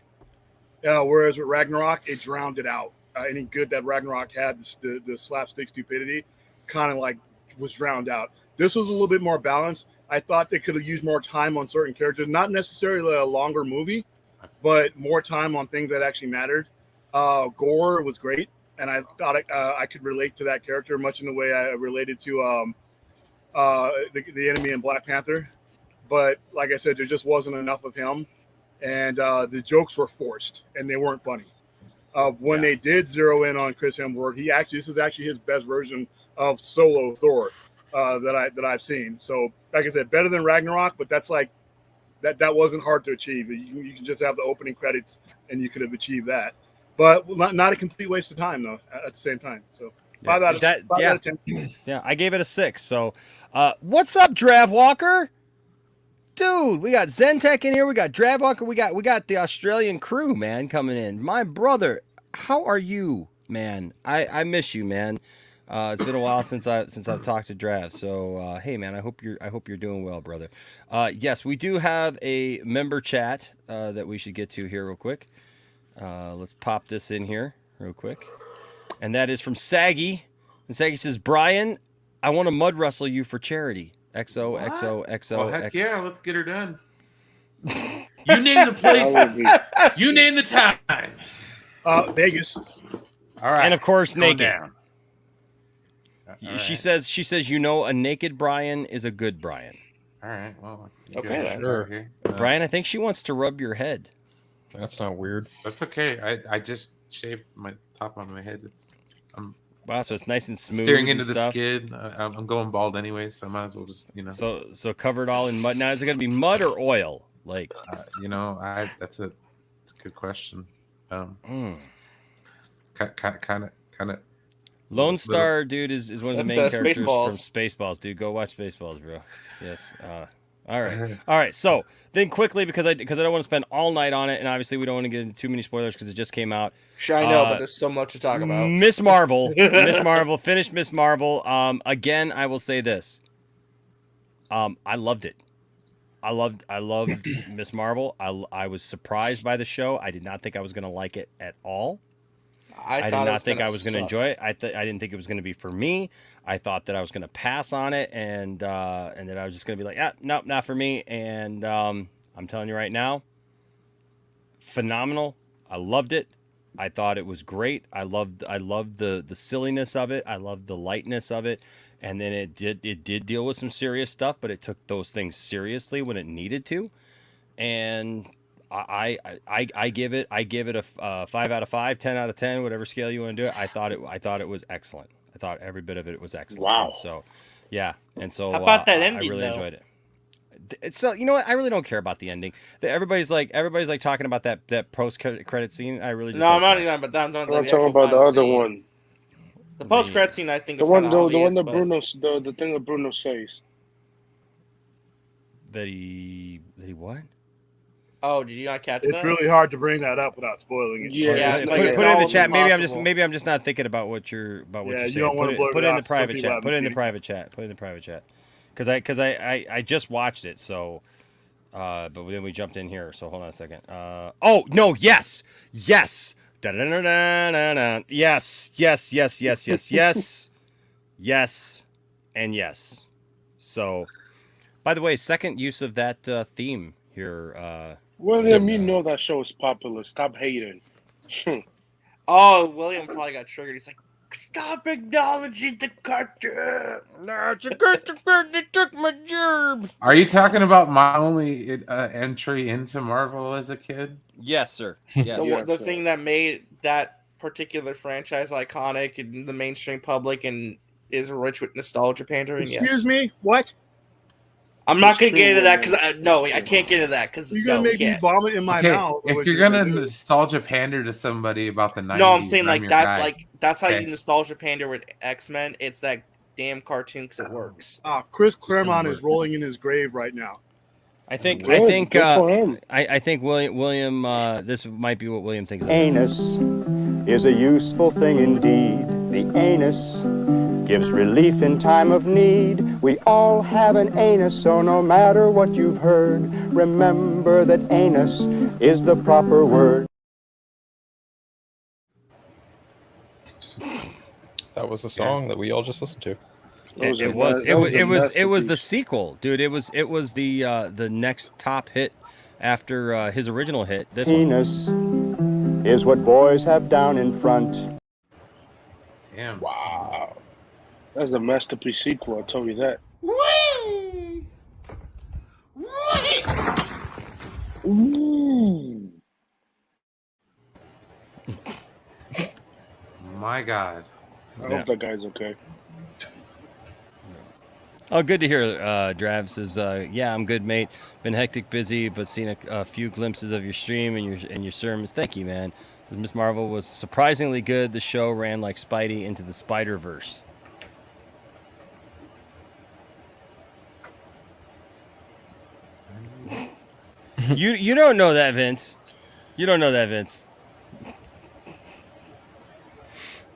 whereas with Ragnarok, it drowned it out. Any good that Ragnarok had, the slapstick stupidity, kind of like was drowned out. This was a little bit more balanced. I thought they could have used more time on certain characters, not necessarily a longer movie, but more time on things that actually mattered. Gore was great, and I thought I could relate to that character much in the way I related to the enemy in Black Panther. But like I said, there just wasn't enough of him, and the jokes were forced, and they weren't funny. When they did zero in on Chris Hemsworth, this is actually his best version of solo Thor that I've seen. So, like I said, better than Ragnarok, but that's like that wasn't hard to achieve. You can just have the opening credits, and you could have achieved that. But not a complete waste of time, though, at the same time. So 5 out of 10. Yeah, I gave it a 6. So what's up, Drav Walker? Dude, we got Zentek in here. We got Drav Walker. We got the Australian crew, man, coming in. My brother, how are you, man? I miss you, man. It's been a while since I've talked to Drav. So hey, man, I hope you're doing well, brother. Yes, we do have a member chat that we should get to here real quick. Let's pop this in here real quick. And that is from Saggy. And Saggy says, Brian, I want to mud wrestle you for charity. XOXOXO. Well, heck yeah, let's get her done. You name the place. You name the time. Vegas. All right. And of course, naked. Down. She says, a naked Brian is a good Brian. All right. Well, okay, sure. Here. Brian, I think she wants to rub your head. That's not weird. That's okay. I just shaved my top of my head. Wow, so it's nice and smooth. Staring into the skid. I'm going bald anyway, so I might as well just So covered all in mud. Now is it going to be mud or oil? Like that's a good question. Kind of. Lone Star dude is one of the main characters from Spaceballs, dude. Go watch Spaceballs, bro. Yes. All right. So then quickly, because I don't want to spend all night on it, and obviously we don't want to get into too many spoilers because it just came out. Sure, I know, but there's so much to talk about. Miss Marvel, finished Miss Marvel. Again, I will say this. I loved it. loved Miss Marvel. I was surprised by the show. I did not think I was going to like it at all. I did not think I was going to enjoy it. I didn't think it was going to be for me. I thought that I was going to pass on it, and that I was just going to be like, nope, not for me. And I'm telling you right now, phenomenal. I loved it. I thought it was great. I loved the silliness of it. I loved the lightness of it. And then it did deal with some serious stuff, but it took those things seriously when it needed to. And I give it a 5 out of 5, 10 out of 10, whatever scale you want to do it. I thought it was excellent. I thought every bit of it was excellent. Wow. And so, yeah. And so how about that ending? I really though? enjoyed it. It's so, you know what? I really don't care about the ending. Everybody's like talking about that post credit scene. I really just I'm talking about the other one. The post credit scene, I think, the is one kinda obvious, that but- Bruno the thing that Bruno says. That he what? Oh, did you not catch It's that? really hard to bring that up without spoiling it. Yeah, put it in the chat. Maybe I'm just not thinking about what you're Yeah, saying. you don't wanna blurt put it it in the out so private people chat. haven't Put it in the seen it. private chat. Put it in the private chat. Because I just watched it, so but then we jumped in here. So hold on a second. Oh no, yes. Da-da-da-da-da-da. Yes, and yes. So, by the way, second use of that theme here. William, you know that show is popular. Stop hating. Oh, William probably got triggered. He's like, stop acknowledging the cartoon. No, it's a cartoon. They took my gerb. Are you talking about my only entry into Marvel as a kid? Yes, sir. The thing that made that particular franchise iconic in the mainstream public and is rich with nostalgia pandering. Excuse me? What? I'm not going to get into that because I can't get into that because You're going to make me vomit in my mouth. If you're gonna nostalgia pander to somebody about the 90s, No, I'm saying like your that. guy. Like that's how Okay. you nostalgia pander with X-Men. It's that damn cartoon because it works. Chris Claremont is rolling in his grave right now. I think Good for him. I think William this might be what William thinks. Anus is a useful thing indeed. The anus gives relief in time of need. We all have an anus, so no matter what you've heard, remember that anus is the proper word. That was the song that we all just listened to. It was the sequel, dude. It was the next top hit after his original hit. This one. Anus is what boys have down in front. Damn. Wow. That's the masterpiece sequel, I'll tell you that. Ooh. My God. I hope that guy's okay. Oh, good to hear. Drav says, "Yeah, I'm good, mate. Been hectic, busy, but seen a few glimpses of your stream and your sermons. Thank you, man." Says, Miss Marvel was surprisingly good. The show ran like Spidey into the Spider-Verse. You don't know that, Vince. You don't know that, Vince.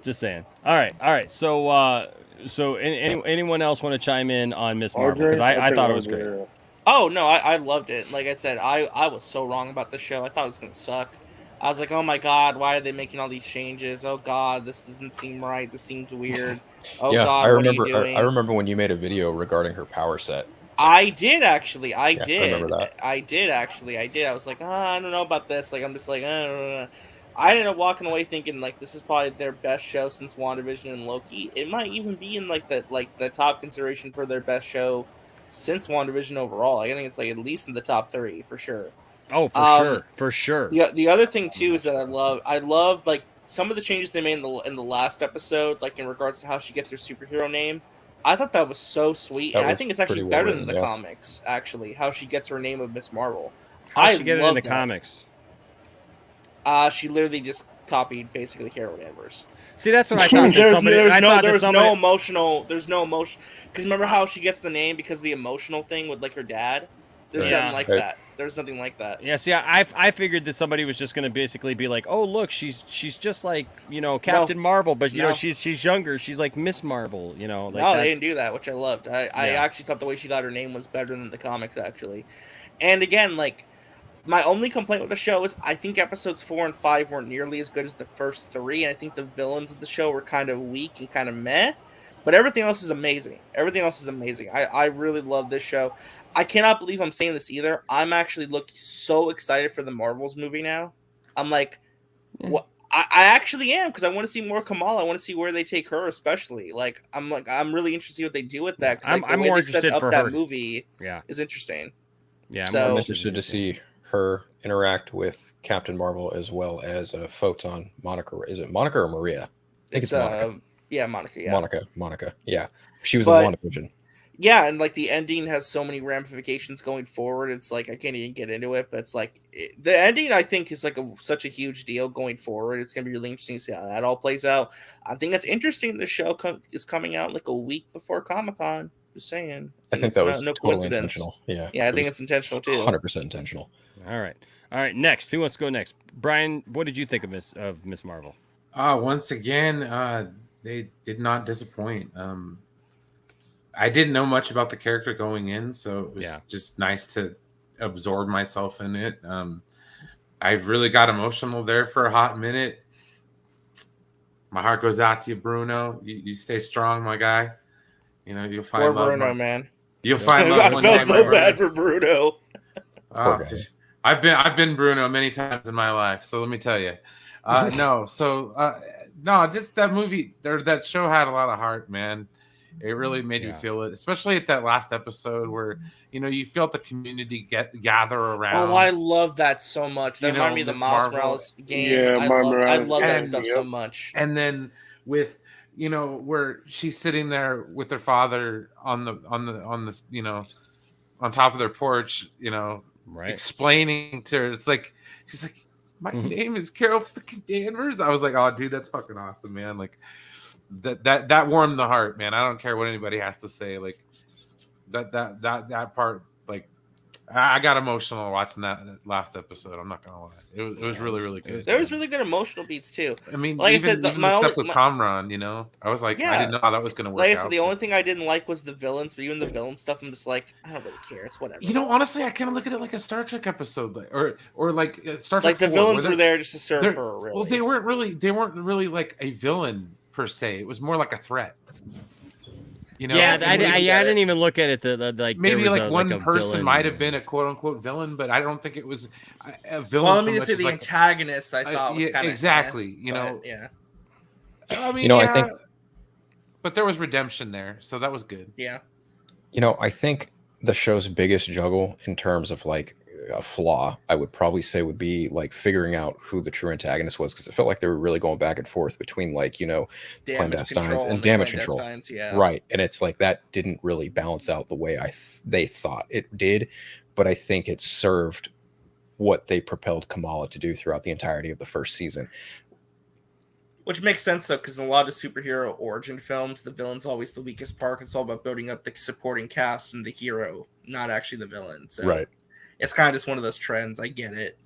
Just saying. All right. So anyone else want to chime in on Miss Marvel? Because I thought it was great. Oh no, I loved it. Like I said, I was so wrong about the show. I thought it was gonna suck. I was like, oh my god, why are they making all these changes? Oh god, this doesn't seem right. This seems weird. Oh yeah, god, I what remember. are you doing? I remember when you made a video regarding her power set. I did actually. I Yeah, I did. remember that. I did actually. I did. I was like, I don't know about this. Like, I'm just like, I don't know. I ended up walking away thinking like this is probably their best show since WandaVision and Loki. It might even be in the top consideration for their best show since WandaVision overall. I think it's like at least in the top 3 for sure. Oh, for sure. Yeah. The other thing too is that I love like some of the changes they made in the last episode, like in regards to how she gets her superhero name. I thought that was so sweet, That and I was think it's actually pretty better well than the written, yeah. comics. Actually, how she gets her name of Miss Marvel. How'd she get it in love the that. comics? She literally just copied basically Carol Danvers. See, that's what I thought. There's no emotional. There's no emotion. Because remember how she gets the name because of the emotional thing with like her dad. There's Yeah. nothing like that. There's nothing like that. Yeah, see, I figured that somebody was just going to basically be like, oh, look, she's just like, Captain Marvel, but, No. she's younger. She's like Miss Marvel, Like No, that. they didn't do that, which I loved. I actually thought the way she got her name was better than the comics, actually. And again, like, my only complaint with the show is I think episodes 4 and 5 weren't nearly as good as the first 3, and I think the villains of the show were kind of weak and kind of meh. But everything else is amazing. Everything else is amazing. I really love this show. I cannot believe I'm saying this either. I'm actually so excited for the Marvels movie now. I'm like, what? I actually am, because I want to see more Kamala. I want to see where they take her, especially. Like, I'm really interested to see what they do with that. Because I'm more interested for that her. movie Yeah, is interesting. Yeah, I'm interested to see her interact with Captain Marvel as well as Photon Monica. Is it Monica or Maria? I think it's Monica. Yeah, Monica. Yeah, Monica. Yeah, she was in WandaVision. Yeah, and like the ending has so many ramifications going forward. It's like I can't even get into it, but it's like the ending I think is like such a huge deal going forward. It's gonna be really interesting to see how that all plays out. I think that's interesting. The show is coming out like a week before Comic-Con. Just saying. I think that was totally intentional. Yeah, I think it's intentional too. 100% intentional. All right. Next, who wants to go next? Brian, what did you think of Miss Marvel? Once again, they did not disappoint. I didn't know much about the character going in, so it was just nice to absorb myself in it. I really got emotional there for a hot minute. My heart goes out to you, Bruno. You stay strong, my guy. You know, you'll find love. Bruno, man. You'll find love. I felt so bad for Bruno. I've been Bruno many times in my life, so let me tell you. Just that movie or that show had a lot of heart, man. It really made you feel it, especially at that last episode where you felt the community gather around. Oh, I love that so much. That reminded me of the Miles Morales game. Yeah, I love that stuff so much. And then with where she's sitting there with her father on top of their porch, explaining to her, it's like she's like, my name is Carol freaking Danvers. I was like, oh, dude, that's fucking awesome, man. Like. That warmed the heart, man. I don't care what anybody has to say. Like that part, like I got emotional watching that last episode. I'm not gonna lie. It was really, really good. There was really good emotional beats too. I mean, like even the stuff with Kamran, I was like, I didn't know how that was gonna work. Like I said, the only thing I didn't like was the villains, but even the villain stuff, I'm just like, I don't really care. It's whatever. Honestly, I kind of look at it like a Star Trek episode, or like Star Trek. Like the villains were there just to serve her. Really. Well, they weren't really like a villain per se. It was more like a threat. I didn't even look at it. Like maybe like one person might have been a quote unquote villain, but I don't think it was a villain. Well, let me just say the antagonist. I thought was kind of exactly. Yeah. I mean, I think, but there was redemption there, so that was good. Yeah. I think the show's biggest juggle in terms of like a flaw, I would probably say, would be like figuring out who the true antagonist was, because it felt like they were really going back and forth between like clandestines and damage control, right? And it's like that didn't really balance out the way they thought it did, but I think it served what they propelled Kamala to do throughout the entirety of the first season. Which makes sense though, because in a lot of superhero origin films, the villain's always the weakest part. It's all about building up the supporting cast and the hero, not actually the villain. So right. It's kind of just one of those trends. I get it,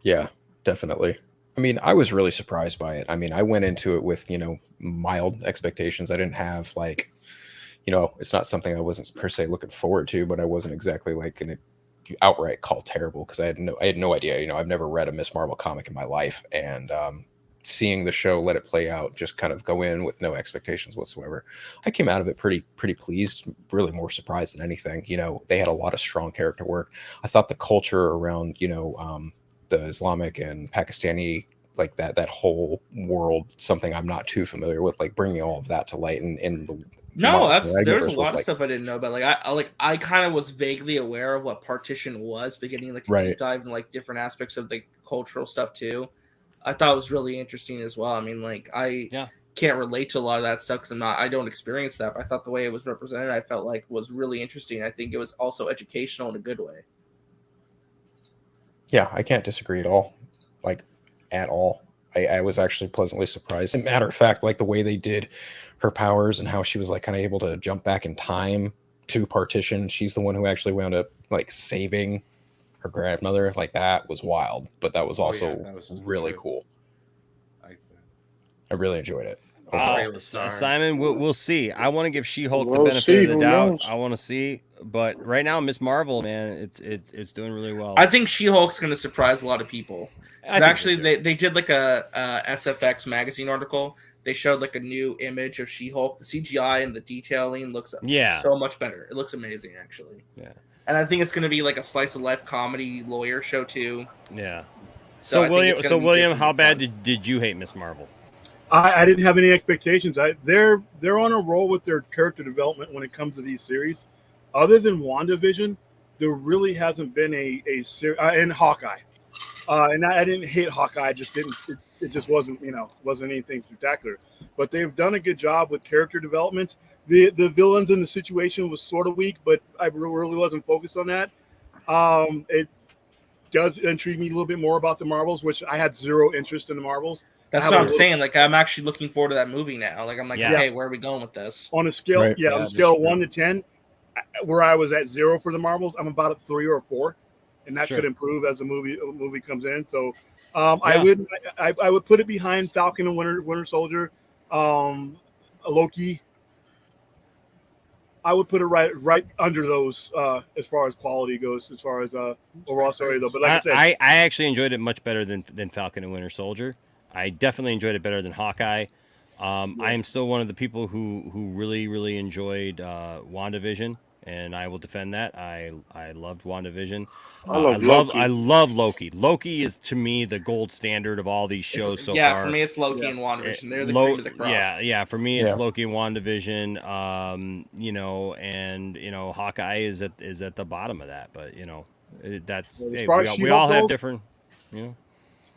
Yeah, definitely. I mean, I was really surprised by it. I mean, I went into it with, mild expectations. I didn't have like, it's not something I wasn't per se looking forward to, but I wasn't exactly like going to outright call terrible, because I had no idea. I've never read a Miss Marvel comic in my life, and seeing the show, let it play out, just kind of go in with no expectations whatsoever. I came out of it pretty pleased, really more surprised than anything. They had a lot of strong character work. I thought the culture around, the Islamic and Pakistani, like that whole world, something I'm not too familiar with, like bringing all of that to light in the there's a lot of stuff I didn't know about. I kind of was vaguely aware of what partition was, but getting like a deep dive in like different aspects of the cultural stuff too, I thought it was really interesting as well. I mean, like I can't relate to a lot of that stuff because I don't experience that. But I thought the way it was represented, I felt like was really interesting. I think it was also educational in a good way. Yeah, I can't disagree at all. Like at all. I was actually pleasantly surprised. As a matter of fact, like the way they did her powers and how she was like kind of able to jump back in time to partition. She's the one who actually wound up like saving her grandmother. Like that was wild, but that was also really cool. I really enjoyed it. Simon, we'll see. I want to give She-Hulk the We'll benefit see, of the who doubt. knows? I want to see, but right now, Miss Marvel, man, it's doing really well. I think She-Hulk's going to surprise a lot of people. I think Actually, so, too. they did like a SFX magazine article. They showed like a new image of She-Hulk. The CGI and the detailing looks so much better. It looks amazing, actually. Yeah. And I think it's going to be like a slice of life comedy lawyer show too. Yeah. So William, how bad did you hate Miss Marvel? I didn't have any expectations. They're on a roll with their character development when it comes to these series. Other than WandaVision, there really hasn't been a series and Hawkeye. And I didn't hate Hawkeye. I just didn't. It just wasn't wasn't anything spectacular. But they've done a good job with character development. The villains in the situation was sort of weak, but I really wasn't focused on that. It does intrigue me a little bit more about the Marvels, which I had zero interest in the Marvels. That's what I'm saying. Like, I'm actually looking forward to that movie now. Like, I'm like, Yeah. okay, where are we going with this? On a scale, on a scale of 1 to 10, where I was at 0 for the Marvels, I'm about at 3 or 4, and that could improve as the movie comes in. So, I would put it behind Falcon and Winter Soldier, Loki. I would put it right under those as far as quality goes, as far as overall story though. But like I said, I actually enjoyed it much better than Falcon and Winter Soldier. I definitely enjoyed it better than Hawkeye. I am still one of the people who really enjoyed WandaVision, and I will defend that. I loved WandaVision. I love Loki. Loki is to me the gold standard of all these shows so far. Yeah, for me it's Loki and WandaVision. They're the cream of the crop. Yeah. For me it's Loki and WandaVision. Hawkeye is at the bottom of that. But that's we all have different.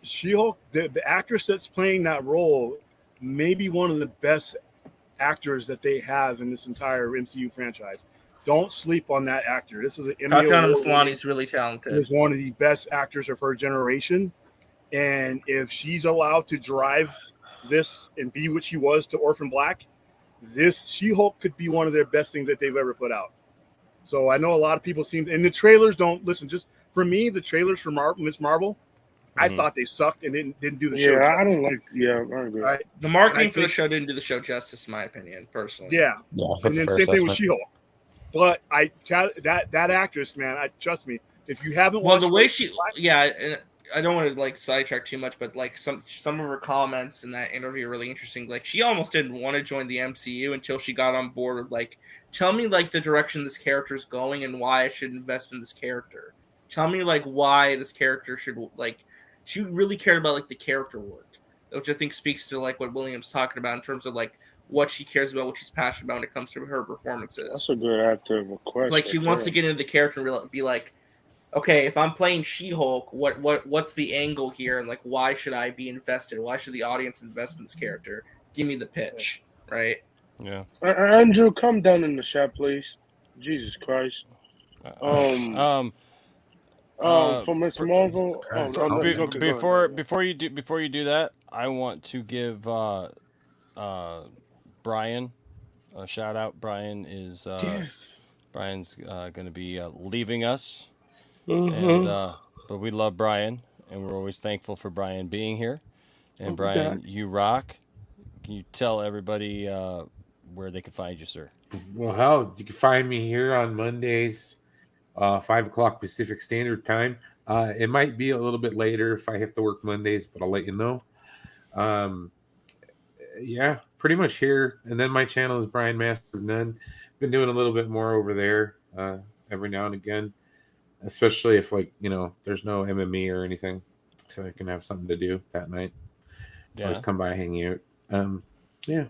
She-Hulk, the actress that's playing that role, may be one of the best actors that they have in this entire MCU franchise. Don't sleep on that actor. This is an Emmy Award. Maslany's really talented. Is one of the best actors of her generation, and if she's allowed to drive this and be what she was to Orphan Black, this She-Hulk could be one of their best things that they've ever put out. So I know a lot of people and the trailers don't listen. Just for me, the trailers for Miss Marvel, I thought they sucked and didn't do the show. Yeah, I don't like. Yeah, I agree. Right? The marketing for the show didn't do the show justice, in my opinion, personally. Yeah, and then same thing with She-Hulk. But that actress, man, trust me. If you haven't watched, the way and I don't want to sidetrack too much, but some of her comments in that interview are really interesting. Like, she almost didn't want to join the MCU until she got on board with tell me the direction this character is going and why I should invest in this character. Tell me why this character should She really cared about the character work, which I think speaks to what William's talking about in terms of what she cares about, what she's passionate about when it comes to her performances. That's a good actor request. She wants to get into the character and be okay, if I'm playing She-Hulk, what's the angle here, and why should I be invested? Why should the audience invest in this character? Give me the pitch, right? Yeah. Andrew, come down in the shop, please. Jesus Christ. For Miss Marvel. Before you do that, I want to give Brian a shout out. Brian's going to be leaving us, and but we love Brian, and we're always thankful for Brian being here. And Brian, you rock. Can you tell everybody where they can find you, sir? Well, hell, you can find me here on Mondays. 5:00 Pacific Standard Time. It might be a little bit later if I have to work Mondays, but I'll let you know. Yeah, pretty much here. And then my channel is Brian Master of None. Been doing a little bit more over there every now and again, especially if there's no MME or anything, so I can have something to do that night. Yeah. Just come by, hang out. Yeah,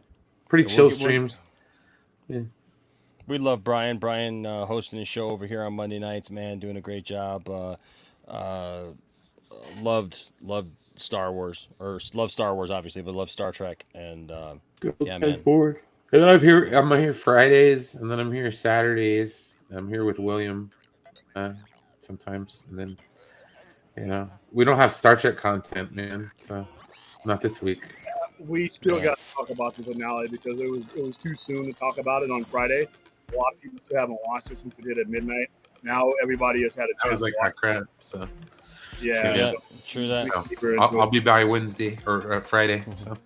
pretty chill streams. Yeah. We love Brian. Brian hosting his show over here on Monday nights, man, doing a great job. Loved Star Wars, obviously, but loved Star Trek. And yeah, man. Forward. And then I'm here Fridays, and then I'm here Saturdays. I'm here with William sometimes, and then we don't have Star Trek content, man. So not this week. We still got to talk about the finale because it was too soon to talk about it on Friday. A lot of people still haven't watched it since it did at midnight. Now everybody has had a chance. I was like, crap. So yeah, true that. I'll be by Wednesday or Friday. So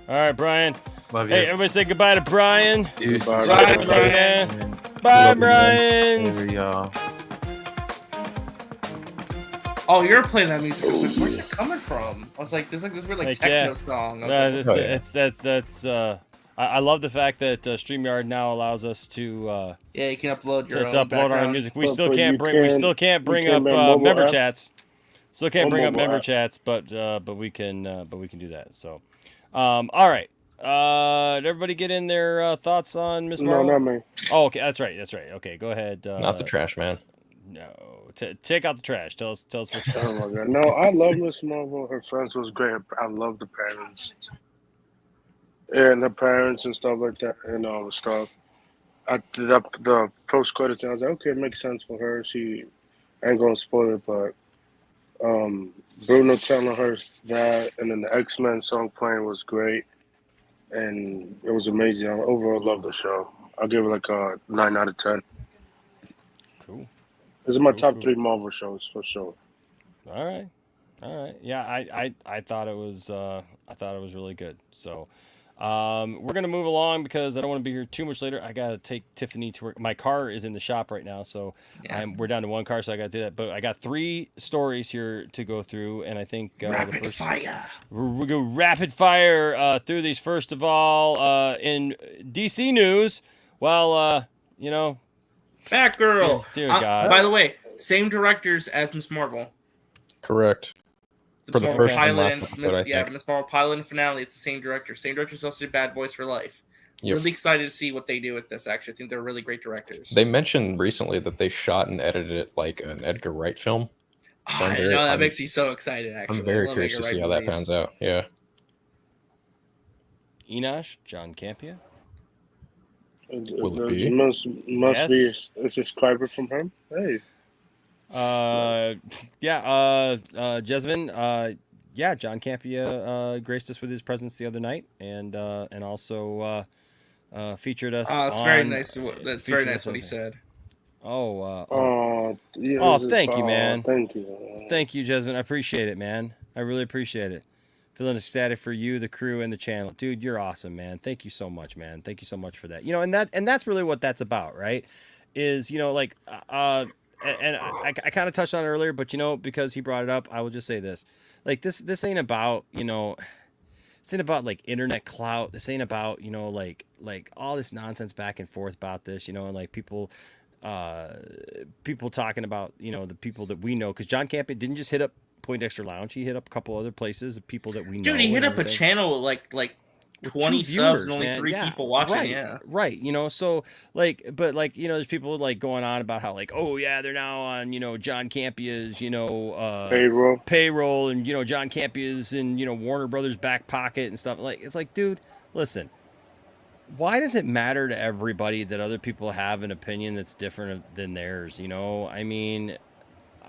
All right, Brian. Love you. Hey, everybody say goodbye to Brian. Deuce. Bye, Brian. Bye, Brian. Later, y'all. Oh, you're playing that music. I was like, where's it coming from? I was like, there's like this weird like techno song. I was like, I love the fact that StreamYard now allows us to yeah, you can upload your own upload our background. music. We still can't bring up member chats. Still can't bring up member chats, but we can do that. So, all right. Did everybody get in their thoughts on Miss Marvel? No, not me. Oh, okay, that's right. Okay, go ahead. Not the trash man. No, take out the trash. Tell us what you Oh my god! No, I love Miss Marvel. Her friends was great. I love the parents, and the parents and stuff like that, and all the stuff. I did up the post credits, and I was like, okay, it makes sense for her. She ain't gonna spoil it, but Bruno telling her that, and then the X-Men song playing was great, and it was amazing. I overall love the show. I'll give it like a 9 out of 10. Cool. This is my top 3 Marvel shows for sure. All right. Yeah, I thought it was really good. So, we're gonna move along because I don't want to be here too much later. I gotta take Tiffany to work. My car is in the shop right now, so we're down to 1 car, so I gotta do that. But I got 3 stories here to go through, and I think rapid fire. We'll go rapid fire through these. First of all, in DC news, well, Batgirl. Dear God. By the way, same directors as Miss Marvel. Correct. For the first pilot one, I think. Miss Marvel pilot and finale. It's the same director. Same directors also did Bad Boys for Life. Yep. Really excited to see what they do with this. Actually, I think they're really great directors. They mentioned recently that they shot and edited it like an Edgar Wright film. So I know that makes me so excited. Actually, I'm very curious to see how that pans out. Yeah. Enosh, John Campia. Will it be? Must be a subscriber from him. Hey. Jesvin, John Campia graced us with his presence the other night, and also featured us. It's very nice. That's very nice what he said. Thank you, man. Thank you, Jesvin. I appreciate it, man. I really appreciate it. Feeling ecstatic for you, the crew, and the channel, dude. You're awesome, man. Thank you so much, man. Thank you so much for that. And that's really what that's about, right? Is and I kind of touched on it earlier, but because he brought it up, I will just say this: like this ain't about this ain't about like internet clout. This ain't about like all this nonsense back and forth about this, and like people talking about the people that we know, because John Campia didn't just hit up Poindexter Lounge. He hit up a couple other places of people that we know. Dude, he hit up a channel with like 20 subs and only 3 people watching. Right. So there's people like going on about how like, oh yeah, they're now on John Campia's payroll, and John Campia's in Warner Brothers back pocket and stuff. Like, it's like, dude, listen, why does it matter to everybody that other people have an opinion that's different than theirs? I mean,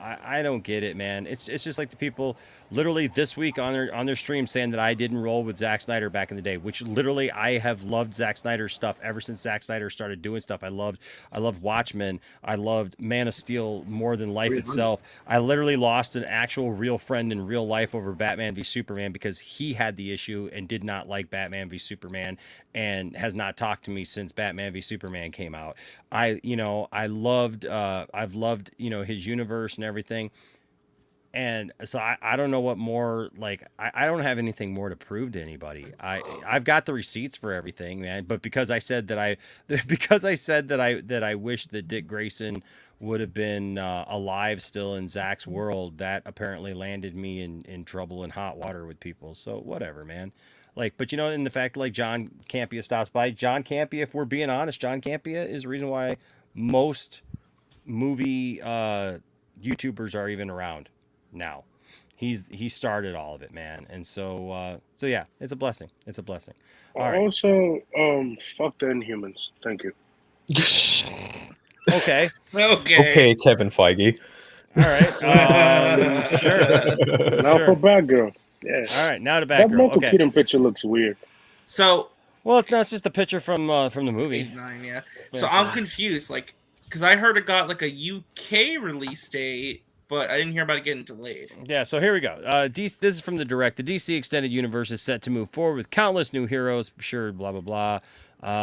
I don't get it, man. It's just like the people literally this week on their stream saying that I didn't roll with Zack Snyder back in the day, which literally I have loved Zack Snyder's stuff ever since Zack Snyder started doing stuff. I loved Watchmen. I loved Man of Steel more than life itself. I literally lost an actual real friend in real life over Batman v Superman because he had the issue and did not like Batman v Superman and has not talked to me since Batman v Superman came out. I've loved his universe and everything. And so I don't know what more, like, I don't have anything more to prove to anybody. I've got the receipts for everything, man. But because I said that I wish that Dick Grayson would have been alive still in Zach's world, that apparently landed me in trouble and hot water with people. So whatever, man. Like, but in the fact, like, John Campia stops by. John Campia, if we're being honest, John Campia is the reason why most movie YouTubers are even around now. He started all of it, man. And so yeah, it's a blessing. It's a blessing. All right. Also, fuck the Inhumans. Thank you. Okay. Okay, Kevin Feige. All right. Sure. Now for Batgirl. Yeah. All right. Now to That Batgirl. Michael Okay. Keaton picture looks weird. So, well, it's just a picture from the movie. Page 9, yeah. So I'm confused, like, because I heard it got like a UK release date but I didn't hear about it getting delayed. Yeah, so here we go. This is from the direct. The DC Extended Universe is set to move forward with countless new heroes. Sure, blah, blah, blah.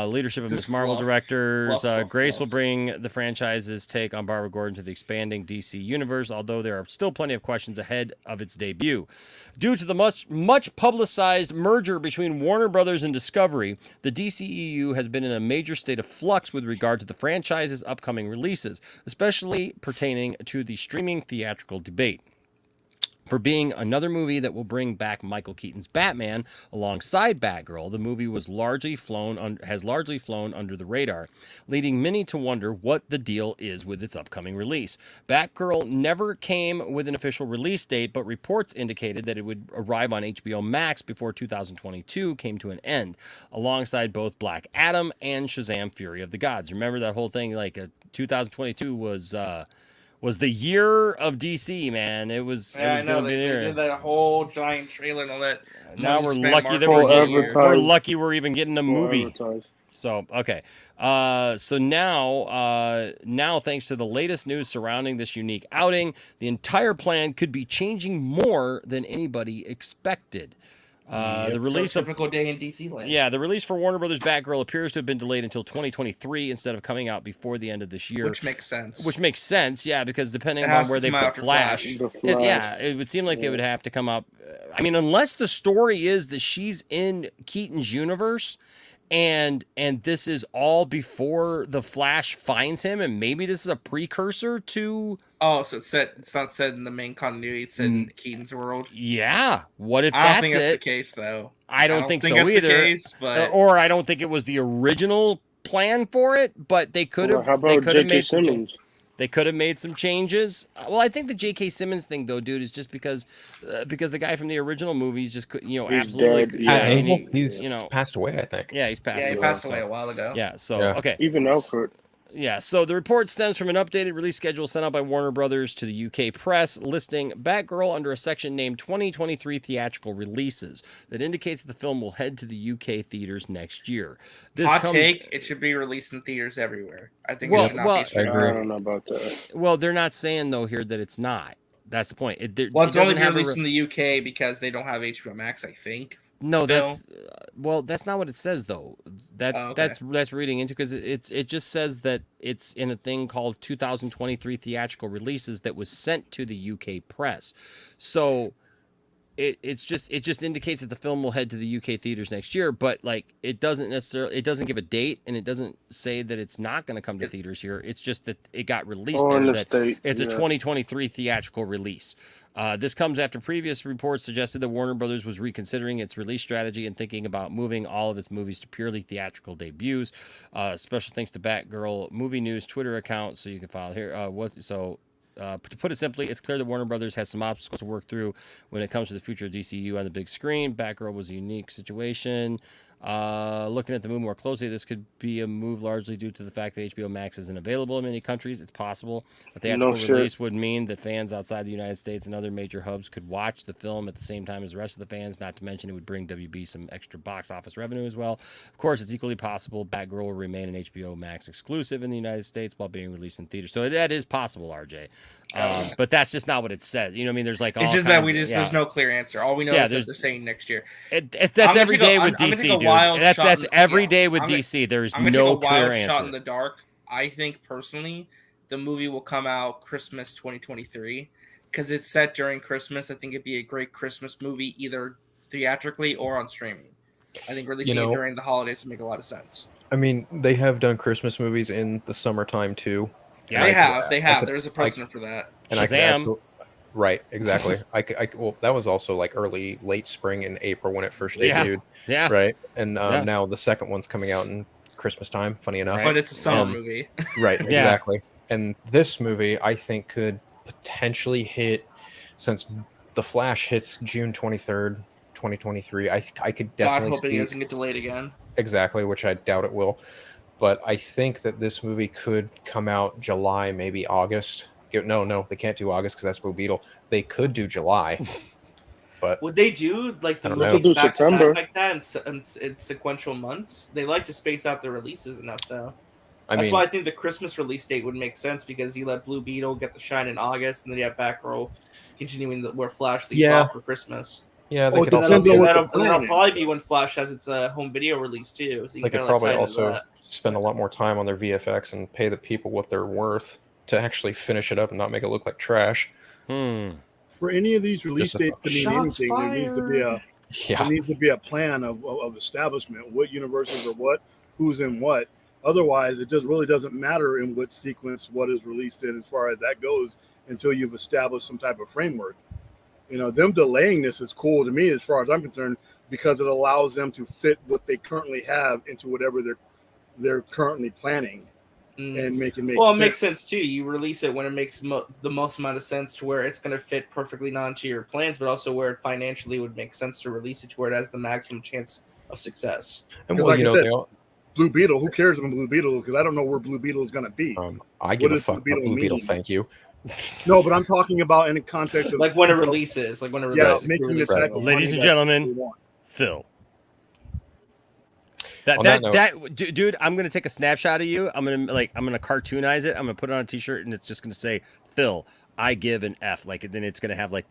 Leadership of Ms. Marvel directors. Grace will bring the franchise's take on Barbara Gordon to the expanding DC universe, although there are still plenty of questions ahead of its debut. Due to the much publicized merger between Warner Brothers and Discovery, the DCEU has been in a major state of flux with regard to the franchise's upcoming releases, especially pertaining to the streaming theatrical debate. For being another movie that will bring back Michael Keaton's Batman alongside Batgirl, the movie has largely flown under the radar, leading many to wonder what the deal is with its upcoming release. Batgirl never came with an official release date, but reports indicated that it would arrive on HBO Max before 2022 came to an end, alongside both Black Adam and Shazam: Fury of the Gods. Remember that whole thing? 2022 was the year of DC, man. It was going to be there. They did that whole giant trailer and all that. Now we're lucky that we're lucky we're even getting a movie. So okay, so now thanks to the latest news surrounding this unique outing, the entire plan could be changing more than anybody expected. The release of typical day in DC land. Yeah, the release for Warner Brothers Batgirl appears to have been delayed until 2023 instead of coming out before the end of this year. Which makes sense. Yeah, because depending on where they put Flash, it would seem like they would have to come up. I mean, unless the story is that she's in Keaton's universe, and this is all before the Flash finds him, and maybe this is a precursor to. Oh, so it's not set in the main continuity. It's set in Keaton's world. Yeah. What if I don't think that's the case, though. I don't think so that's either. The case, but... Or I don't think it was the original plan for it, but they could have. How about J.K. Simmons? They could have made some changes. Well, I think the J.K. Simmons thing, though, dude, is just because the guy from the original movies just could, he's absolutely. Dead. Yeah, he's passed away, I think. Yeah, he's passed away. Yeah, he passed away a while ago. Yeah, so, okay. Even Alfred. Yeah, so the report stems from an updated release schedule sent out by Warner Brothers to the UK press, listing Batgirl under a section named 2023 Theatrical Releases that indicates that the film will head to the UK theaters next year. Take, it should be released in theaters everywhere. I think it should not be streamed. I don't know about that. Well, they're not saying, though, here that it's not. That's the point. It's only released in the UK because they don't have HBO Max, I think. No, still. that's not what it says though. That's reading into, because it just says that it's in a thing called 2023 theatrical releases that was sent to the UK press. So it just indicates that the film will head to the UK theaters next year, but it doesn't give a date, and it doesn't say that it's not going to come to theaters here. It's just that it got released there. It's a 2023 theatrical release. This comes after previous reports suggested that Warner Brothers was reconsidering its release strategy and thinking about moving all of its movies to purely theatrical debuts. Special thanks to Batgirl Movie News Twitter account, so you can follow here. To put it simply, it's clear that Warner Brothers has some obstacles to work through when it comes to the future of DCU on the big screen. Batgirl was a unique situation. Looking at the move more closely, this could be a move largely due to the fact that HBO Max isn't available in many countries. It's possible a theatrical release would mean that fans outside the United States and other major hubs could watch the film at the same time as the rest of the fans, not to mention it would bring WB some extra box office revenue as well. Of course, it's equally possible Batgirl will remain an HBO Max exclusive in the United States while being released in theaters. So that is possible, RJ. But that's just not what it says. You know what I mean? There's all it's just that there's no clear answer. All we know is that they're saying next year. That's every day with DC, dude. That's every day with DC. There's no clear answer. Shot in the dark. I think personally, the movie will come out Christmas 2023 because it's set during Christmas. I think it'd be a great Christmas movie, either theatrically or on streaming. I think releasing it during the holidays would make a lot of sense. I mean, they have done Christmas movies in the summertime too. Yeah, they have. There's a precedent for that. And Shazam. Right, exactly. Well, that was also late spring in April when it first debuted. Yeah. Right. And now the second one's coming out in Christmas time, funny enough. But it's a summer movie. Right, exactly. And this movie, I think, could potentially hit, since The Flash hits June 23rd, 2023. I could definitely hoping it doesn't get delayed again. Exactly, which I doubt it will. But I think that this movie could come out July, maybe August. No, they can't do August because that's Blue Beetle. They could do July. But would they do the movies back to back like that in sequential months? They like to space out the releases enough, though. That's why I think the Christmas release date would make sense, because you let Blue Beetle get the shine in August, and then you have Batgirl continuing where Flash leaves off for Christmas. Yeah, they could and also that'll probably be when Flash has its home video release too. So you they can could kinda, like, probably tie into also that. spend a lot more time on their VFX and pay the people what they're worth to actually finish it up and not make it look like trash. For any of these release dates to mean anything, there needs to be a plan of establishment. What universes are what, who's in what. Otherwise, it just really doesn't matter in what sequence what is released in, as far as that goes, until you've established some type of framework. You know, them delaying this is cool to me, as far as I'm concerned, because it allows them to fit what they currently have into whatever they're currently planning and make it make Well, sense. it makes sense too. You release it when it makes the most amount of sense, to where it's going to fit perfectly onto your plans, but also where it financially would make sense to release it to where it has the maximum chance of success. And like I said, Blue Beetle, who cares about Blue Beetle? Because I don't know where Blue Beetle is going to be. I give a fuck about Blue Beetle, thank you. No, but I'm talking about in the context of like when it releases, making the type of Ladies and gentlemen, Phil. Dude, I'm gonna take a snapshot of you. I'm gonna cartoonize it. I'm gonna put it on a T-shirt, and it's just gonna say, "Phil, I give an F." Like, then it's gonna have it's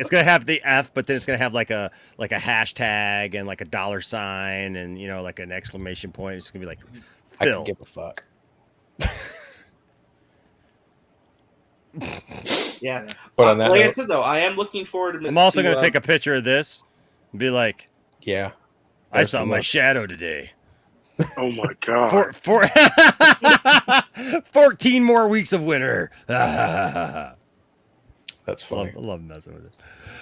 gonna have the F, but then it's gonna have like a hashtag and like a $sign and like an exclamation point. It's gonna be like, Phil. I can give a fuck. Yeah, but on that like note, I said though, I am looking forward to. I'm also gonna take a picture of this and be like, "Yeah, I saw my shadow today." Oh my god! 14 more weeks of winter. That's funny. I love messing with it.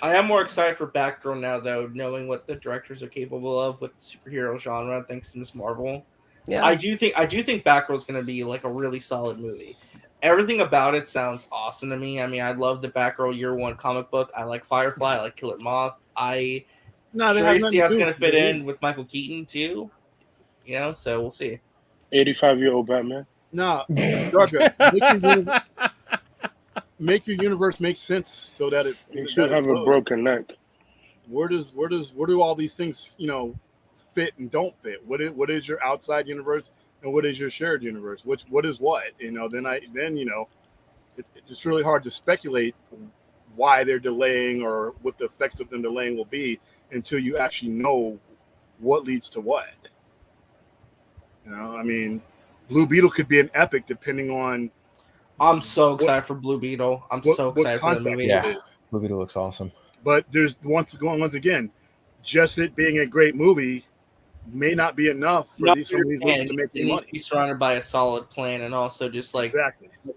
I am more excited for Batgirl now, though, knowing what the directors are capable of with the superhero genre, thanks to Ms. Marvel. Yeah, I do think Batgirl's going to be like a really solid movie. Everything about it sounds awesome to me. I mean, I love the Batgirl Year One comic book. I like Firefly. I like Killer Moth. Curious to see how it's going to fit in with Michael Keaton too. So we'll see. 85-year-old Batman. No, make your universe make sense so that you should have a broken neck. Where do all these things fit and don't fit? What is your outside universe and what is your shared universe? What is what? It's really hard to speculate why they're delaying or what the effects of them delaying will be until you actually know what leads to what. I mean, Blue Beetle could be an epic depending on. I'm so excited for Blue Beetle. I'm so excited for the movie. Yeah, Blue Beetle looks awesome. But there's once again, just it being a great movie may not be enough for some of these movies to make money. It needs to be surrounded by a solid plan and also just like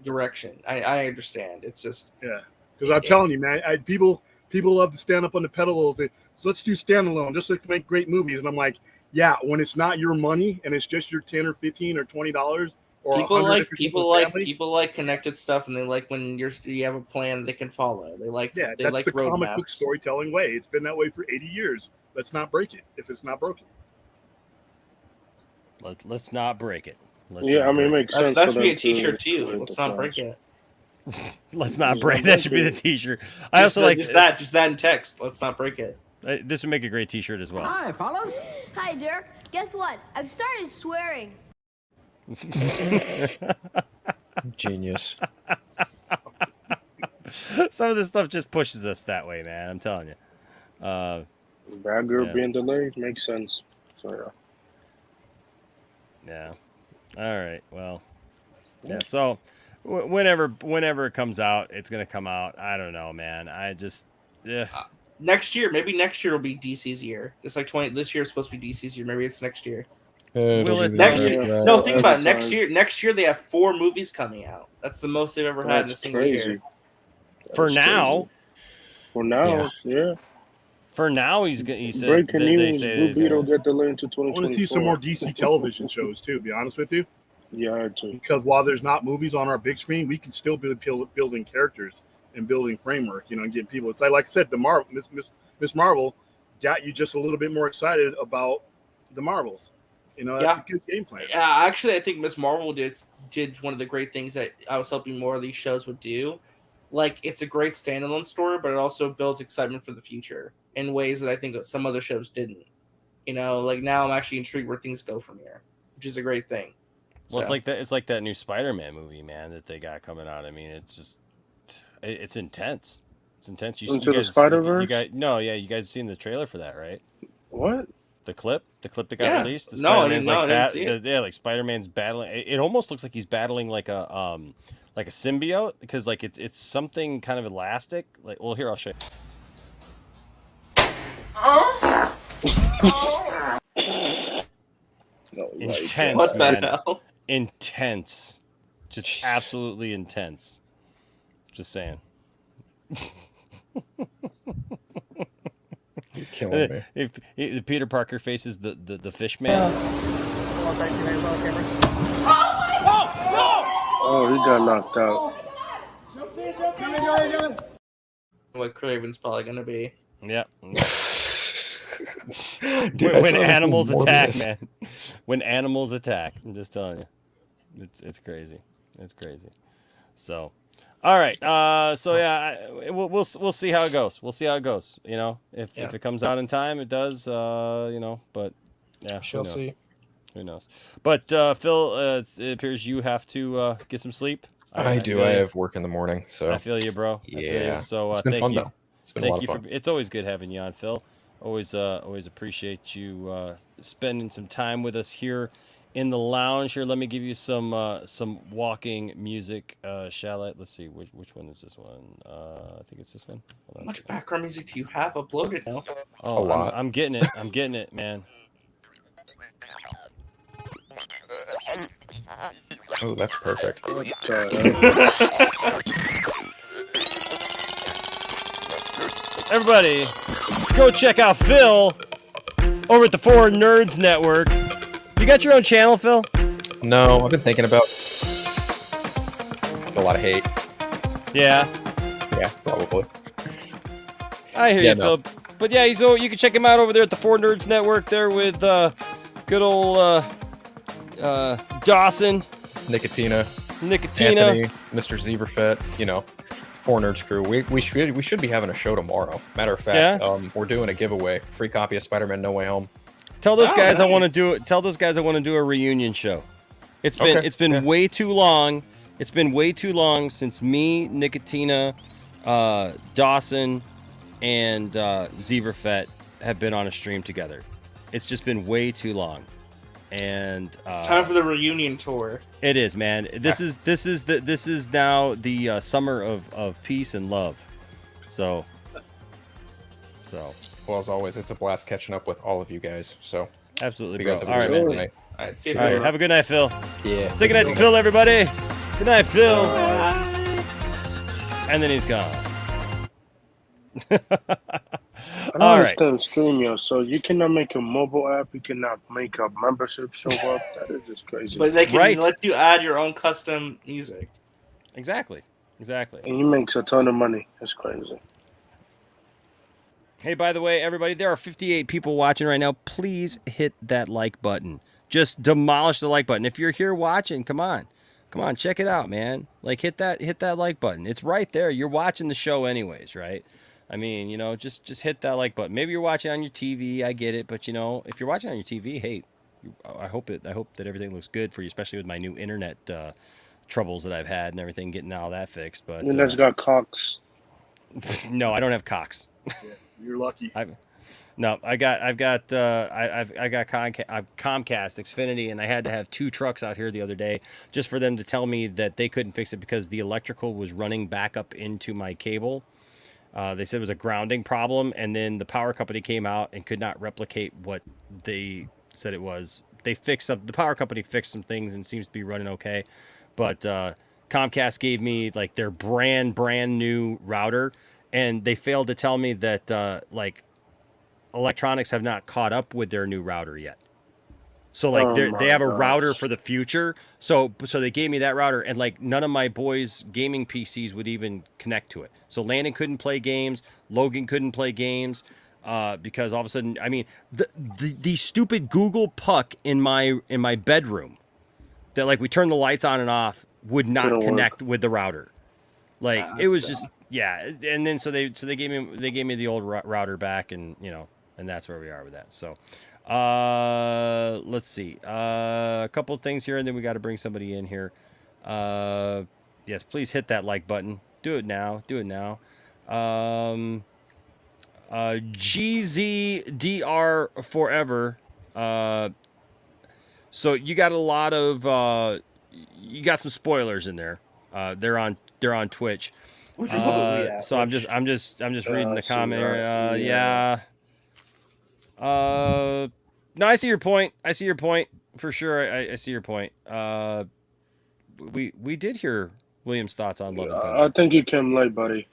direction. I understand. It's just because I'm telling you, man, people love to stand up on the pedal and say, let's do standalone, just let's make great movies, and I'm like, yeah, when it's not your money and it's just your $10 or $15 or $20 or people like connected stuff, and they like when you have a plan they can follow. They like that's like the roadmaps. Comic book storytelling way. It's been that way for 80 years. Let's not break it if it's not broken. Let's not break it. It makes sense. That should be a T-shirt too. Let's not break it. Let's not break. That should be the T-shirt. I also like just that in text. Let's not break it. This would make a great T-shirt as well. Hi, fellas. Hi, Dirk. Guess what? I've started swearing. Genius. Some of this stuff just pushes us that way, man. I'm telling you. Batgirl being delayed makes sense. So yeah. All right. Well. Yeah. So whenever it comes out, it's gonna come out. I don't know, man. I just. Next year, maybe next year will be DC's year. It's like this year is supposed to be DC's year. Maybe it's next year. Next year? No, think about it. Next year. Next year they have 4 movies coming out. That's the most they've ever had in a single year. For now, yeah. For now, he said. Breaking news: Blue Beetle get delayed into 2024. I want to see some more DC television shows too. To be honest with you. Yeah, I do. Because while there's not movies on our big screen, we can still be building characters and building framework, and getting people. It's like I said, Miss Marvel got you just a little bit more excited about the Marvels. That's a good game plan. Yeah, actually, I think Miss Marvel did one of the great things that I was hoping more of these shows would do. Like, it's a great standalone story, but it also builds excitement for the future in ways that I think some other shows didn't. Like now I'm actually intrigued where things go from here. which is a great thing. Well, it's So, like that. It's like that new Spider-Man movie, man, that they got coming out. I mean, it's just, it's intense. It's intense. Into the guys, Spider-Verse? you guys, no, yeah, you guys seen the trailer for that, right? What? The clip that got Yeah. released. The No, I Spider-Man's didn't- no, I didn't like see it. yeah, like Spider-Man's battling. It almost looks like he's battling like a symbiote, because like it's something kind of elastic. Like, well, here I'll show you. Intense, What the man. hell? Intense. Just absolutely intense. Just saying. You're killing me. If Peter Parker faces the fish man. Oh, he got knocked out. What Craven's probably gonna be. Yep. Dude, I when saw this animals movie attack, Morbius. man. When animals attack, I'm just telling you, it's crazy. It's crazy. So, all right. So yeah, we'll see how it goes. We'll see how it goes. You know, if it comes out in time, it does. You know, but yeah, who Shall knows? see. Who knows? But Phil, it appears you have to get some sleep. I do. feel I you. have work in the morning, so I feel you, bro. I feel you. yeah. So It's been thank fun you. though. It's been a lot of fun. It's always good having you on, Phil. Always appreciate you spending some time with us here in the lounge. Here, let me give you some walking music. Shall I? Let's see, which one is this one? I think it's this one. Hold How on. much background music do you have uploaded now? Oh, A lot. I'm getting it. I'm getting it, man. Oh, that's perfect. Everybody, go check out Phil over at the Four Nerds Network. You got your own channel, Phil? No, I've been thinking about a lot of hate. Yeah. Yeah, probably. I hear Yeah, you, no. Phil. But yeah, you can check him out over there at the Four Nerds Network. There with good old Dawson, Nicotina, Nicotina. Anthony, Mr. Zeberfett, you know, Four Nerds crew. We should be having a show tomorrow. Matter of fact, we're doing a giveaway. Free copy of Spider-Man No Way Home. Tell those guys I nice. want to do it. Tell those guys I want to do a reunion show. It's been yeah. way too long. It's been way too long since me, Nicotina, Dawson, and Zeverfett have been on a stream together. It's just been way too long. And It's time for the reunion tour. it is, man. This is now the summer of peace and love. So Well, as always, it's a blast catching up with all of you guys. So, absolutely, you guys bro. have a All good right, night man. tonight. All right, see you. All right, have a good night, Phil. Yeah. Say good night to Phil, everybody. Good night, Phil. And then he's gone. I don't All right. understand StreamYard. So you cannot make a mobile app. You cannot make a membership show up. That is just crazy. But they can Right. let you add your own custom music. Exactly. And he makes a ton of money. That's crazy. Hey, by the way, everybody, there are 58 people watching right now. Please hit that like button. Just demolish the like button. If you're here watching, come on, check it out, man. Like hit that like button. It's right there. You're watching the show anyways, right? I mean, you know, just hit that like button. Maybe you're watching on your TV. I get it, but you know, if you're watching on your TV, hey, I hope that everything looks good for you, especially with my new internet troubles that I've had and everything, getting all that fixed. But You guys got Cox. no, I don't have Cox. You're lucky. I've got Comcast, Xfinity, and I had to have 2 trucks out here the other day just for them to tell me that they couldn't fix it because the electrical was running back up into my cable. They said it was a grounding problem, and then the power company came out and could not replicate what they said it was. The power company fixed some things and seems to be running okay, but Comcast gave me like their brand new router, and they failed to tell me that electronics have not caught up with their new router yet. So they have a router for the future. So they gave me that router, and like none of my boys' gaming PCs would even connect to it. So Landon couldn't play games, Logan couldn't play games, because all of a sudden, I mean, the stupid Google Puck in my bedroom that like we turn the lights on and off would not connect with the router. Like it was just and then so they gave me the old router back, and you know, and that's where we are with that. So Let's see. A couple of things here, and then we got to bring somebody in here. Yes, please hit that like button. Do it now. Do it now. GZDR Forever. So you got a lot of you got some spoilers in there. They're on Twitch. So I'm just reading the comment here. Yeah. No, I see your point. I see your point for sure. I see your point. We did hear William's thoughts on Love and Thunder. I think you came late, buddy.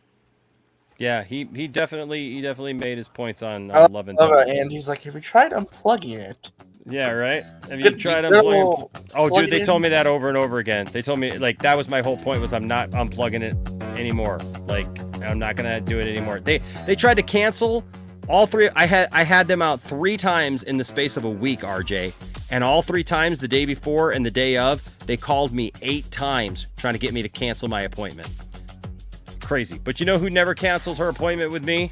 Yeah, he definitely made his points on Love and Love Thunder. it, and he's like, have you tried unplugging it? Yeah, right. Have you tried unplugging? Oh, dude, they told me that over and over again. They told me like that was my whole point was I'm not unplugging it anymore. Like I'm not gonna do it anymore. They tried to cancel all three. I had them out 3 times in the space of a week, RJ, and all 3 times the day before and the day of, they called me 8 times trying to get me to cancel my appointment. Crazy. But you know who never cancels her appointment with me?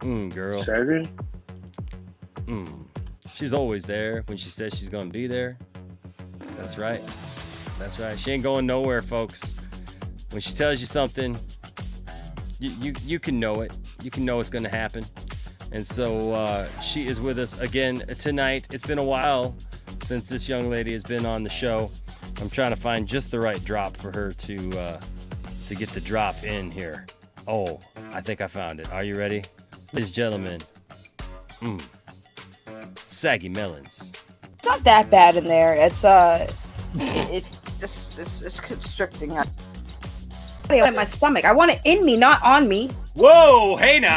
Girl. Saggy? She's always there when she says she's gonna be there. That's right. That's right. She ain't going nowhere, folks. When she tells you something, you can know it. You can know it's gonna happen. And so she is with us again tonight. It's been a while since this young lady has been on the show. I'm trying to find just the right drop for her to get the drop in here. Oh, I think I found it. Are you ready? Ladies and gentlemen, Saggy Melons. It's not that bad in there. It's it's constricting. I want it in my stomach. I want it in me, not on me. Whoa, hey now.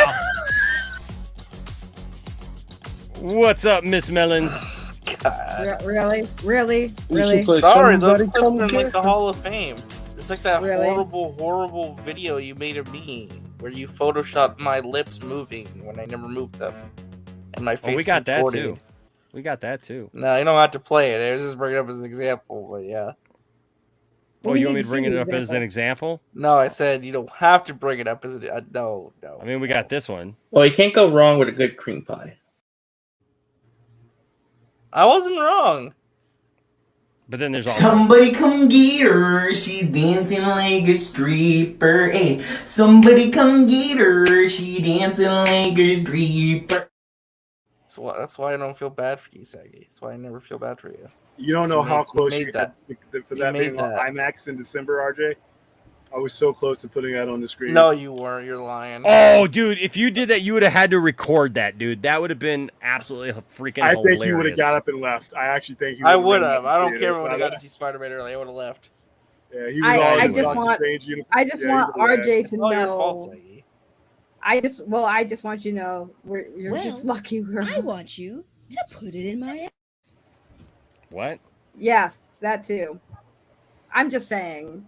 What's up, Miss Melons? Really? Sorry, those clips are in like the Hall of Fame. It's like that horrible video you made of me where you photoshopped my lips moving when I never moved them. And my face. Oh, we got that contorted. too. We got that too. No, you don't have to play it. I was just bringing it up as an example, but yeah. Oh, you want me to bring it up as an example? No, I said you don't have to bring it up as a no. I mean, we got this one. Well, you can't go wrong with a good cream pie. I wasn't wrong. But then there's all Somebody come get her, she's dancing like a stripper. Hey, somebody come get her, she dancing like a stripper. So that's why I don't feel bad for you, Saggy. That's why I never feel bad for you. You don't know how close you made got for that being on IMAX in December, RJ. I was so close to putting that on the screen. No, you weren't. You're lying. Oh, dude, if you did that, you would have had to record that, dude. That would have been absolutely freaking I hilarious. think he would have got up and left. I actually think he I would would have. I don't care when I got to see Spider-Man early. I would have left. Yeah, he was I just want RJ to all your fault, know. Saggy. I just want you to know you're just lucky. I want you to put it in my. What? Yes, that too. I'm just saying,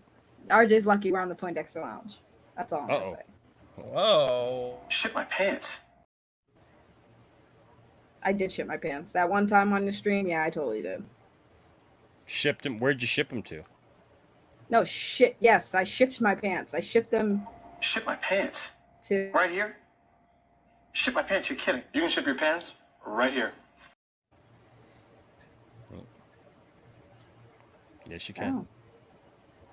RJ's lucky we're on the Poindexter Lounge. That's all I'm gonna say. Whoa! Shit my pants. I did shit my pants that one time on the stream. Yeah, I totally did. Shipped him? Where'd you ship him to? No shit. Yes, I shipped my pants. I shipped them Shit my pants. to. Right here? Shit my pants, you're kidding. You can ship your pants right here. Yes, you can. Oh.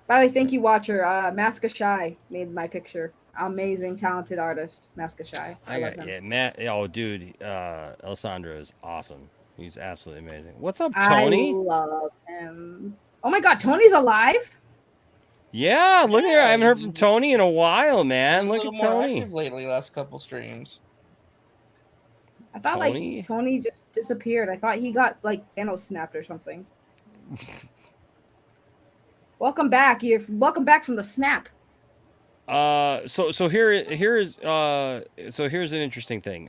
By the way, thank you, watcher. Maska Shy made my picture. Amazing, talented artist, Maska Shy. I love him. Yeah, Matt. Oh, dude, Alessandro is awesome. He's absolutely amazing. What's up, Tony? I love him. Oh my God, Tony's alive? Yeah, look at her. I haven't heard from Tony in a while, man. Look at more Tony. active lately. Last couple streams. I thought Tony? like Tony just disappeared. I thought he got like Thanos snapped or something. Welcome back. You're welcome back from the snap. So here's an interesting thing.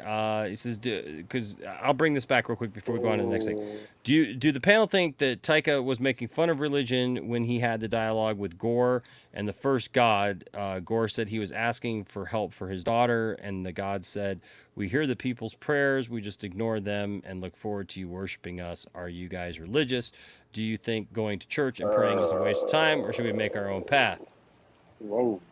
He says, because I'll bring this back real quick before we go on to the next thing. Do the panel think that Taika was making fun of religion when he had the dialogue with Gore and the first god? Gore said he was asking for help for his daughter, and the god said, "We hear the people's prayers, we just ignore them and look forward to you worshiping us. Are you guys religious? Do you think going to church and praying is a waste of time, or should we make our own path?" Whoa.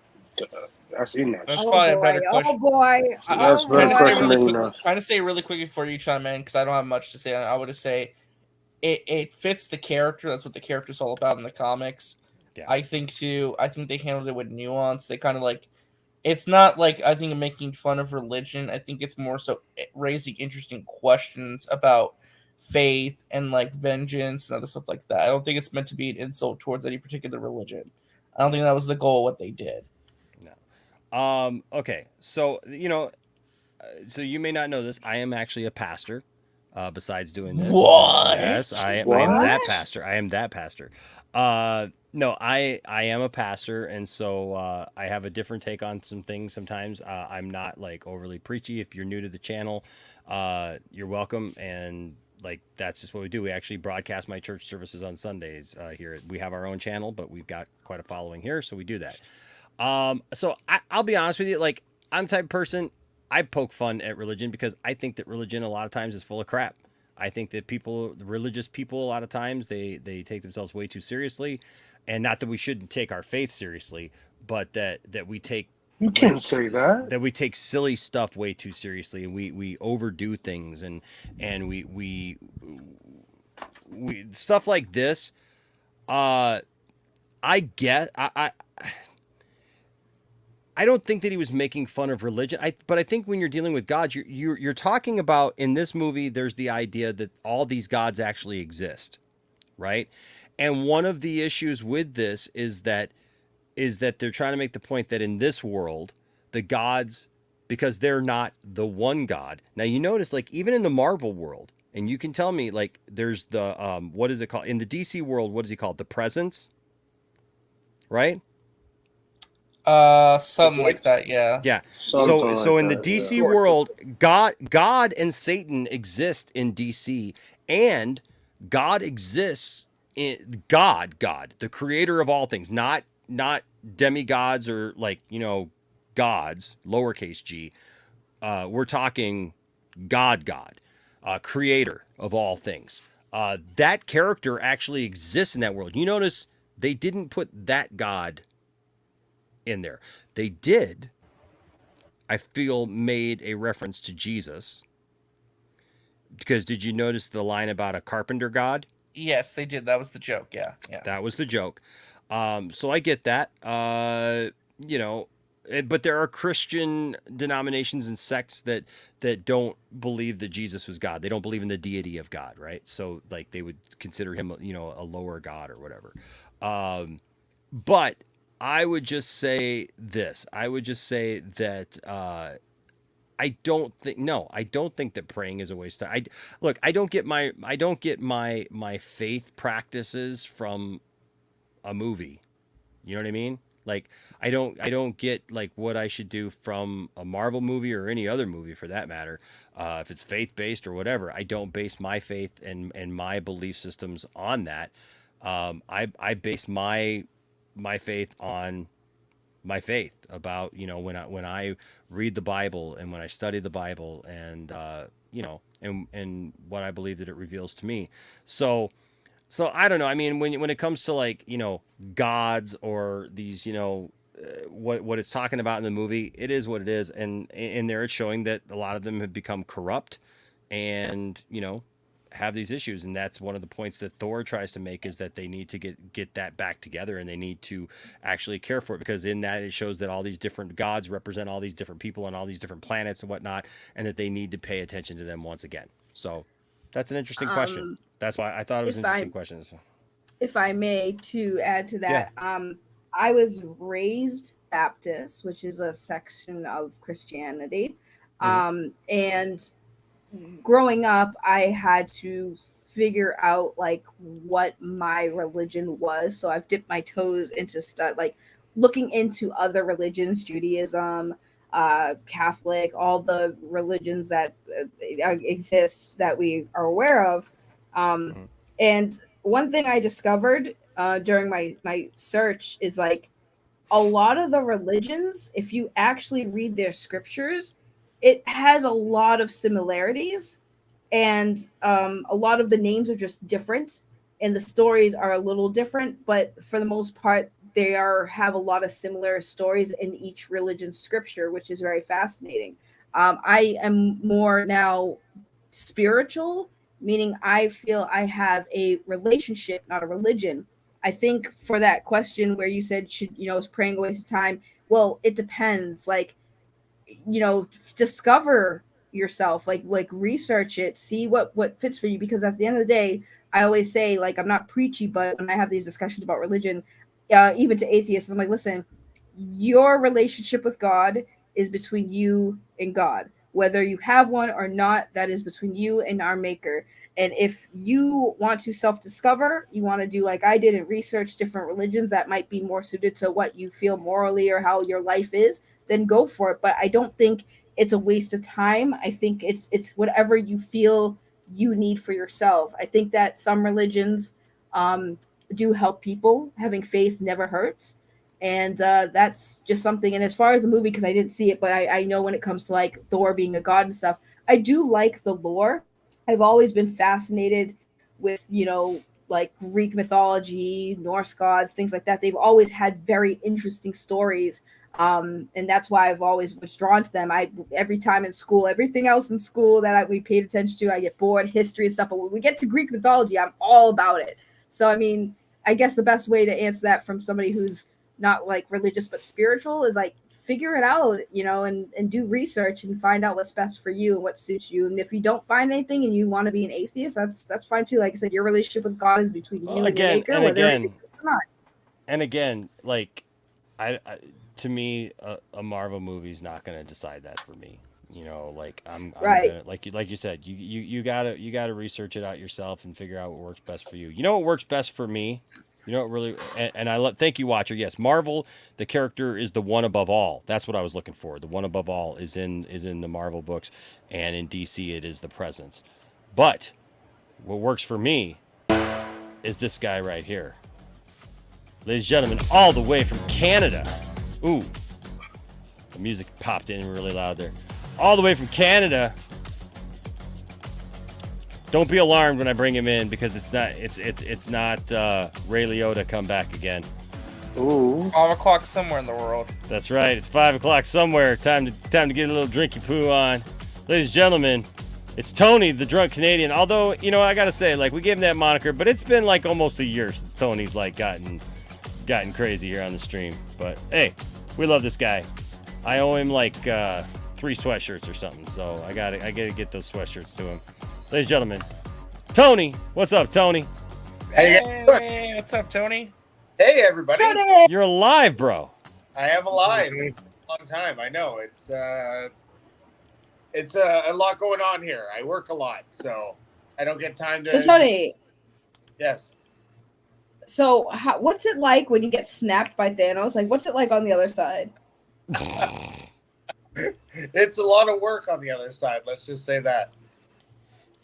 I seen that. That's shit. probably a better question. Oh boy. That's a better question than enough. Trying to say really quickly before you chime in, because I don't have much to say. I would just say it fits the character. That's what the character's all about in the comics. Yeah. I think they handled it with nuance. They kind of like, it's not like I think making fun of religion. I think it's more so raising interesting questions about faith and like vengeance and other stuff like that. I don't think it's meant to be an insult towards any particular religion. I don't think that was the goal of what they did. No. Okay. So, so you may not know this. I am actually a pastor. Besides doing this, What? Yes, I am that pastor. I am that pastor. No, I am a pastor, and so I have a different take on some things. Sometimes I'm not like overly preachy. If you're new to the channel, you're welcome. And like that's just what we do. We actually broadcast my church services on Sundays here. We have our own channel, but we've got quite a following here, so we do that. So I'll be honest with you. Like I'm the type of person. I poke fun at religion because I think that religion a lot of times is full of crap. I think that religious people, a lot of times they take themselves way too seriously, and not that we shouldn't take our faith seriously, but that we take You can't say that. that we take silly stuff way too seriously, and we overdo things, and we stuff like this. I don't think that he was making fun of religion. But I think when you're dealing with gods, you're talking about, in this movie, there's the idea that all these gods actually exist, right? And one of the issues with this is that they're trying to make the point that in this world, the gods, because they're not the one god. Now you notice, like even in the Marvel world, and you can tell me, like there's the what is it called in the DC world? What is he called? The Presence, right? Something like that, yeah. Yeah. Something So like in the that, DC yeah. world, God and Satan exist in DC, and God exists in God, the creator of all things, not demigods or like, gods, lowercase g. We're talking God, creator of all things. That character actually exists in that world. You notice they didn't put that God in there. They did, I feel, made a reference to Jesus. Because did you notice the line about a carpenter god? Yes, they did. That was the joke. Yeah. That was the joke. So I get that. But there are Christian denominations and sects that don't believe that Jesus was God. They don't believe in the deity of God, right? So like they would consider him, a lower god or whatever. But I would just say this. I would just say that I don't think that praying is a waste of time. I don't get my faith practices from a movie. You know what I mean? Like I don't get like what I should do from a Marvel movie or any other movie for that matter. If it's faith based or whatever, I don't base my faith and my belief systems on that. I base my faith on my faith about, when I read the Bible and when I study the Bible and, and what I believe that it reveals to me. So I don't know. I mean, when it comes to like, gods or these, what it's talking about in the movie, it is what it is. And in there it's showing that a lot of them have become corrupt and, have these issues. And that's one of the points that Thor tries to make, is that they need to get that back together, and they need to actually care for it, because in that it shows that all these different gods represent all these different people on all these different planets and whatnot, and that they need to pay attention to them once again. So that's an interesting question. That's why I thought it was an interesting question. If I may, to add to that, I was raised Baptist, which is a section of Christianity. And growing up, I had to figure out like what my religion was. So I've dipped my toes into stuff like looking into other religions, Judaism, Catholic, all the religions that exist that we are aware of. And one thing I discovered during my search is like a lot of the religions, if you actually read their scriptures, it has a lot of similarities, and a lot of the names are just different, and the stories are a little different, but for the most part, they have a lot of similar stories in each religion's scripture, which is very fascinating. I am more now spiritual, meaning I feel I have a relationship, not a religion. I think for that question where you said, is praying a waste of time? Well, it depends. Like, discover yourself, like research it, see what fits for you, because at the end of the day, I always say, like, I'm not preachy, but when I have these discussions about religion, even to atheists, I'm like, listen, your relationship with God is between you and God. Whether you have one or not, that is between you and our maker. And if you want to self-discover, you want to do like I did and research different religions that might be more suited to what you feel morally or how your life is, then go for it. But I don't think it's a waste of time. I think it's whatever you feel you need for yourself. I think that some religions do help people. Having faith never hurts. And that's just something. And as far as the movie, because I didn't see it, but I know when it comes to like Thor being a god and stuff, I do like the lore. I've always been fascinated with, like Greek mythology, Norse gods, things like that. They've always had very interesting stories. And that's why I've always was drawn to them. Every time in school, everything else in school that we paid attention to, I get bored, history and stuff. But when we get to Greek mythology, I'm all about it. So, I mean, I guess the best way to answer that from somebody who's not like religious but spiritual is like figure it out, and do research and find out what's best for you and what suits you. And if you don't find anything and you want to be an atheist, that's fine too. Like I said, your relationship with God is between you and your maker, whether it is or not. And again, like I to me, a Marvel movie is not going to decide that for me. Like I'm right. Gonna, like you said, you gotta research it out yourself and figure out what works best for you. You know what works best for me? Really, and I thank you, watcher. Yes, Marvel, the character is the one above all. That's what I was looking for. The one above all is in the Marvel books, and in DC it is the presence. But what works for me is this guy right here, ladies and gentlemen, all the way from Canada. Ooh, the music popped in really loud there. All the way from Canada. Don't be alarmed when I bring him in, because it's not Ray Liotta come back again. Ooh. 5 o'clock somewhere in the world. That's right. It's 5 o'clock somewhere. Time to get a little drinky poo on. Ladies and gentlemen, it's Tony, the drunk Canadian. Although, I gotta say, like, we gave him that moniker, but it's been like almost a year since Tony's like gotten crazy here on the stream. But hey, we love this guy. I owe him like 3 sweatshirts or something, so I gotta get those sweatshirts to him. Ladies and gentlemen, Tony. What's up, Tony? Hey, what's up, Tony? Hey, everybody. Tony! You're alive, bro. I am alive. It's a long time. I know. It's a lot going on here. I work a lot, so I don't get time to... So, Tony. Yes. So, what's it like when you get snapped by Thanos? Like, what's it like on the other side? It's a lot of work on the other side. Let's just say that.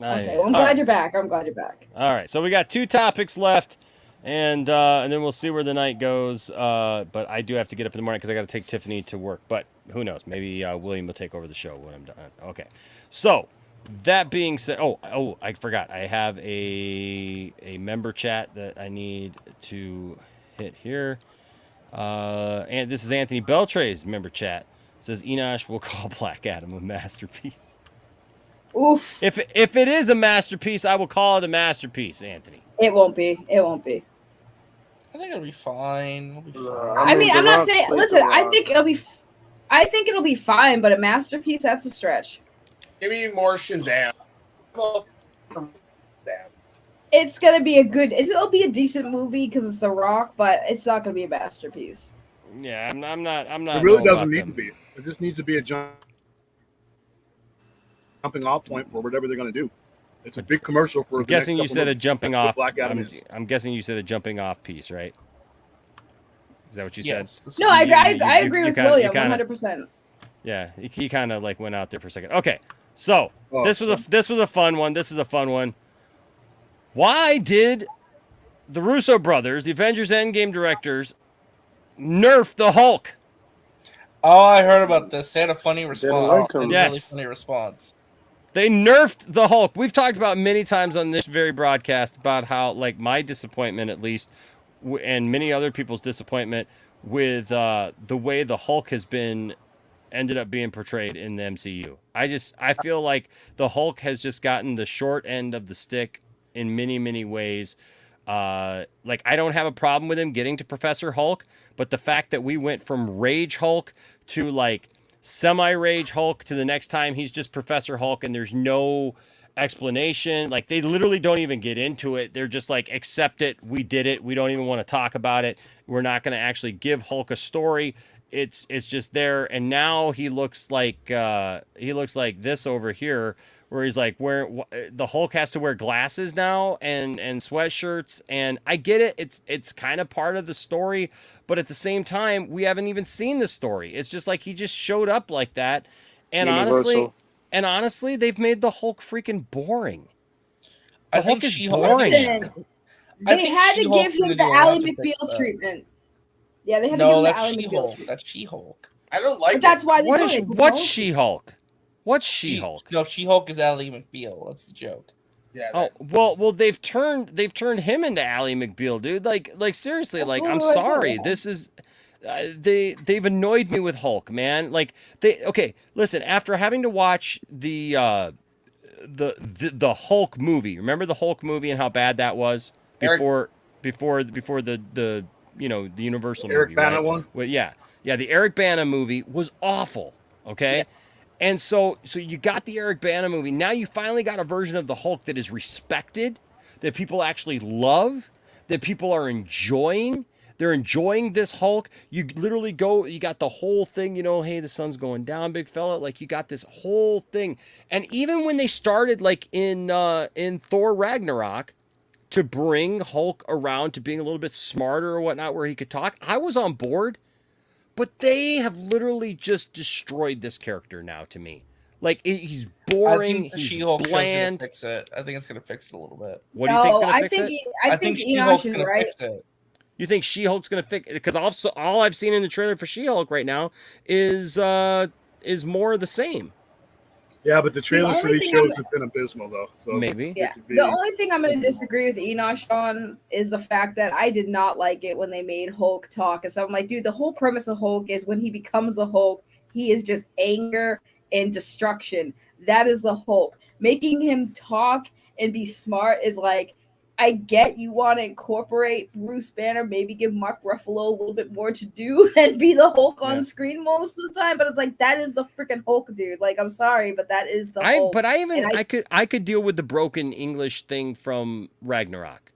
Okay, well, I'm glad you're back. I'm glad you're back. All right, so we got 2 topics left, and then we'll see where the night goes. But I do have to get up in the morning because I got to take Tiffany to work. But who knows? Maybe William will take over the show when I'm done. Okay, so that being said, I forgot. I have a member chat that I need to hit here. And this is Anthony Beltre's member chat. It says Enosh will call Black Adam a masterpiece. Oof. If it is a masterpiece, I will call it a masterpiece, Anthony. It won't be. It won't be. I think it'll be fine. I mean, I'm not saying. Listen, I think it'll be. I think it'll be fine, but a masterpiece, that's a stretch. Give me more Shazam. It's gonna be a good. It'll be a decent movie because it's The Rock, but it's not gonna be a masterpiece. Yeah, I'm not. It really doesn't need to be. It just needs to be a jumping off point for whatever they're going to do. It's a big commercial for. I'm guessing you said a jumping off. Black Adam I'm guessing you said a jumping off piece, right? Is that what you said? No, I agree with William 100%. Yeah, he kind of like went out there for a second. Okay, so this was a fun one. This is a fun one. Why did the Russo brothers, the Avengers Endgame directors, nerf the Hulk? Oh, I heard about this. They had a funny response. Yes. Really funny response. They nerfed the Hulk. We've talked about many times on this very broadcast about how, like, my disappointment, at least, and many other people's disappointment with the way the Hulk has been ended up being portrayed in the MCU. I feel like the Hulk has just gotten the short end of the stick in many ways. Like, I don't have a problem with him getting to Professor Hulk, but the fact that we went from Rage Hulk to like semi-Rage Hulk to the next time he's just Professor Hulk and there's no explanation. Like, they literally don't even get into it. They're just like, accept it, we did it, we don't even want to talk about it, we're not going to actually give Hulk a story. It's just there, and now he looks like this over here, where he's like the Hulk has to wear glasses now and sweatshirts, and I get it. It's kind of part of the story, but at the same time, we haven't even seen the story. It's just like he just showed up like that, and honestly, they've made the Hulk freaking boring. The Hulk is boring. Listen, they had to give him the Ally McBeal treatment. Yeah, they had to give him the Ally McBeal treatment. That's She-Hulk. I don't like But that's why they What do is it. what's She-Hulk? What's She-Hulk? No, She-Hulk is Ally McBeal. That's the joke. Yeah. Well, they've turned him into Ally McBeal, dude. Like seriously, like, I'm sorry. This is they've annoyed me with Hulk, man. Like, listen, after having to watch the Hulk movie. Remember the Hulk movie and how bad that was before the the Universal Eric movie, Bana right? one? Well, yeah, the Eric Bana movie was awful. Okay. Yeah. And so you got the Eric Bana movie. Now you finally got a version of the Hulk that is respected, that people actually love, that people are enjoying. They're enjoying this Hulk. You literally you got the whole thing, hey, the sun's going down, big fella. Like, you got this whole thing. And even when they started, like, in Thor Ragnarok, to bring Hulk around to being a little bit smarter or whatnot, where he could talk, I was on board. But they have literally just destroyed this character now to me. Like, he's boring, he's She-Hulk bland. Fix it. I think it's gonna fix it a little bit. What do you think's gonna fix it? I think She-Hulk's gonna fix it. You think She-Hulk's gonna fix it? Because all I've seen in the trailer for She-Hulk right now is more of the same. Yeah, but the trailers for these shows have been abysmal, though. So maybe. Yeah. The only thing I'm going to disagree with Enosh on is the fact that I did not like it when they made Hulk talk. And so I'm like, dude, the whole premise of Hulk is when he becomes the Hulk, he is just anger and destruction. That is the Hulk. Making him talk and be smart is like, I get you want to incorporate Bruce Banner, maybe give Mark Ruffalo a little bit more to do and be the Hulk on screen most of the time, but it's like, that is the freaking Hulk, dude. Like, I'm sorry, but that is the Hulk. But I could deal with the broken English thing from Ragnarok.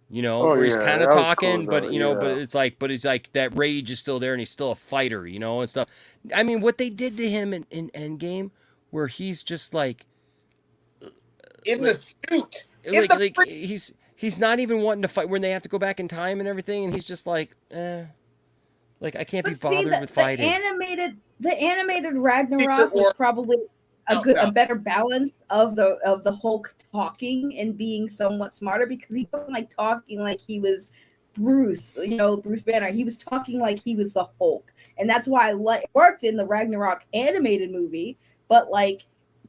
Where he's kind of talking, cool, but but it's like that rage is still there and he's still a fighter, and stuff. I mean, what they did to him in Endgame, where he's just like in the suit. He's not even wanting to fight when they have to go back in time and everything, and he's just like, like, I can't be bothered with fighting. The animated Ragnarok was probably a better balance of the Hulk talking and being somewhat smarter, because he wasn't like talking like he was Bruce Banner. He was talking like he was the Hulk, and that's why it worked in the Ragnarok animated movie. But like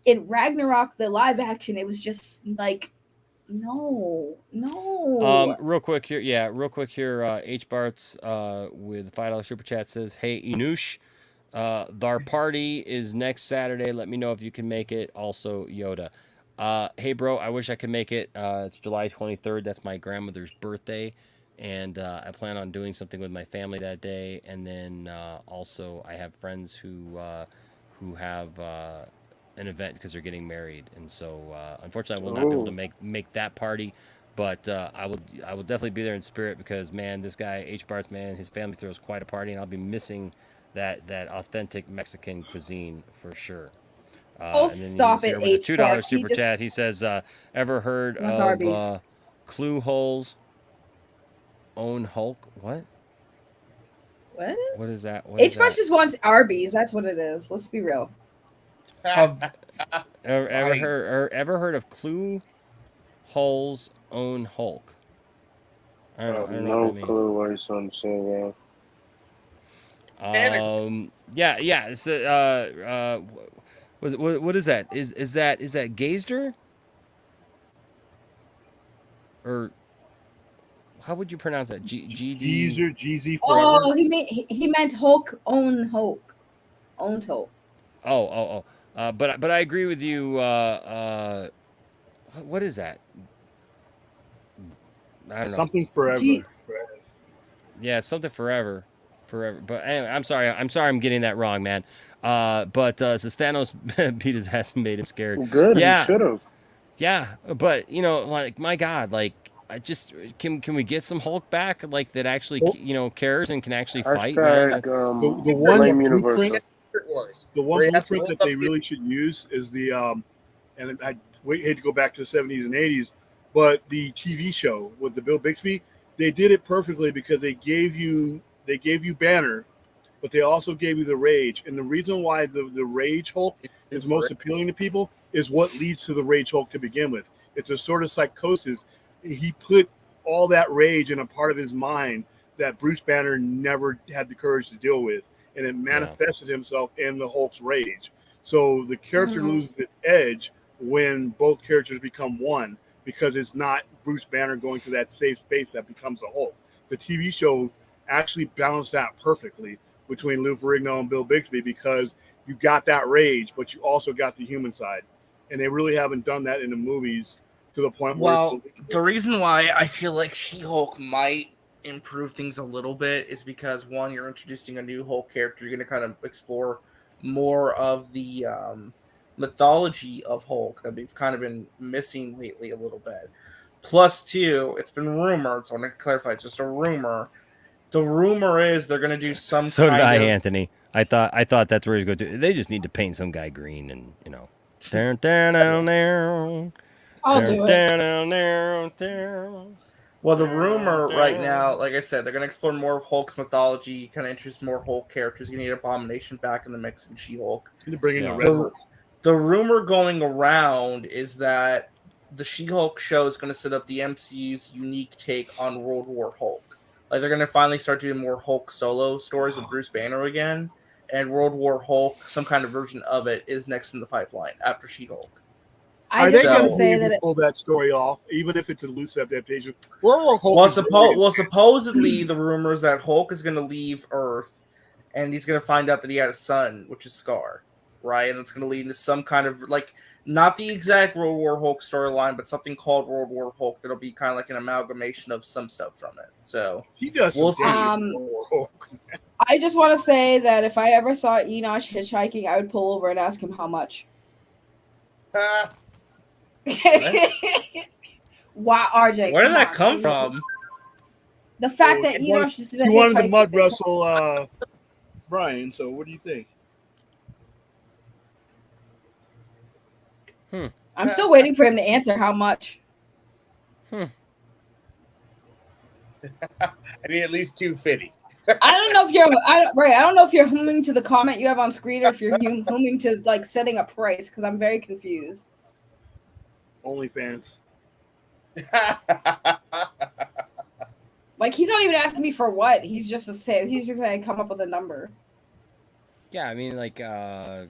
in Ragnarok, the live action, it was just like, no. Real quick here, H Bart's with $5 super chat says, "Hey Inush, our party is next Saturday. Let me know if you can make it. Also Yoda. Hey bro, I wish I could make it. It's July 23rd. That's my grandmother's birthday, and I plan on doing something with my family that day. And then also I have friends who have an event because they're getting married, and so unfortunately I will not be able to make that party, but I will definitely be there in spirit, because man, this guy H Bart's, man, his family throws quite a party, and I'll be missing that authentic Mexican cuisine for sure. Stop it, H $2 Bart. super chat. He says, ever heard of Clue Hole's own Hulk? What is that? H Bart just wants Arby's. That's what it is. Let's be real. Ever heard of Clue Hull's own Hulk? I don't know no clue what he's trying to say, bro. Yeah. It's what is that? Is that Gazder? Or How would you pronounce that? Geezer, Jeezy forever. Oh, he meant Hulk owned Hulk. Owned Hulk. But I agree with you. What is that? I don't know. Something forever. Yeah, it's something forever. But anyway, I'm sorry. I'm getting that wrong, man. But since Thanos beat his ass and made him scared. Good. Yeah. He should have. Yeah, but like my God, like I just can we get some Hulk back, like that actually cares and can actually fight, man? The one blueprint, the one blueprint that they really should use is the and I hate to go back to the 70s and 80s, but the TV show with the Bill Bixby, they did it perfectly because they gave you Banner, but they also gave you the Rage. And the reason why the Rage Hulk is most appealing to people is what leads to the Rage Hulk to begin with. It's a sort of psychosis. He put all that rage in a part of his mind that Bruce Banner never had the courage to deal with, and it manifested himself in the Hulk's rage. So the character loses its edge when both characters become one, because it's not Bruce Banner going to that safe space that becomes a Hulk. The TV show actually balanced that perfectly between Lou Ferrigno and Bill Bixby, because you got that rage, but you also got the human side. And they really haven't done that in the movies to the point where... Well, the reason why I feel like She-Hulk might improve things a little bit is because, one, you're introducing a new Hulk character. You're going to kind of explore more of the mythology of Hulk that we've kind of been missing lately a little bit. Plus, two, it's been rumored, so I want to clarify, it's just a rumor. The rumor is they're going to do some So kind did I, of... Anthony. I thought that's where he's going to. They just need to paint some guy green and I'll do it. Well, the rumor right now, like I said, they're going to explore more of Hulk's mythology, kind of introduce more Hulk characters. You're going to get Abomination back in the mix in She-Hulk. Bring in the Red Hulk. The rumor going around is that the She-Hulk show is going to set up the MCU's unique take on World War Hulk. Like, they're going to finally start doing more Hulk solo stories with Bruce Banner again. And World War Hulk, some kind of version of it, is next in the pipeline after She-Hulk. I just want to say that pull that story off, even if it's a loose adaptation. World War Hulk supposedly the rumor is that Hulk is going to leave Earth, and he's going to find out that he had a son, which is Scar, right? And it's going to lead into some kind of, like, not the exact World War Hulk storyline, but something called World War Hulk that'll be kind of like an amalgamation of some stuff from it. So he does. We'll see. I just want to say that if I ever saw Enosh hitchhiking, I would pull over and ask him how much. Wow, RJ. Where did that come from? The fact that Enosh just did a you wanted to hitchhiking mud thing. wrestle Brian, so what do you think? I'm still waiting for him to answer how much. I mean, at least 250. I don't know if you're I don't know if you're humming to the comment you have on screen or if you're humming to like setting a price, because I'm very confused. OnlyFans. Like, he's not even asking me for what. He's just gonna come up with a number. Yeah, I mean, like, are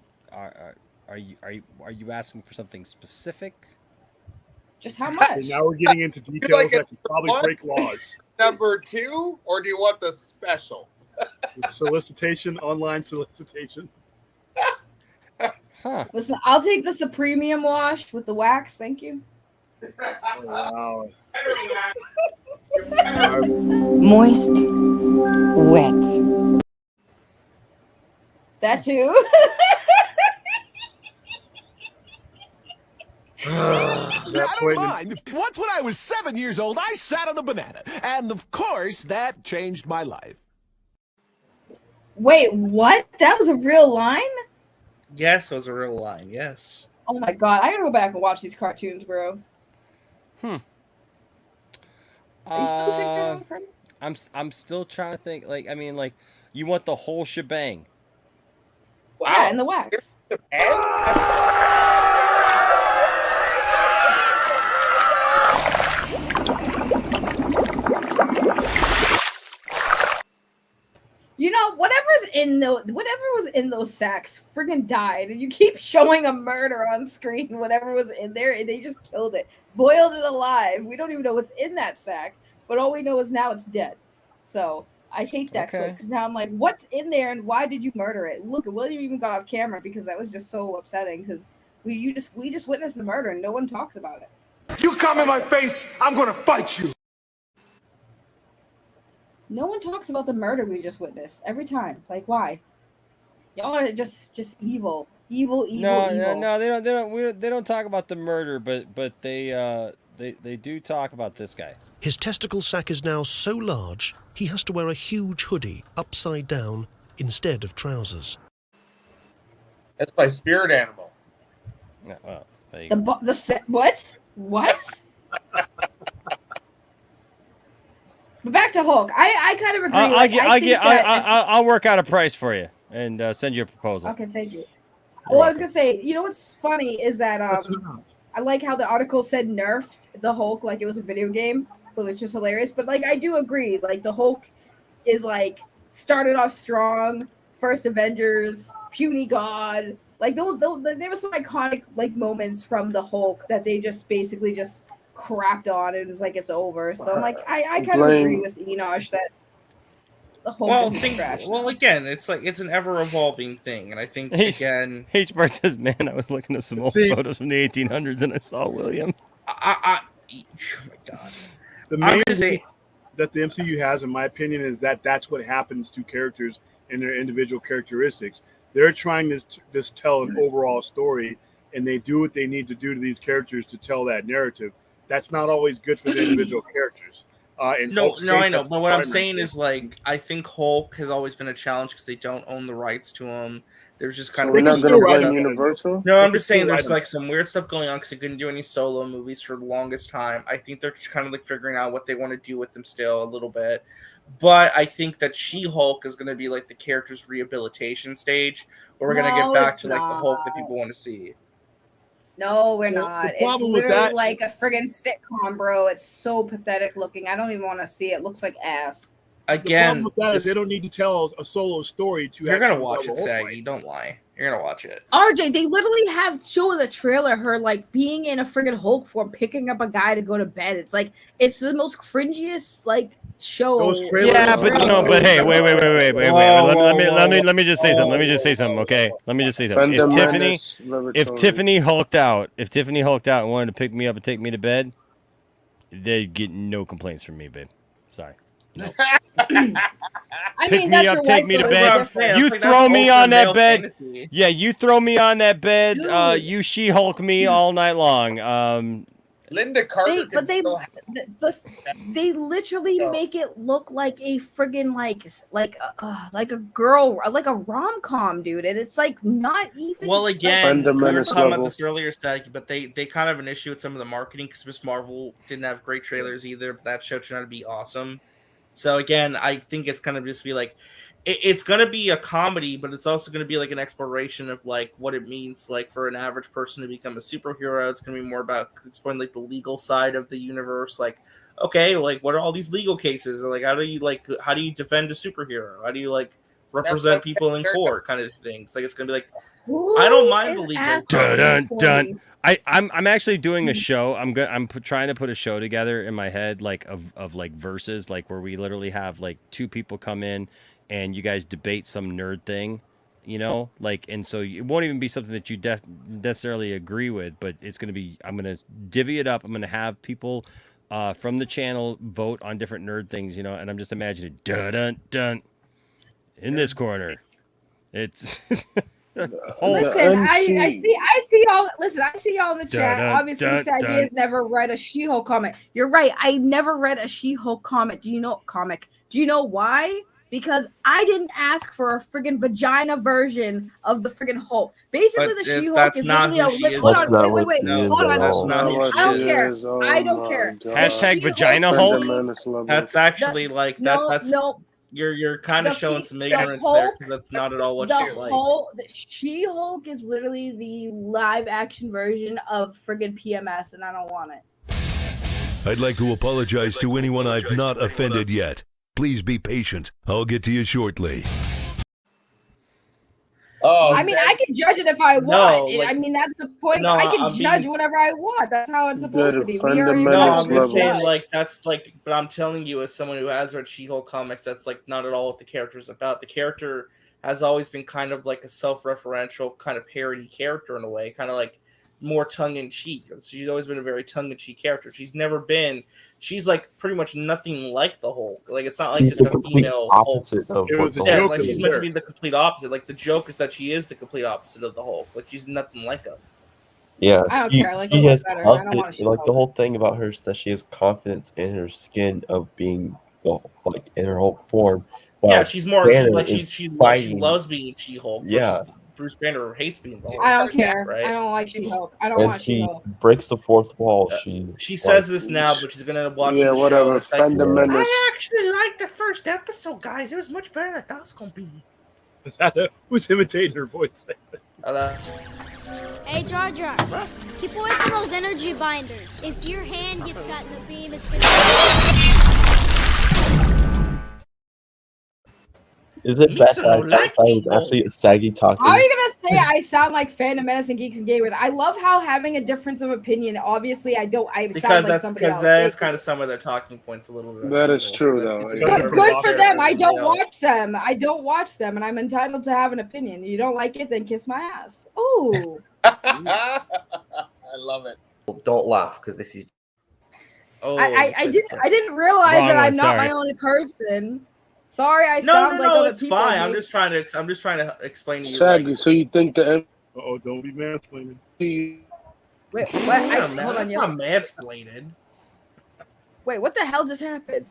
you asking for something specific? Just how much? Now we're getting into details like that could probably break laws. Number 2, or do you want the special? Solicitation, online solicitation. Huh. Listen, I'll take the Supremium wash with the wax, thank you. Wow. Moist, wet. That too. Never mind. Once when I was 7 years old, I sat on a banana. And of course, that changed my life. Wait, what? That was a real line? Yes, it was a real line. Yes. Oh my god, I gotta go back and watch these cartoons, bro. Are you still figuring out Prince? I'm still trying to think. Like, I mean, like, you want the whole shebang? Wow. Yeah, and the wax. You know, whatever was in those sacks friggin' died, and you keep showing a murder on screen. Whatever was in there, and they just killed it, boiled it alive. We don't even know what's in that sack, but all we know is now it's dead. So I hate that clip because now I'm like, what's in there and why did you murder it? Look, William even got off camera because that was just so upsetting because we just witnessed the murder and no one talks about it. You come in my face, I'm gonna fight you. No one talks about the murder we just witnessed every time. Like, why? Y'all are just evil. Evil. No, they don't talk about the murder, but they do talk about this guy. His testicle sack is now so large, he has to wear a huge hoodie upside down instead of trousers. That's my spirit animal. Yeah, well, What? What? But back to Hulk. I kind of agree. I'll work out a price for you and send you a proposal. Okay, thank you. Well, I was gonna say, you know what's funny is that I like how the article said nerfed the Hulk like it was a video game, which is hilarious. But like, I do agree. Like the Hulk is like started off strong, first Avengers, puny god. Like there was some iconic like moments from the Hulk that they just basically just crapped on. It was like it's over. So I'm like, I kind of agree with Enosh that the Hulk is trash. Well, again, it's like it's an ever evolving thing, and I think again, H-Bar says, "Man, I was looking up some old photos from the 1800s and I saw William." Oh my god. The main thing that the MCU has, in my opinion, is that that's what happens to characters and their individual characteristics. They're trying to just tell an overall story, and they do what they need to do to these characters to tell that narrative. That's not always good for the individual characters. I know. But what I'm saying is, like, I think Hulk has always been a challenge because they don't own the rights to him. There's just kind of we're not gonna blame Universal. No, I'm just saying there's like some weird stuff going on because they couldn't do any solo movies for the longest time. I think they're kind of like figuring out what they want to do with them still a little bit. But I think that She-Hulk is going to be like the character's rehabilitation stage, where we're going to get back to like the Hulk that people want to see. No, we're not. It's literally like a friggin' sitcom, bro. It's so pathetic looking. I don't even want to see it. It looks like ass. Again, the problem with that is they don't need to tell a solo story to. You're gonna watch it, Saggy. Don't lie. You're gonna watch it. RJ, they literally have shown the trailer her like being in a friggin' Hulk form, picking up a guy to go to bed. It's like it's the most cringiest like show. Yeah, but no, but hey, wait. Let me just say something. Okay, let me just say something. If Tiffany hulked out and wanted to pick me up and take me to bed, they'd get no complaints from me, babe. Sorry. Nope. Pick me up, take me to bed. You throw me on that bed. Yeah, you throw me on that bed. You She-Hulk me all night long. Linda Carter. They literally make it look like a friggin' like a girl, like a rom-com, dude, and it's like not even. Well, again, we were talking about this earlier, Stag, but they kind of have an issue with some of the marketing because Miss Marvel didn't have great trailers either, but that show turned out to be awesome. So again, I think it's gonna just be like it's gonna be a comedy, but it's also gonna be like an exploration of like what it means like for an average person to become a superhero. It's gonna be more about exploring like the legal side of the universe. Like, okay, like what are all these legal cases? Like, how do you defend a superhero? How do you like represent people in court? Kind of things. Like it's gonna be like I don't mind the legal. Dun. I'm actually doing a show. I'm trying to put a show together in my head, like of like verses, like where we literally have like two people come in and you guys debate some nerd thing, you know, like, and so it won't even be something that you necessarily agree with, but it's gonna be. I'm gonna divvy it up. I'm gonna have people from the channel vote on different nerd things, you know, and I'm just imagining dun in this corner, it's. Listen, I see y'all. Listen, I see y'all in the chat. Obviously, Saggy has never read a She-Hulk comic. You're right. I never read a She-Hulk comic. Do you know why? Because I didn't ask for a friggin' vagina version of the friggin' Hulk. Basically, the She-Hulk is literally a lip. Hold on, wait. Hold on. I don't care. I don't care. Hashtag vagina Hulk. That's actually like that. No. You're kind of showing some ignorance there because that's not at all what she's like. The She-Hulk is literally the live action version of friggin' PMS, and I don't want it. I'd like to apologize to anyone I've not offended yet. Please be patient. I'll get to you shortly. Oh, I mean, I can judge it if I want. like- I mean, that's the point. No, I can I'm judge being- whatever I want. That's how it's supposed to be. We Good are No, Menace I'm just saying, levels. like, that's like, but I'm telling you, as someone who has read She-Hulk comics, that's like not at all what the character is about. The character has always been kind of like a self-referential kind of parody character in a way, kind of like more tongue-in-cheek. She's always been a very tongue-in-cheek character. She's like pretty much nothing like the Hulk. Like, it's not like She's just the a complete female opposite Hulk. of It was what a the Yeah, Hulk like joke she's is. meant to be the complete opposite. Like, the joke is that she is the complete opposite of the Hulk. Like, she's nothing like him. Yeah, I don't she, care. Like, she it has better. I don't want confidence. to Like the whole thing about her is that she has confidence in her skin of being like in her Hulk form. Yeah, while she's more. Banner She's like is she fighting. loves being She-Hulk. Yeah. Versus Bruce Banner hates being the Hulk. I don't care. Right? I don't like She-Hulk. I don't And want she She-Hulk. breaks the fourth wall. She says this now, but she's gonna watch Yeah, the whatever. show. It's like, Friend the Menace. I actually liked the first episode, guys. It was much better than I thought it was gonna be. Who's imitating her voice? Hey, Jar Jar, keep away from those energy binders. If your hand gets caught in the beam, it's gonna... Is it bad that I was actually saggy talking? How are you gonna say I sound like Phantom Menace and Geeks and Gamers? I love how having a difference of opinion. Obviously, I don't. I Because sound like that's somebody else. that is kind of some of their talking points a little bit. That is true, though. Good for them. I don't watch them. I don't watch them, and I'm entitled to have an opinion. You don't like it, then kiss my ass. Oh. I love it. Don't laugh because this is. Oh, I didn't realize Wrong that one, I'm not my sorry. only person. Sorry, I No, sound like other it's people. fine. I'm just trying to explain to you. Saggy, so you think the Oh, don't be mansplaining. Wait, what? Hold Hold on, that's yo. not mansplained. Wait, what the hell just happened?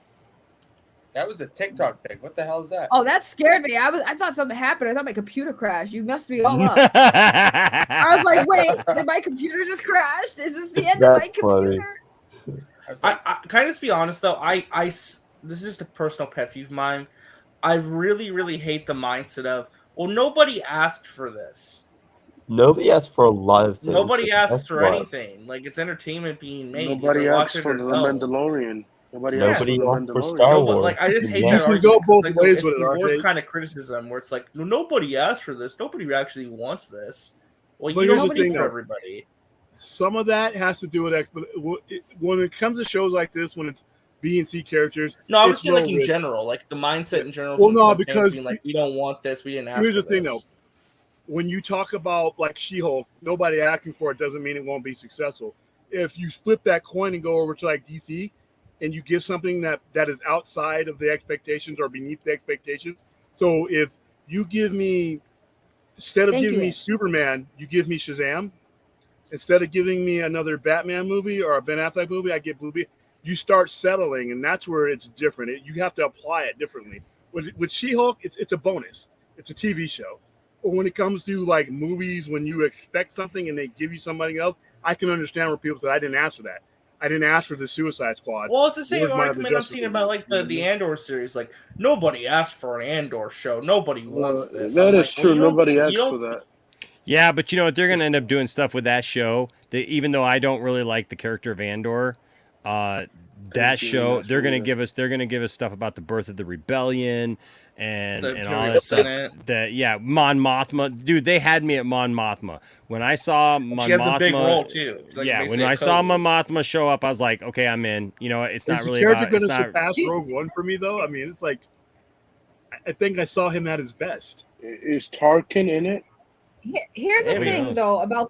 That was a TikTok thing. What the hell is that? Oh, that scared me. I thought something happened. I thought my computer crashed. You messed me all up. I was like, wait, did my computer just crash? Is this the end of my computer? I can I just be honest though? This is just a personal pet peeve of mine. I really, really hate the mindset of, well, nobody asked for this. Nobody asked for a lot of things. Nobody but asked that's for why. anything. Like, it's entertainment being made. Nobody Either watch asked it for or the don't. Mandalorian. Nobody asked for Star No, Wars. but like, I just hate Yeah. that You can argument. go both Like, ways it's with it, the worst RJ. kind of criticism where it's like, no, nobody asked for this. Nobody actually wants this. Well, But you here's don't the speak thing, for though. everybody. Some of that has to do with when it comes to shows like this, when it's B and C characters. No, I'm it's just saying, like, low in risk. general, like the mindset in general. Well, from no, some fans because being like, we don't want this. We didn't ask. Here's for the thing, this. though. When you talk about like She-Hulk, nobody asking for it doesn't mean it won't be successful. If you flip that coin and go over to like DC, and you give something that is outside of the expectations or beneath the expectations. So if you give me, instead of Thank giving you. me Superman, you give me Shazam. Instead of giving me another Batman movie or a Ben Affleck movie, I get Blue Beetle. You start settling, and that's where it's different. You have to apply it differently. With She-Hulk, it's a bonus. It's a TV show. But when it comes to like movies, when you expect something and they give you somebody else, I can understand where people say, I didn't ask for that. I didn't ask for the Suicide Squad. Well, it's the same Where's my argument I've Justice seen League? about like the Andor series. Like, nobody asked for an Andor show. Nobody wants this. That I'm is like, true. well, you don't- Nobody you asked don't- for that. Yeah, but you know what? They're going to end up doing stuff with that show. Even though I don't really like the character of Andor, that show they're going to give us stuff about the birth of the rebellion and The all Imperial that stuff. Senate. That Mon Mothma, dude, they had me at Mon Mothma when I saw Mon She has Mothma. a big role too. It's like Yeah, basically when a I saw code. Mon Mothma show up, I was like, okay, I'm in. You know, it's not Is really the character about. going It's to not. surpass Rogue One for me, though? I mean, it's like, I think I saw him at his best. Is Tarkin in it? Here's the Who thing, knows? though, about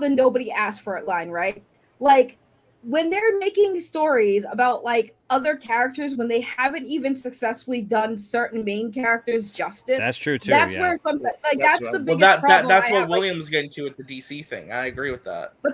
the nobody asked for it line, right? Like, when they're making stories about like other characters when they haven't even successfully done certain main characters justice. That's true, too, That's yeah. where something like that's the Well, biggest problem. that's I what have, like, Williams getting to with the DC thing. I agree with that. But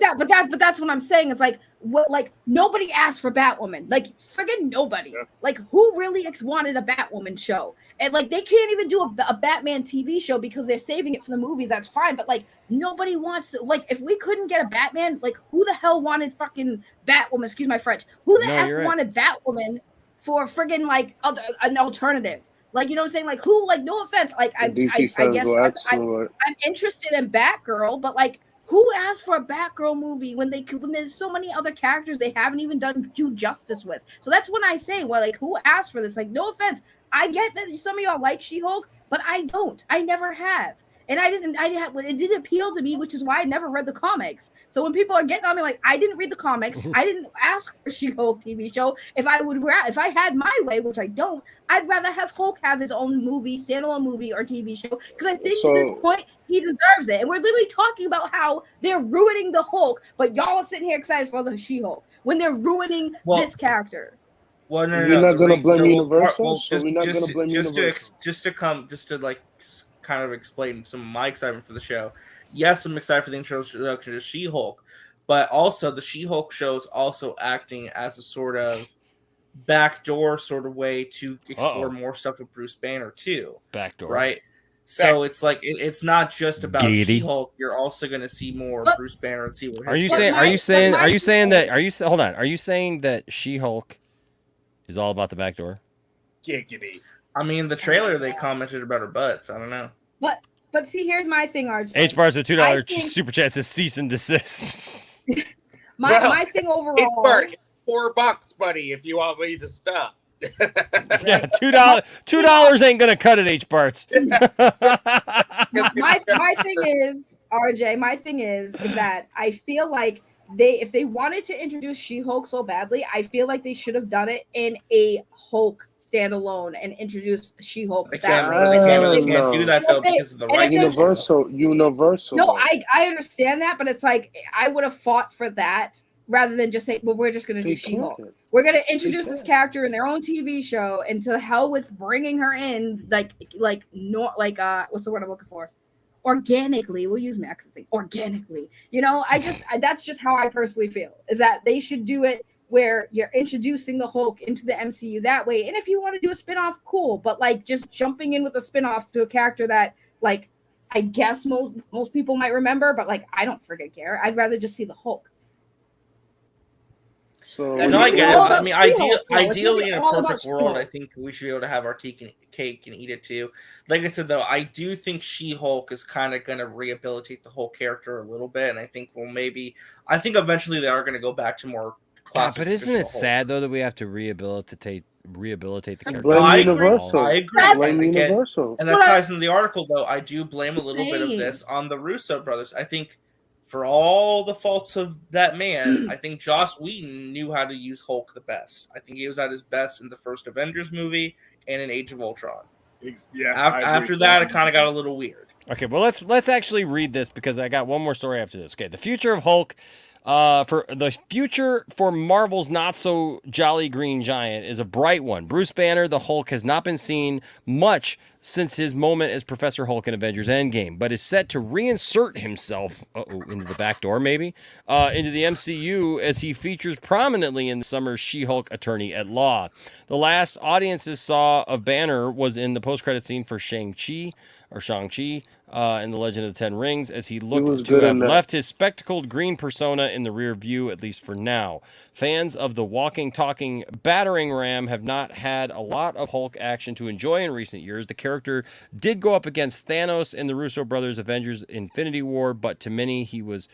that's what I'm saying. It's like what nobody asked for Batwoman. Like friggin' nobody. Yeah. Like who really wanted a Batwoman show? And like they can't even do a Batman TV show because they're saving it for the movies. That's fine. But like nobody wants like if we couldn't get a Batman, like who the hell wanted fucking Batwoman? Excuse my French. Who the No, F you're right. wanted Batwoman for friggin' like an alternative? Like you know what I'm saying? Like who? Like no offense. Like I DC I fans guess will ask for it. I'm interested in Batgirl, but like, who asked for a Batgirl movie when there's so many other characters they haven't even done justice with? So that's when I say, well, like, who asked for this? Like, no offense, I get that some of y'all like She-Hulk, but I don't. I never have. And it didn't appeal to me, which is why I never read the comics. So when people are getting on me like, I didn't read the comics, I didn't ask for She-Hulk TV show. If I had my way, which I don't, I'd rather have Hulk have his own movie, standalone movie or TV show, because I think at this point he deserves it. And we're literally talking about how they're ruining the Hulk, but y'all are sitting here excited for the She-Hulk when they're ruining this character. Well, no, We're not gonna blame no, Universal, well, so we're not gonna blame Universal. Just to like kind of explain some of my excitement for the show. Yes, I'm excited for the introduction of She-Hulk, but also the She-Hulk show is also acting as a sort of backdoor sort of way to explore more stuff with Bruce Banner too. Backdoor, right? So it's like it's not just about She-Hulk. You're also going to see more of Bruce Banner and see what. Are you saying that She-Hulk is all about the backdoor? Giggity. I mean, the trailer they commented about her butts. I don't know. But see, here's my thing, RJ. H bars with $2 super chat says cease and desist. my thing overall. $4, buddy, if you want me to stop. Yeah, $2 ain't gonna cut it, H Barts. my thing is, RJ. My thing is that I feel like if they wanted to introduce She-Hulk so badly, I feel like they should have done it in a Hulk standalone and introduce She-Hulk. They can't do that though because of the rights. Universal. No, I understand that, but it's like I would have fought for that rather than just say, well, we're just going to do She-Hulk. We're going to introduce this character in their own TV show, and to hell with bringing her in, what's the word I'm looking for? Organically. We'll use Max thing. Organically. That's just how I personally feel, is that they should do it where you're introducing the Hulk into the MCU that way. And if you want to do a spinoff, cool. But like just jumping in with a spinoff to a character that like I guess most people might remember, but like I don't freaking care. I'd rather just see the Hulk. So no, I get it. I mean, ideally in a perfect world, I think we should be able to have our cake and eat it too. Like I said, though, I do think She-Hulk is kind of going to rehabilitate the whole character a little bit, and I think I think eventually they are going to go back to more classic. But isn't it sad though that we have to rehabilitate the character? Blame Universal. I agree. Blame Universal. And that ties into the article, though. I do blame a little bit of this on the Russo brothers. I think, for all the faults of that man, I think Joss Whedon knew how to use Hulk the best. I think he was at his best in the first Avengers movie and in Age of Ultron. Yeah. After that, it kind of got a little weird. Okay, well let's actually read this because I got one more story after this. Okay, the future of Hulk. For the future for Marvel's not so jolly green giant is a bright one. Bruce Banner, the Hulk, has not been seen much since his moment as Professor Hulk in Avengers Endgame, but is set to reinsert himself into the back door, maybe, into the MCU as he features prominently in the summer's She-Hulk Attorney at Law. The last audiences saw of Banner was in the post-credit scene for Shang-Chi in The Legend of the Ten Rings, as he looked to have left his spectacled green persona in the rear view, at least for now. Fans of the walking, talking, battering ram have not had a lot of Hulk action to enjoy in recent years. The character did go up against Thanos in the Russo brothers' Avengers Infinity War, but to many he was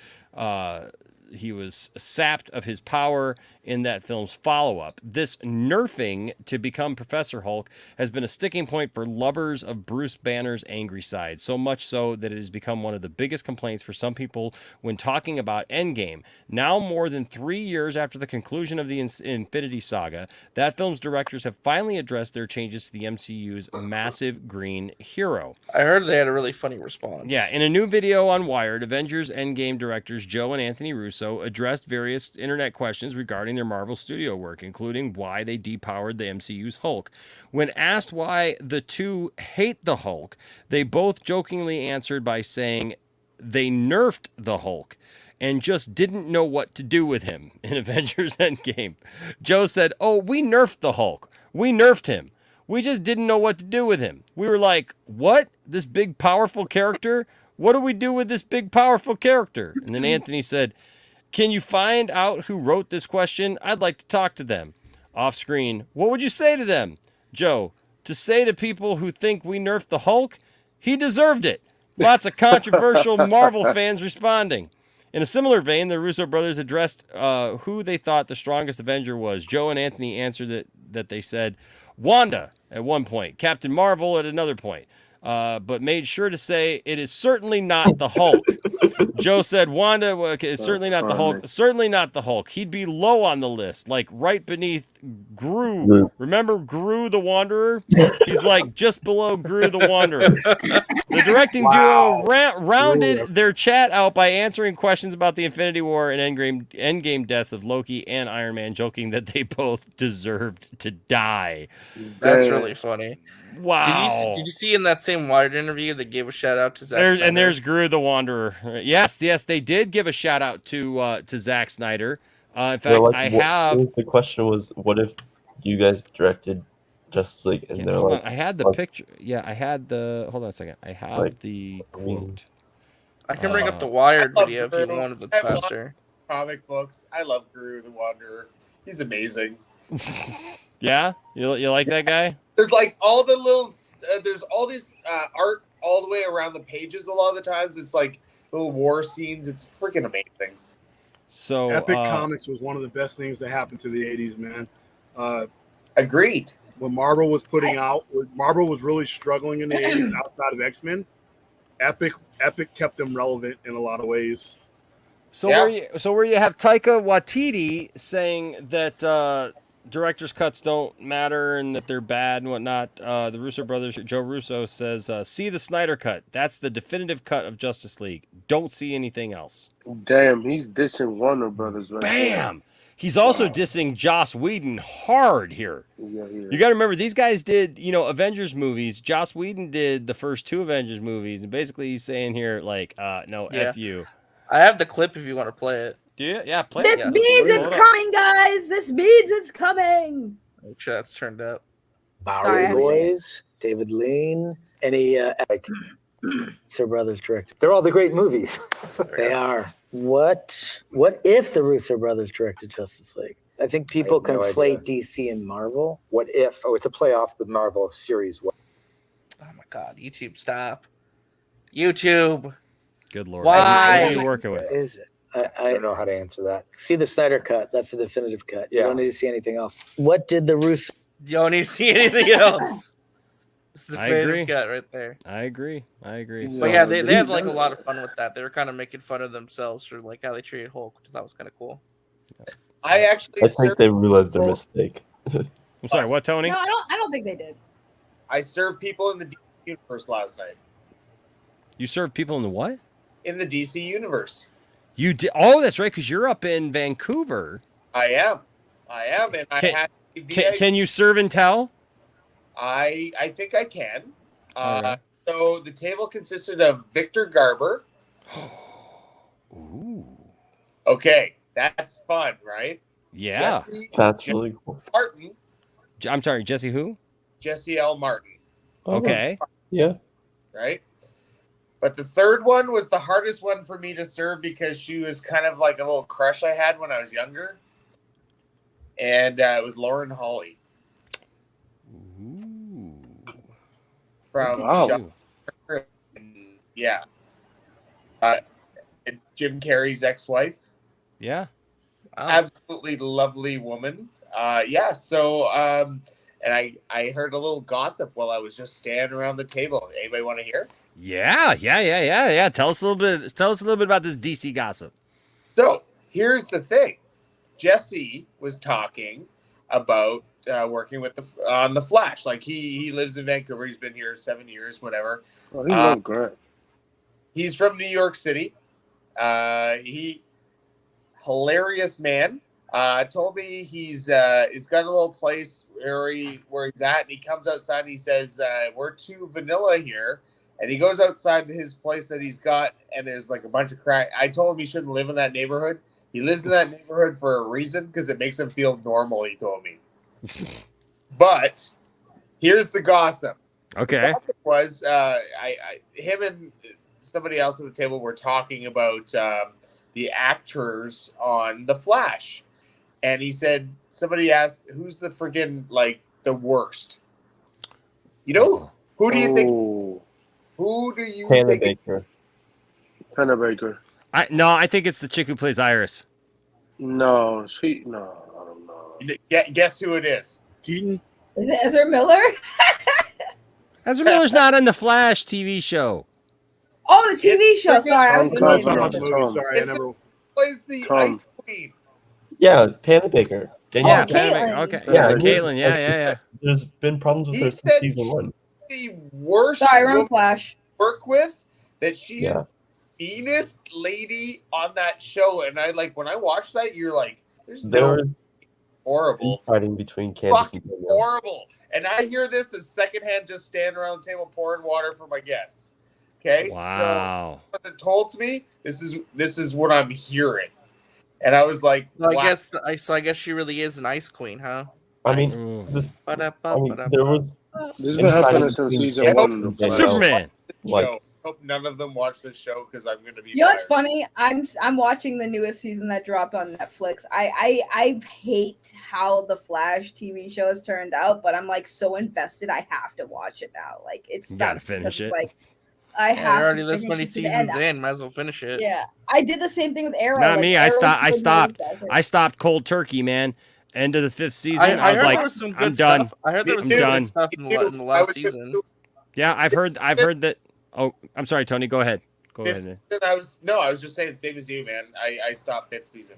sapped of his power in that film's follow-up. This nerfing to become Professor Hulk has been a sticking point for lovers of Bruce Banner's angry side, so much so that it has become one of the biggest complaints for some people when talking about Endgame. Now, more than 3 years after the conclusion of the Infinity Saga, that film's directors have finally addressed their changes to the MCU's massive green hero. I heard they had a really funny response. Yeah, in a new video on Wired, Avengers Endgame directors Joe and Anthony Russo addressed various internet questions regarding their Marvel studio work, including why they depowered the MCU's Hulk. When asked why the two hate the Hulk, they both jokingly answered by saying they nerfed the Hulk and just didn't know what to do with him in Avengers Endgame. Joe said, "Oh, we nerfed the Hulk. We nerfed him. We just didn't know what to do with him. We were like, what? This big, powerful character? What do we do with this big, powerful character?" And then Anthony said, "Can you find out who wrote this question? I'd like to talk to them." Off screen, "What would you say to them?" Joe, "To say to people who think we nerfed the Hulk, he deserved it." Lots of controversial Marvel fans responding. In a similar vein, the Russo brothers addressed who they thought the strongest Avenger was. Joe and Anthony answered that they said Wanda at one point, Captain Marvel at another point. but made sure to say it is certainly not the Hulk. Joe said Wanda, okay, it's certainly not the Hulk. Certainly not the Hulk. He'd be low on the list, like right beneath Gru. Remember Gru the Wanderer? He's like just below Gru the Wanderer. The directing duo rounded their chat out by answering questions about the Infinity War and Endgame deaths of Loki and Iron Man, joking that they both deserved to die. That's really funny. Wow. Did you see in that same Wired interview they gave a shout out to Zack Snyder? And there's Gru the Wanderer. Yes, they did give a shout out to Zack Snyder. In fact, The question was, what if you guys directed Justice League? And they're like, I had the picture. Yeah, I had the. Hold on a second. I have the quote. I can bring up the Wired video if you want if it's faster. Comic books. I love Gru the Wanderer. He's amazing. Yeah, you like that guy? There's like all the little. There's all this art all the way around the pages. A lot of the times, it's like little war scenes. It's freaking amazing. So Epic Comics was one of the best things that happened to the 80s, man. Agreed. When Marvel was putting out, Marvel was really struggling in the 80s outside of X-Men. Epic kept them relevant in a lot of ways. So where you have Taika Waititi saying that director's cuts don't matter and that they're bad and whatnot, the Russo brothers, Joe Russo says, see the Snyder cut. That's the definitive cut of Justice League. Don't see anything else. Damn, he's dissing Warner Brothers right Bam! He's also dissing Joss Whedon hard here. Yeah. You got to remember, these guys did, Avengers movies. Joss Whedon did the first 2 Avengers movies, and basically he's saying here, like, no, F you. I have the clip if you want to play it. Do you? Yeah, play This it. means it's coming, guys. This means it's coming. Make sure that's turned up. Bowery Boys, David Lean, any Russo brothers directed. They're all the great movies. They are. What if the Russo brothers directed Justice League? I think people conflate DC and Marvel. What if? Oh, it's a play off the Marvel series. Oh my God! YouTube, stop! YouTube. Good Lord. Why? What are you working with? Is it? I don't know how to answer that. See the Snyder cut. That's the definitive cut. Yeah. You don't need to see anything else. What did the Russo? You don't need to see anything else. This is the I agree. definitive cut right there. I agree. But yeah, they had like a lot of fun with that. They were kind of making fun of themselves for like how they treated Hulk, which I thought was kind of cool. I think they realized their mistake. I'm sorry, what, Tony? No, I don't think they did. I served people in the DC universe last night. You served people in the what? In the DC universe. You did? Oh, that's right, because you're up in Vancouver. I am, and I had. Can you serve and tell? I think I can. Right. So the table consisted of Victor Garber. Ooh. Okay, that's fun, right? Yeah. That's really cool. Martin. I'm sorry, Jesse who? Jesse L. Martin. Okay. Yeah. Right? But the third one was the hardest one for me to serve because she was kind of like a little crush I had when I was younger. And it was Lauren Holly. Ooh. From Wow. Yeah. Jim Carrey's ex-wife. Yeah. Absolutely lovely woman. Yeah, so and I heard a little gossip while I was just standing around the table. Anybody want to hear? Yeah. Tell us a little bit about this DC gossip. So here's the thing. Jesse was talking about working with on the Flash. Like he lives in Vancouver. He's been here 7 years, whatever. Oh, he loves Grant. He's from New York City. He hilarious man. Told me he's got a little place where he's at, and he comes outside and he says, "We're too vanilla here." And he goes outside to his place that he's got, and there's like a bunch of crack. I told him he shouldn't live in that neighborhood. He lives in that neighborhood for a reason because it makes him feel normal. He told me. But here's the gossip. Okay. The gossip was him and somebody else at the table were talking about the actors on The Flash. And he said, somebody asked, who's the friggin' like the worst? You know, who do you think? Who do you Hannah think? Baker. Hannah Baker. I think it's the chick who plays Iris. No, I don't know. Guess who it is? Keaton. Is it Ezra Miller? Ezra Miller's not in the Flash TV show. Oh, the TV show. Sorry, I was No, it's thinking. not the movie. Sorry, I never. Plays the Tom. Ice Queen. Yeah, Panda Baker. Yeah, Caitlin. Okay. Yeah, Caitlin. Yeah. There's been problems with He her said since season 1. The worst Sorry, we're on woman Flash. to work with. That she's Yeah. the meanest lady on that show, and I like when I watched that. You're like, there's There no was horrible, fighting between Candace fucking and Danielle. horrible. And I hear this as secondhand, just standing around the table pouring water for my guests. Okay, Wow. So what it told me, this is what I'm hearing, and I was like, So wow. I guess she really is an ice queen, huh? I mean, there was. This has been happening since season 1 of Flash. Superman. Like, hope none of them watch this show because I'm going to be. You know what's funny? I'm watching the newest season that dropped on Netflix. I hate how the Flash TV show has turned out, but I'm like so invested. I have to watch it now. Like it's You gotta finish it. Like I have You're already to this finish many it to the end. seasons in. Might as well finish it. Yeah, I did the same thing with Arrow. Not like, me. I Arrow stopped. was I stopped cold turkey, man. End of the 5th season. I I was heard like, there was some good I'm done. stuff. I heard there was I'm some done. good stuff in the last season. Yeah, I've heard that. Oh, I'm sorry, Tony. Go ahead. Go ahead. I was just saying, same as you, man. I stopped 5th season.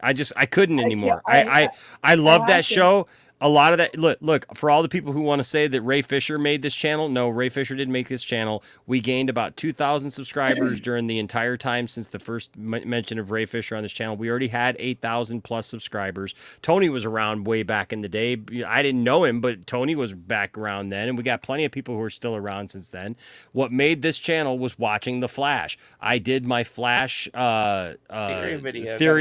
I couldn't anymore. I love that show. A lot of that. Look, for all the people who want to say that Ray Fisher made this channel, no, Ray Fisher didn't make this channel. We gained about 2,000 subscribers during the entire time since the first mention of Ray Fisher on this channel. We already had 8,000 plus subscribers. Tony was around way back in the day. I didn't know him, but Tony was back around then, and we got plenty of people who are still around since then. What made this channel was watching The Flash. I did my Flash theory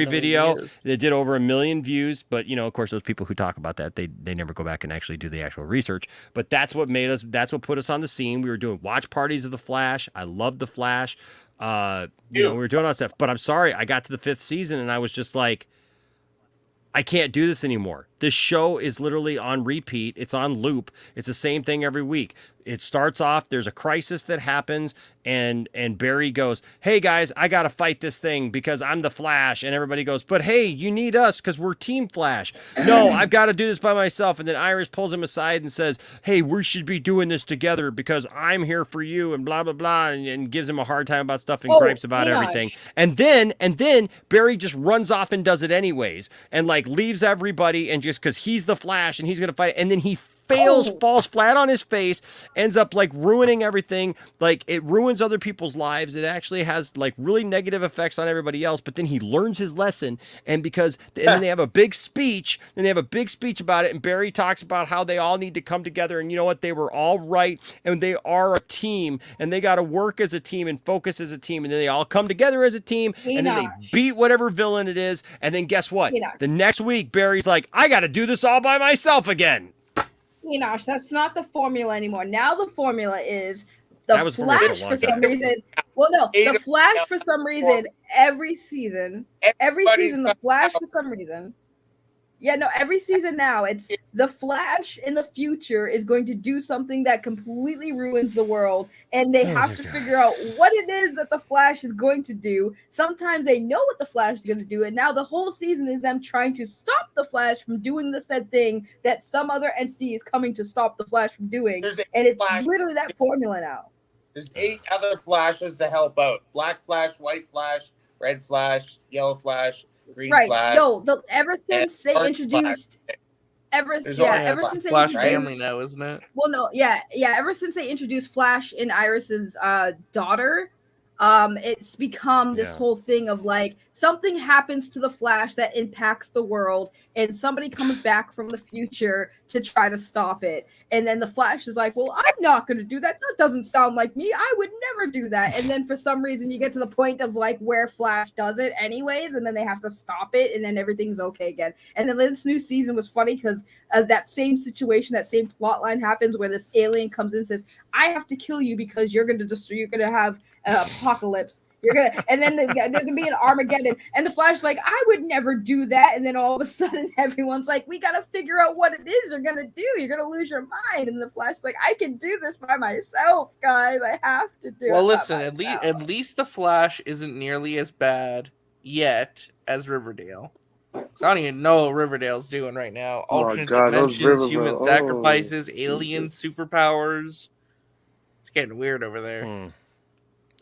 video that did over 1 million views, but of course, those people who talk about that, they never go back and actually do the actual research. But that's what what put us on the scene. We were doing watch parties of The Flash. I loved The Flash. We were doing all that stuff. But I'm sorry, I got to the 5th season and I was just like, I can't do this anymore. This show is literally on repeat. It's on loop. It's the same thing every week. It starts off, there's a crisis that happens, and Barry goes, hey guys, I gotta fight this thing because I'm the Flash. And everybody goes, but hey, you need us because we're Team Flash. No, I've got to do this by myself. And then Iris pulls him aside and says, hey, we should be doing this together because I'm here for you, and blah blah blah, and gives him a hard time about stuff and gripes about everything. And then Barry just runs off and does it anyways, and like leaves everybody, and just because he's the Flash and he's gonna fight, and then he falls flat on his face, ends up like ruining everything. Like it ruins other people's lives. It actually has like really negative effects on everybody else. But then he learns his lesson, and then they have a big speech. Then they have a big speech about it, and Barry talks about how they all need to come together. And you know what? They were all right, and they are a team, and they got to work as a team and focus as a team. And then they all come together as a team, and then they beat whatever villain it is. And then guess what? The next week, Barry's like, I got to do this all by myself again. Enosh, that's not the formula anymore. Now the formula is the Flash for some reason. Well, no, the Flash for some reason every season, the Flash for some reason. Yeah, no, every season now it's the Flash in the future is going to do something that completely ruins the world, and they have to figure out what it is that the Flash is going to do. Sometimes they know what the Flash is going to do, and now the whole season is them trying to stop the Flash from doing the said thing that some other entity is coming to stop the Flash from doing. And it's literally that formula now. There's 8 other Flashes to help out: Black Flash, White Flash, Red Flash, Yellow Flash, Green Flash. No, ever since they introduced, ever since they Flash introduced, family now, isn't it? Well, no, ever since they introduced Flash and Iris's daughter, it's become this whole thing of like something happens to the Flash that impacts the world, and somebody comes back from the future to try to stop it. And then the Flash is like, well, I'm not going to do that. That doesn't sound like me. I would never do that. And then for some reason you get to the point of like where Flash does it anyways, and then they have to stop it, and then everything's okay again. And then this new season was funny because that same situation, that same plot line happens where this alien comes in and says, I have to kill you because you're going to have an apocalypse. And then there's gonna be an Armageddon, and the Flash is like, I would never do that. And then all of a sudden, everyone's like, we gotta figure out what it is you're gonna do. You're gonna lose your mind. And the Flash is like, I can do this by myself, guys. I have to do it. Well, listen, at least the Flash isn't nearly as bad yet as Riverdale. So I don't even know what Riverdale's doing right now. Alternate dimensions, human sacrifices, alien superpowers. getting weird over there.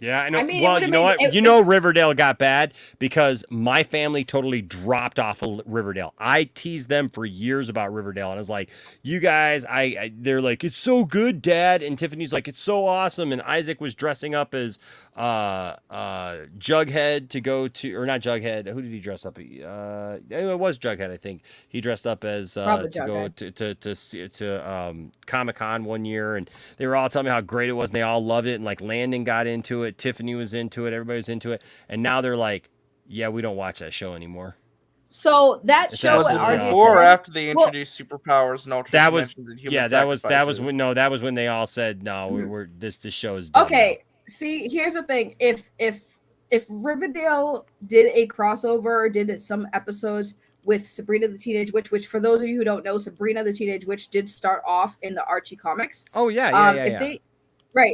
Yeah, I know. I mean, it well, would've you know made- what? it- You know, Riverdale got bad because my family totally dropped off of Riverdale. I teased them for years about Riverdale, and I was like, "You guys," they're like, "It's so good, Dad," and Tiffany's like, "It's so awesome," and Isaac was dressing up as Jughead to go to, or not Jughead. Who did he dress up? It was Jughead, I think. He dressed up as Probably to go Jughead. to Comic-Con one year, and they were all telling me how great it was, and they all loved it, and like Landon got into it, Tiffany was into it, everybody was into it, and now they're like, yeah, we don't watch that show anymore. So that It's show Was at absolutely it RJ before or said- after they introduced superpowers and alternate That was dimensions and human yeah, that was sacrifices? that was when they all said no, we're this show is done Okay, see, here's the thing. If Riverdale did a crossover or did some episodes with Sabrina the Teenage Witch, which for those of you who don't know, Sabrina the Teenage Witch did start off in the Archie comics. Oh yeah,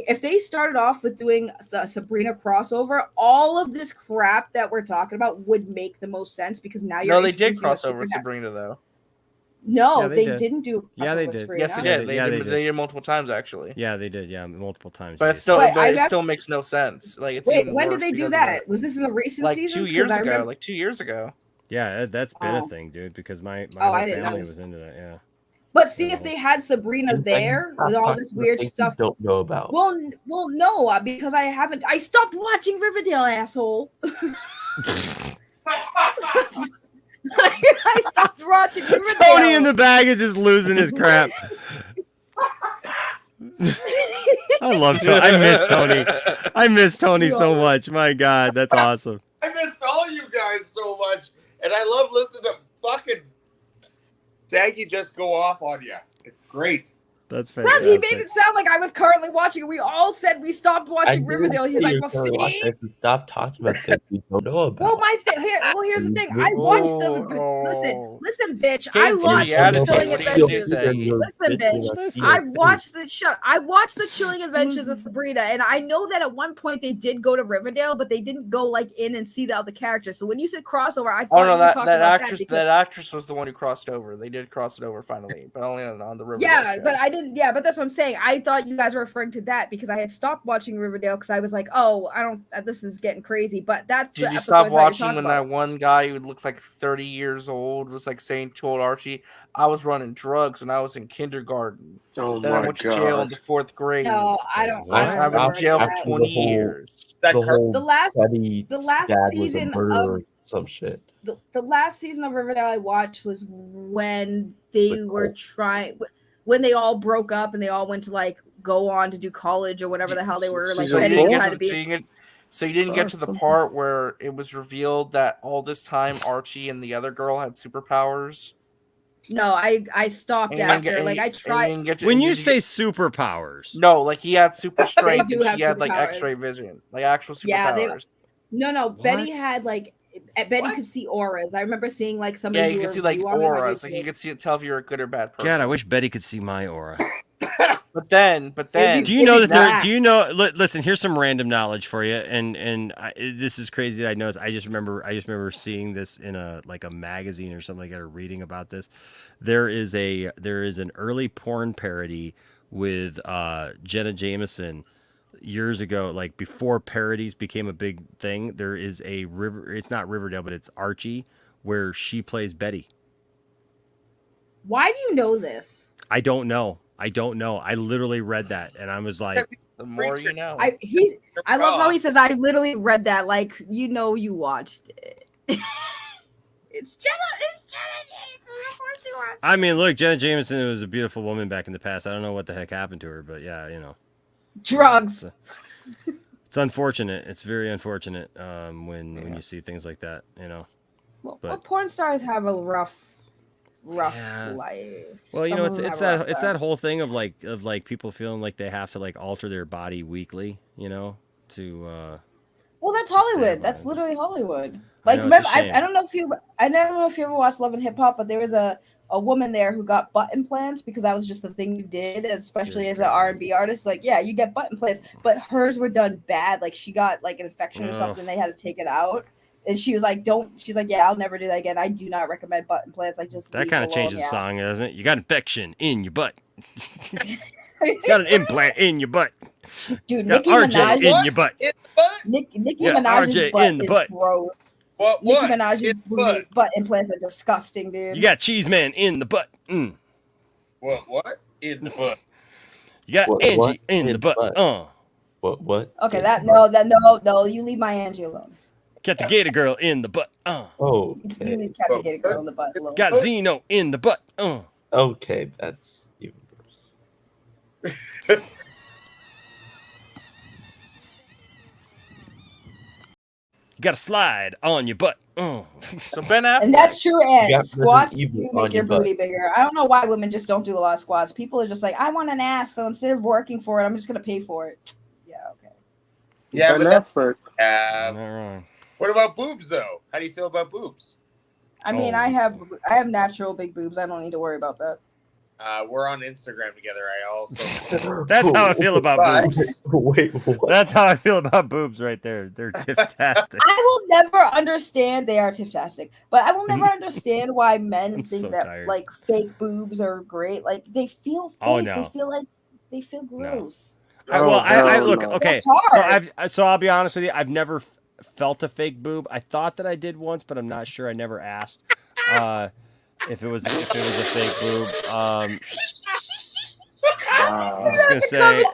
If they started off with doing a Sabrina crossover, all of this crap that we're talking about would make the most sense because now you're No, they did introducing a cross over with supernatural- Sabrina though. No, Yeah, they did. didn't do a crossover Yeah, they with did. Sabrina. Yes, they Yeah, did. they- yeah, they they did. did multiple times actually. Yeah, they did. Yeah, multiple times. But yeah. it's still, But but it I've- still makes no sense. Like it's Wait, even when worse did they do because of that? it. Was this in the recent Like seasons? 2 years 'Cause I ago. remember- Like 2 years ago. Yeah, that's been Oh. a thing, dude, because my Oh, whole I didn't know family this. was into that. Yeah. But see, if they had Sabrina there with all this weird stuff, you don't know about. well, no, because I haven't. I stopped watching Riverdale, asshole. I stopped watching Riverdale. Tony in the bag is just losing his crap. I love Tony. I miss Tony. I miss Tony so much. My God, that's awesome. I missed all you guys so much, and I love listening to fucking Saggy just go off on you. It's great. That's He fantastic. made it sound like I was currently watching it. We all said we stopped watching Riverdale. He's like, well, see. Stop talking about things you don't know about. Well, here's the thing. I watched the listen, bitch. I Can't see watched the the attitude. Chilling What are you Adventures. gonna say? Listen, bitch. I've watched the Chilling Adventures of Sabrina, and I know that at one point they did go to Riverdale, but they didn't go like in and see the other characters. So when you said crossover, I thought Oh no, you were talking that about actress because- that actress was the one who crossed over. They did cross it over finally, but only on the Riverdale Yeah, show. but I didn't. Yeah, but that's what I'm saying. I thought you guys were referring to that because I had stopped watching Riverdale because I was like, oh, I don't. This is getting crazy. But that's Did the you episode stop that you're watching talking when about. that one guy who looked like 30 years old was like saying told Archie, I was running drugs when I was in kindergarten. Oh Then I my went to jail in God. the 4th grade. No, I don't. I was I don't in remember jail for that. 20 years. The last dad season was a murderer, of some shit. the last season of Riverdale I watched was when they were trying when they all broke up and they all went to like go on to do college or whatever the hell they were like. So you Betty didn't tried get to to, be. so you didn't get to the part where it was revealed that all this time Archie and the other girl had superpowers. No, I stopped And you didn't after. get- Like and I you tried. didn't get to- When and you did say superpowers, no, like he had super strength do and have she had like superpowers. X-ray vision, like actual superpowers. Yeah, no. Betty had like. Betty could see auras. I remember seeing like somebody. Yeah, you do can a see like review on it, auras. Like they- you can see tell if you're a good or bad person. God, I wish Betty could see my aura. But then, do you know that there? Do you know? Listen, here's some random knowledge for you, and this is crazy. That I know. I just remember seeing this in a magazine or something like that, or reading about this. There is an early porn parody with Jenna Jameson years ago, like before parodies became a big thing. There is a it's not Riverdale, but it's Archie, where she plays Betty. Why do you know this? I don't know. I literally read that, and I was like, the more you know. I love how he says, I literally read that. Like, you watched it. It's Jenna. Of course you watched. I mean, look, Jenna Jameson was a beautiful woman back in the past. I don't know what the heck happened to her, but yeah, Drugs. It's unfortunate. It's very unfortunate when you see things like that, Well, porn stars have a rough life. Well, Some of them it's have a rough that life. whole thing of like people feeling like they have to like alter their body weekly, to Well, that's Hollywood. That's literally Hollywood. Like, know, it's a remember, shame. I don't know if you ever watched Love and Hip Hop, but there was a woman there who got butt implants because that was just the thing you did, especially as an R&B artist. Like, yeah, you get butt implants, but hers were done bad. Like, she got like an infection or Ugh. something. They had to take it out. And she was like, yeah, I'll never do that again. I do not recommend butt implants. Like, just that leave kind it of changes alone, the yeah. song, doesn't it? You got infection in your butt. You got an implant in your butt. Dude, Got Nicki RJ Minaj in your butt. Nicki Yeah, Minaj's RJ butt in the is butt. gross. What? Nicki What? Minaj's In the butt. butt implants are disgusting, dude. You got Cheese Man in the butt. What? In the butt. You got What- Angie what? in the butt. What? Okay, Yeah. no, you leave my Angie alone. Got the Gator Girl in the butt. Oh, You okay. leave Captain Gator Girl in the butt alone. Got Zeno in the butt. Okay, that's even worse. You got a slide on your butt. So Ben Affleck. And that's true, You and got squats Resident do Evil make on your your butt. booty bigger. I don't know why women just don't do a lot of squats. People are just like, I want an ass, so instead of working for it, I'm just gonna pay for it. Yeah, okay. Yeah, Ben but that's Affleck. Not wrong. What about boobs though? How do you feel about boobs? I mean, I have natural big boobs. I don't need to worry about that. We're on Instagram together. I also. That's how I feel about But- boobs. Wait, what? That's how I feel about boobs right there. They're fantastic. I will never understand. They are tiftastic, but I will never understand why men think so that tired. like fake boobs are great. Like they feel fake. Oh, no. They feel gross. I look okay. So I'll be honest with you. I've never felt a fake boob. I thought that I did once, but I'm not sure. I never asked if it was a fake boob. I'm just gonna say. How do you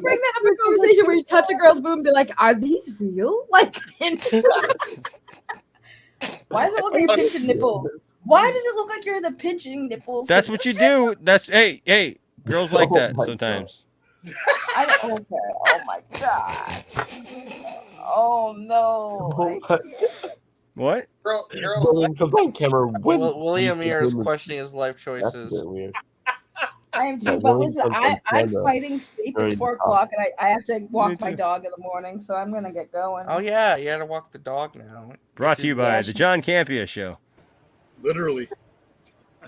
bring that up in a conversation where you touch a girl's boob and be like, "Are these real?" Like, why does it look like you're pinching nipples? Why does it look like you're in the pinching nipples? That's what you do. That's hey, girls like that my sometimes. Okay. Oh my god. Oh no. What? Someone comes on camera. William here is questioning his life That's choices. weird. I am too, Yeah, but William listen, comes on I'm camera fighting sleep. during It's the 4 talk. o'clock, and I have to walk my too. dog in the morning, so I'm gonna get going. Oh yeah, you had to walk the dog now. Brought to you by the John Campia Show. Literally.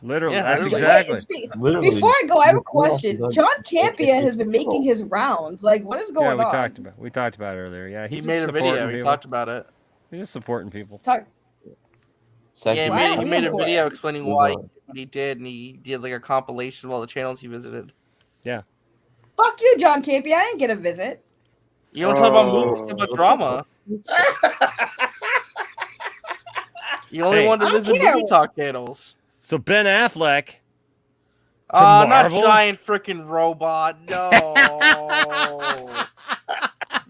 Literally, Yeah, that's literally. exactly. Literally. Before I go, I have a question. John Campia has been making his rounds. Like, what is Yeah, going we on? talked about it earlier. Yeah, He he's made just a video. supporting He people. talked about it. He's just supporting people. Talk. Yeah, Second, he made a video explaining why Move on. what he did, and he did like a compilation of all the channels he visited. Yeah. Fuck you, John Campia. I didn't get a visit. You don't talk about movies, talk about drama. You only Hey. wanted to I don't visit care. movie talk channels. So Ben Affleck. to Not Marvel? giant freaking robot. No.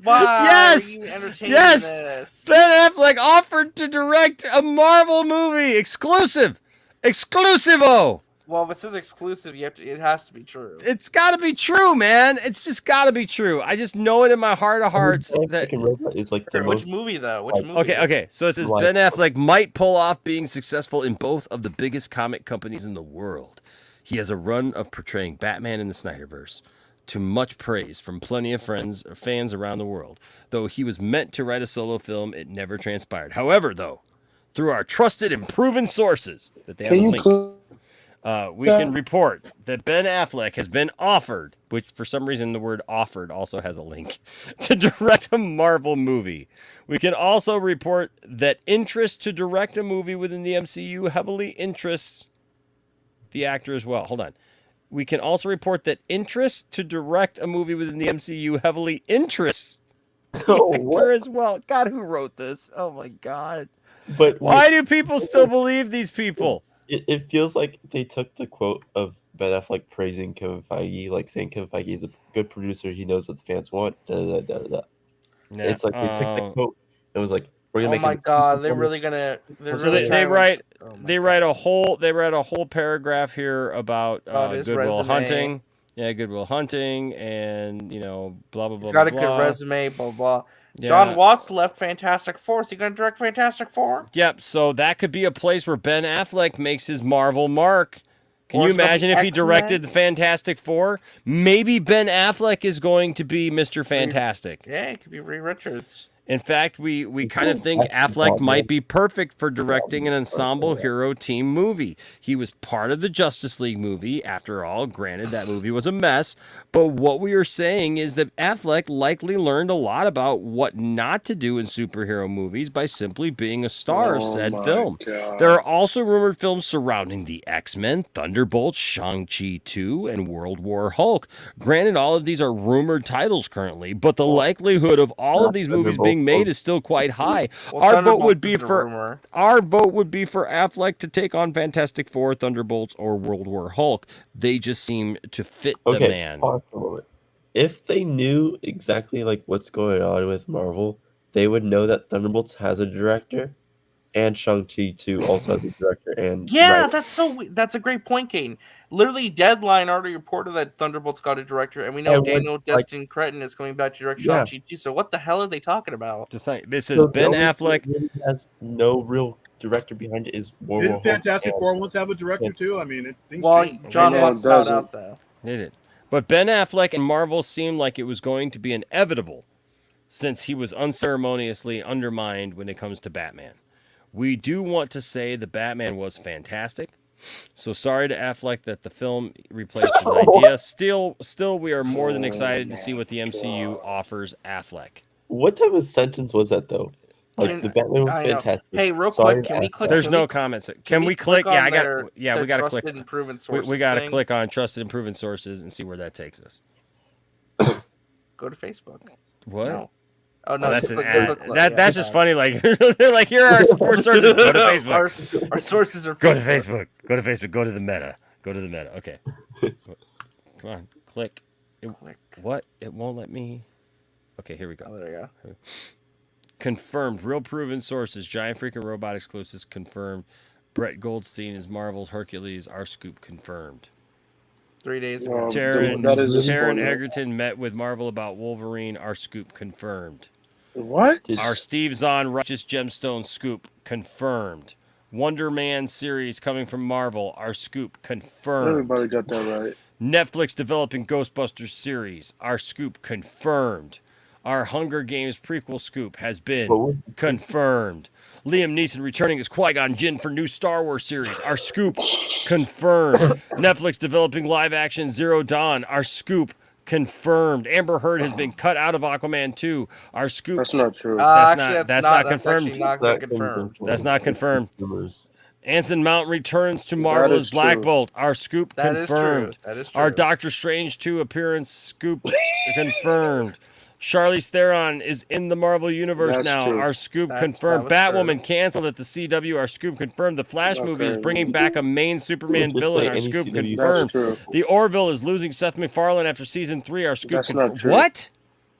Why Yes! are you entertaining Yes! this? Ben Affleck offered to direct a Marvel movie exclusive. Exclusivo. Well, if it says exclusive, it has to be true. It's got to be true, man. It's just got to be true. I just know it in my heart of hearts that. Freaking robot is like the Which most. movie though? Which like- movie? Okay. So it says Like- Ben Affleck might pull off being successful in both of the biggest comic companies in the world. He has a run of portraying Batman in the Snyderverse, to much praise from plenty of fans around the world. Though he was meant to write a solo film, it never transpired. However, though, through our trusted and proven sources that they have a link, we can report that Ben Affleck has been offered, which for some reason the word offered also has a link, to direct a Marvel movie. We can also report that interest to direct a movie within the MCU heavily interests the actor as well. Hold on. We can also report that interest to direct a movie within the MCU heavily interests the actor as well. God, who wrote this? Oh my God. But why do people still believe these people? It feels like they took the quote of Ben Affleck praising Kevin Feige, like saying Kevin Feige is a good producer. He knows what the fans want. Yeah. It's like they took the quote. It was like, we're gonna Oh make. my it- god, they're really gonna. They're So really they trying to- write oh my they write a whole paragraph here about his Goodwill resume. Hunting. Yeah, Goodwill Hunting, and blah blah blah. He's got a blah, good blah. resume, blah blah. Yeah. John Watts left Fantastic Four. Is he gonna direct Fantastic Four? Yep. So that could be a place where Ben Affleck makes his Marvel mark. Can Or you it's gonna be imagine if he X-Men? directed the Fantastic Four? Maybe Ben Affleck is going to be Mr. Fantastic. Yeah, it could be Ray Richards. In fact, we kind of think Affleck might be perfect for directing an ensemble hero team movie. He was part of the Justice League movie. After all, granted, that movie was a mess. But what we are saying is that Affleck likely learned a lot about what not to do in superhero movies by simply being a star of said film. God. There are also rumored films surrounding the X-Men, Thunderbolts, Shang-Chi 2, and World War Hulk. Granted, all of these are rumored titles currently, but the likelihood of all of these movies being made is still quite high. Well, Our vote would Thunderbolts be is a for rumor. Affleck to take on Fantastic Four, Thunderbolts, or World War Hulk. They just seem to fit the Okay, man. pause for a moment. If they knew exactly like what's going on with Marvel, they would know that Thunderbolts has a director, and Shang-Chi 2 also has a director and Yeah, writer. that's a great point, Kane. Literally, Deadline already reported that Thunderbolts got a director, and we know And we're, Daniel like- Destin Cretton is coming back to direct Yeah. Shang-Chi too. So what the hell are they talking about? Just like this is So Ben the only thing Affleck. that really has no real director behind it is World War Didn't Hulk Fantastic and- Four once have a director too? I mean, things Well, change. John No, Watts it brought doesn't. out though. They did. But Ben Affleck and Marvel seemed like it was going to be inevitable since he was unceremoniously undermined when it comes to Batman. We do want to say the Batman was fantastic. So sorry to Affleck that the film replaced his idea. Still, we are more than excited to see what the MCU offers Affleck. What type of sentence was that though? Like the Batman was I know. fantastic. Hey, real Sorry quick, can to we Affleck. click? There's can no we- comments. Can Can we click? on Yeah, their we got to click. trusted and proven sources. We got to thing? click on trusted and proven sources and see where that takes us. Go to Facebook. What? No. Oh no, Oh, that's just an click- ad. click- click- That yeah, that's yeah. just funny. Like they're like, here are our support sources. Go to Facebook. Our sources are Go to Facebook. Facebook. Go to Facebook. Go to the Meta. Go to the Meta. Okay. Come on. Click. Click. What? It won't let me. Okay, here we go. Oh, there you go. Confirmed. Real proven sources. Giant freaking robot exclusives confirmed. Brett Goldstein is Marvel's Hercules. Our scoop confirmed. 3 days ago. that is a Taron spoiler. Egerton met with Marvel about Wolverine. Our scoop confirmed. What? Our Steve Zahn Righteous Gemstone scoop confirmed. Wonder Man series coming from Marvel. Our scoop confirmed. Everybody got that right. Netflix developing Ghostbusters series. Our scoop confirmed. Our Hunger Games prequel scoop has been confirmed. Liam Neeson returning as Qui-Gon Jinn for new Star Wars series. Our scoop confirmed. Netflix developing live action Zero Dawn. Our scoop confirmed. Amber Heard has been cut out of Aquaman 2. Our scoop. That's not true. That's not confirmed. Actually not confirmed. That's not confirmed. Rumors. Anson Mount returns to Marvel as Black true. Bolt. Our scoop That is true. confirmed. That is true. Our Doctor Strange 2 appearance scoop confirmed. Charlize Theron is in the Marvel Universe That's now. true. Our scoop That confirmed. was Batwoman true. canceled at the CW. Our scoop confirmed. The Flash movie is Okay. bringing back a main Superman Let's villain. say Our any scoop CW. That's confirmed. true. The Orville is losing Seth MacFarlane after season 3. Our scoop That's not confirmed. true. What?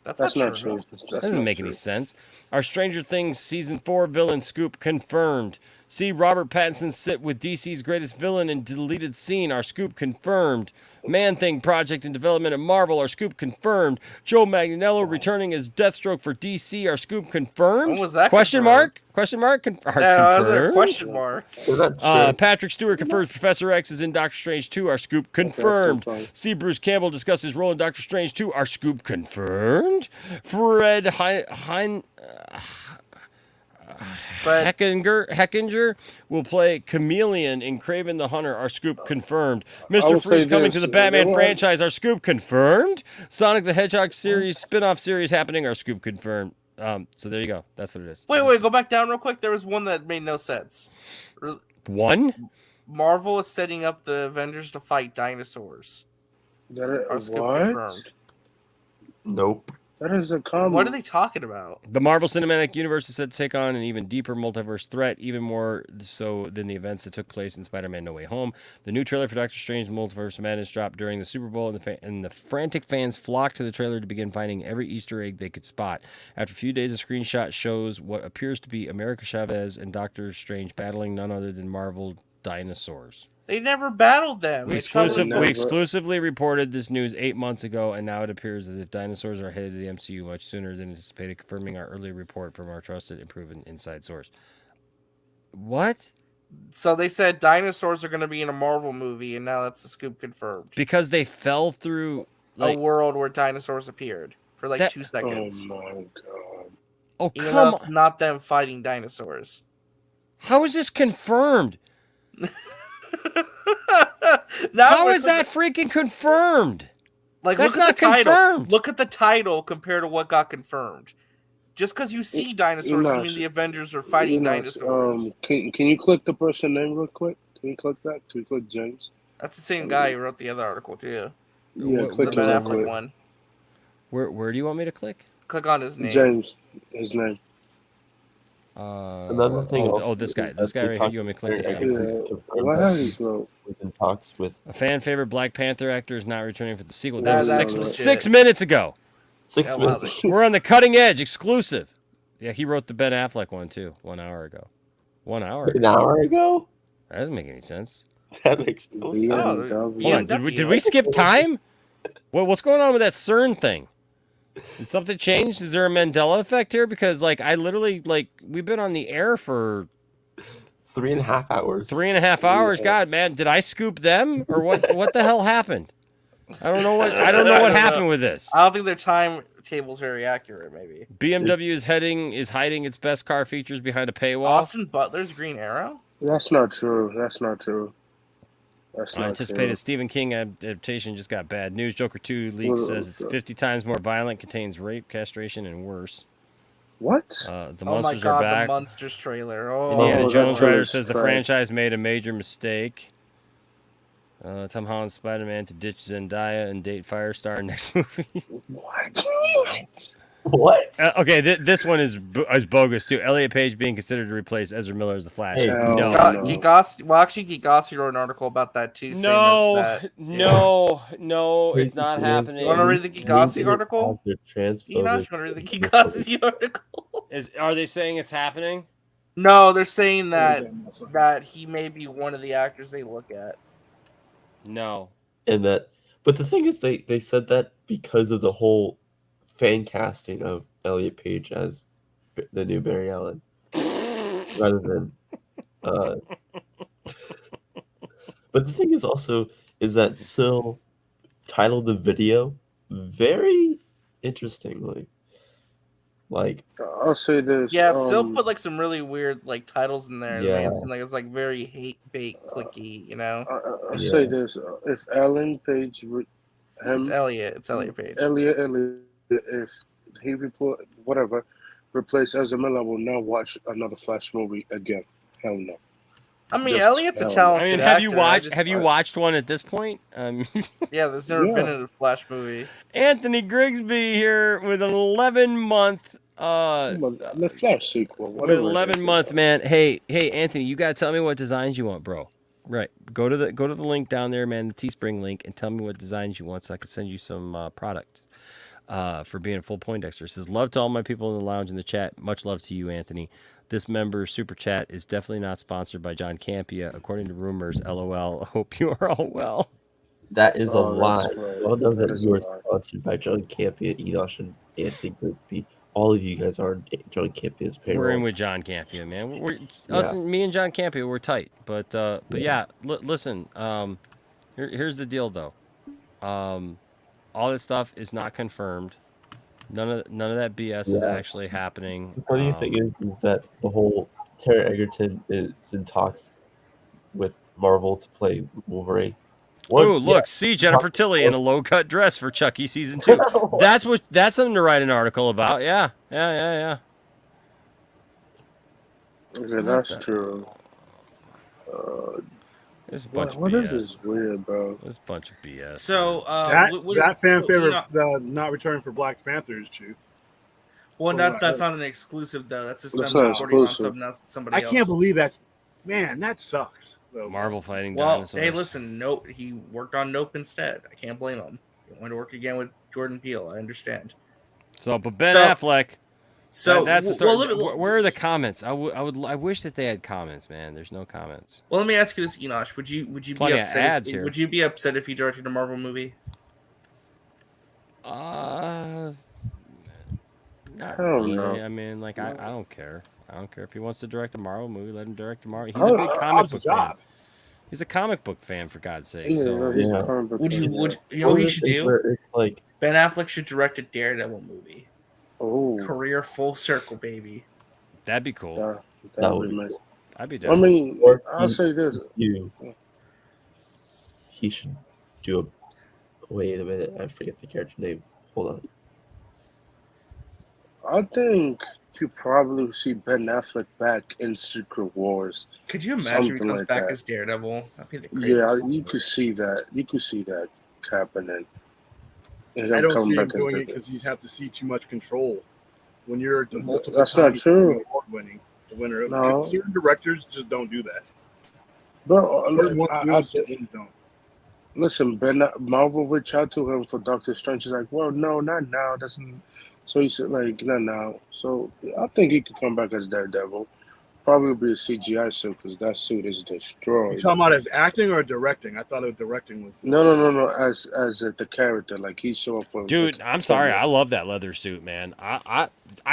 That's not true. That's That doesn't not make true. any sense. Our Stranger Things season 4 villain scoop confirmed. See Robert Pattinson sit with DC's greatest villain in deleted scene. Our scoop confirmed. Man-Thing project in development at Marvel. Our scoop confirmed. Joe Manganiello returning as Deathstroke for DC. Our scoop confirmed. When was that Question confirmed? mark? Question mark? Yeah, was there a confirmed. question mark? We're not sure. Patrick Stewart confirms Professor X is in Doctor Strange 2. Our scoop confirmed. confirmed. See Bruce Campbell discuss his role in Doctor Strange 2. Our scoop confirmed. Fred Heckinger will play Chameleon in Kraven the Hunter. Our scoop confirmed. I Mr. will Freeze say coming this, to the Batman they won't- franchise. Our scoop confirmed. Sonic the Hedgehog series, spin-off series happening. Our scoop confirmed. So there you go. That's what it is. Wait, go back down real quick. There was one that made no sense. One? Marvel is setting up the Avengers to fight dinosaurs. Our scoop What? confirmed. Nope. That is a common. What are they talking about? The Marvel Cinematic Universe is set to take on an even deeper multiverse threat, even more so than the events that took place in Spider-Man No Way Home. The new trailer for Doctor Strange Multiverse of Madness dropped during the Super Bowl, and the frantic fans flocked to the trailer to begin finding every Easter egg they could spot. After a few days, a screenshot shows what appears to be America Chavez and Doctor Strange battling none other than Marvel dinosaurs. They never battled them. We exclusively reported this news 8 months ago, and now it appears as if dinosaurs are headed to the MCU much sooner than anticipated, confirming our earlier report from our trusted and proven inside source. What? So they said dinosaurs are going to be in a Marvel movie, and now that's the scoop confirmed. Because they fell through A world where dinosaurs appeared for like That- 2 seconds. Oh my god. Oh, Even come though it's on. not them fighting dinosaurs. How is this confirmed? Now How we're is that freaking confirmed? Like, That's look at not the title. confirmed. Look at the title compared to what got confirmed. Just because you see dinosaurs doesn't mean Enoch, the Avengers are fighting Enoch, dinosaurs. can you click the person name real quick? Can you click that? Can you click James? That's the same guy who wrote the other article too. Yeah, click the it Ben real Affleck quick. one. Where do you want me to click? Click on his name. James, his name. Another thing also this is guy. that This guy they right here. talked You want me to about click this Aaron guy? Egerton confirmed What that happened, he bro? was in talks with A fan favorite Black Panther actor is not returning for the sequel. Nah, That was that's six, legit. 6 minutes ago. 6 Yeah, minutes. wow, We're on the cutting edge, exclusive. Yeah, he wrote the Ben Affleck one too, 1 hour ago. 1 hour ago. An hour ago? That doesn't make any sense. That makes no sense. Oh, Hold on, did we skip time? What's going on with that CERN thing? Did something change? Is there a Mandela effect here? Because like I literally we've been on the air for 3.5 hours. 3.5 hours. God, man, did I scoop them or what? What the hell happened? I don't know what happened with this. I don't think their timetable's very accurate. Maybe BMW is hiding its best car features behind a paywall. Austin Butler's Green Arrow. That's not true. That's not true. That's not Anticipated true. Stephen King adaptation just got bad news. Joker 2 leak What- says it's 50 times more violent, contains rape, castration, and worse. What? The Oh my monsters God, are back. the Monsters trailer. Oh, Indiana Jones that writer was says the trash. franchise made a major mistake. Tom Holland's Spider-Man to ditch Zendaya and date Firestar next movie. What? What? Okay, this one is bogus too. Elliot Page being considered to replace Ezra Miller as the Flash. Hey, no. Geekossi wrote an article about that too. No, saying no, it's not happening. You want to read the Geekossi article? They're transphobic. You want to read the Geekossi article? Are they saying it's happening? No, they're saying that he may be one of the actors they look at. No. And that, but the thing is, they said that because of the whole fan casting of Elliot Page as the new Barry Allen, rather than. But the thing is also is that Sil titled the video very interestingly. Like, I'll say this. Yeah, Sil put like some really weird like titles in there. Yeah. Yeah, it seemed like it's like very hate bait clicky, you know. I'll say this: if Ellen Page, It's Elliot. It's Elliot Page. Elliot, if he replace Ezra Miller, I will not watch another Flash movie again. Hell no. I mean, Just Elliot's a hell no. talented have you actor. watched? Have you watched one at this point? Yeah, there's never been a Flash movie. Anthony Grigsby here with an 11-month. The Flash sequel. With Whatever. 11-month, man. Hey, Anthony, you gotta tell me what designs you want, bro. Right. Go to the link down there, man, the Teespring link, and tell me what designs you want, so I can send you some product. For being a full Poindexter. It says, love to all my people in the lounge in the chat. Much love to you, Anthony. This member super chat is definitely not sponsored by John Campia, according to rumors. LOL. Hope you are all well. that is a lie. that's right. Well, know That that is you a are lie. sponsored by John Campia, Enosh, and Anthony Grigsby. All of you guys are on John Campia's payroll. We're in with John Campia, man. Me and John Campia, we're tight. But yeah, listen. Here's the deal, though. All this stuff is not confirmed. None of that BS is actually happening. The funny thing is that the whole Taron Egerton is in talks with Marvel to play Wolverine. Oh, look, see Jennifer Tilly in a low-cut dress for Chucky season 2. That's something to write an article about. Yeah. Okay, that's true. What is this weird, bro? This bunch of BS. So that fan favorite not returning for Black Panther is true. Well, that's not an exclusive though. That's just That's them not reporting on exclusive. somebody else. I can't believe that sucks. Though. Marvel fighting Well, dinosaurs. hey, listen, Nope. He worked on Nope instead. I can't blame him. He wanted to work again with Jordan Peele. I understand. So, but Ben Affleck. So that's the story. well, where are the comments? I wish that they had comments, man. There's no comments. Well, let me ask you this, Enosh. Would you be Plenty of upset? ads here. Would you be upset if he directed a Marvel movie? Not Hell really. no. I mean, like, I don't care. I don't care if he wants to direct a Marvel movie. Let him direct a Marvel. He's a big comic book fan. He's a comic book fan, for God's sake. Yeah, so he's a comic book Would you fan. know what he should do? Like, Ben Affleck should direct a Daredevil movie. Oh, Career full circle, baby. That'd be cool. that would be nice. I'd be I down. mean, Or I'll say this. he should do a. Wait a minute, I forget the character name. Hold on. I think you probably see Ben Affleck back in Secret Wars. Could you imagine he Something comes like back that. as Daredevil? That'd be the Yeah, craziest. you could see that. You could see that happening. And I him don't coming see him back as doing it Daredevil. because you'd have to see too much control. When you're the multiple That's not times true. award-winning, the winner. No. Certain directors just don't do that. Bro, Certain ones do, I certain ones don't. listen, Marvel reached out to him for Doctor Strange. He's like, well, no, not now. Doesn't. So he said, like, not now. So I think he could come back as Daredevil. Probably be a CGI suit because that suit is You destroyed. talking about as acting or directing? I thought directing was. No. As the character, like he's showing for. Dude, like, I'm sorry. I love that leather suit, man. I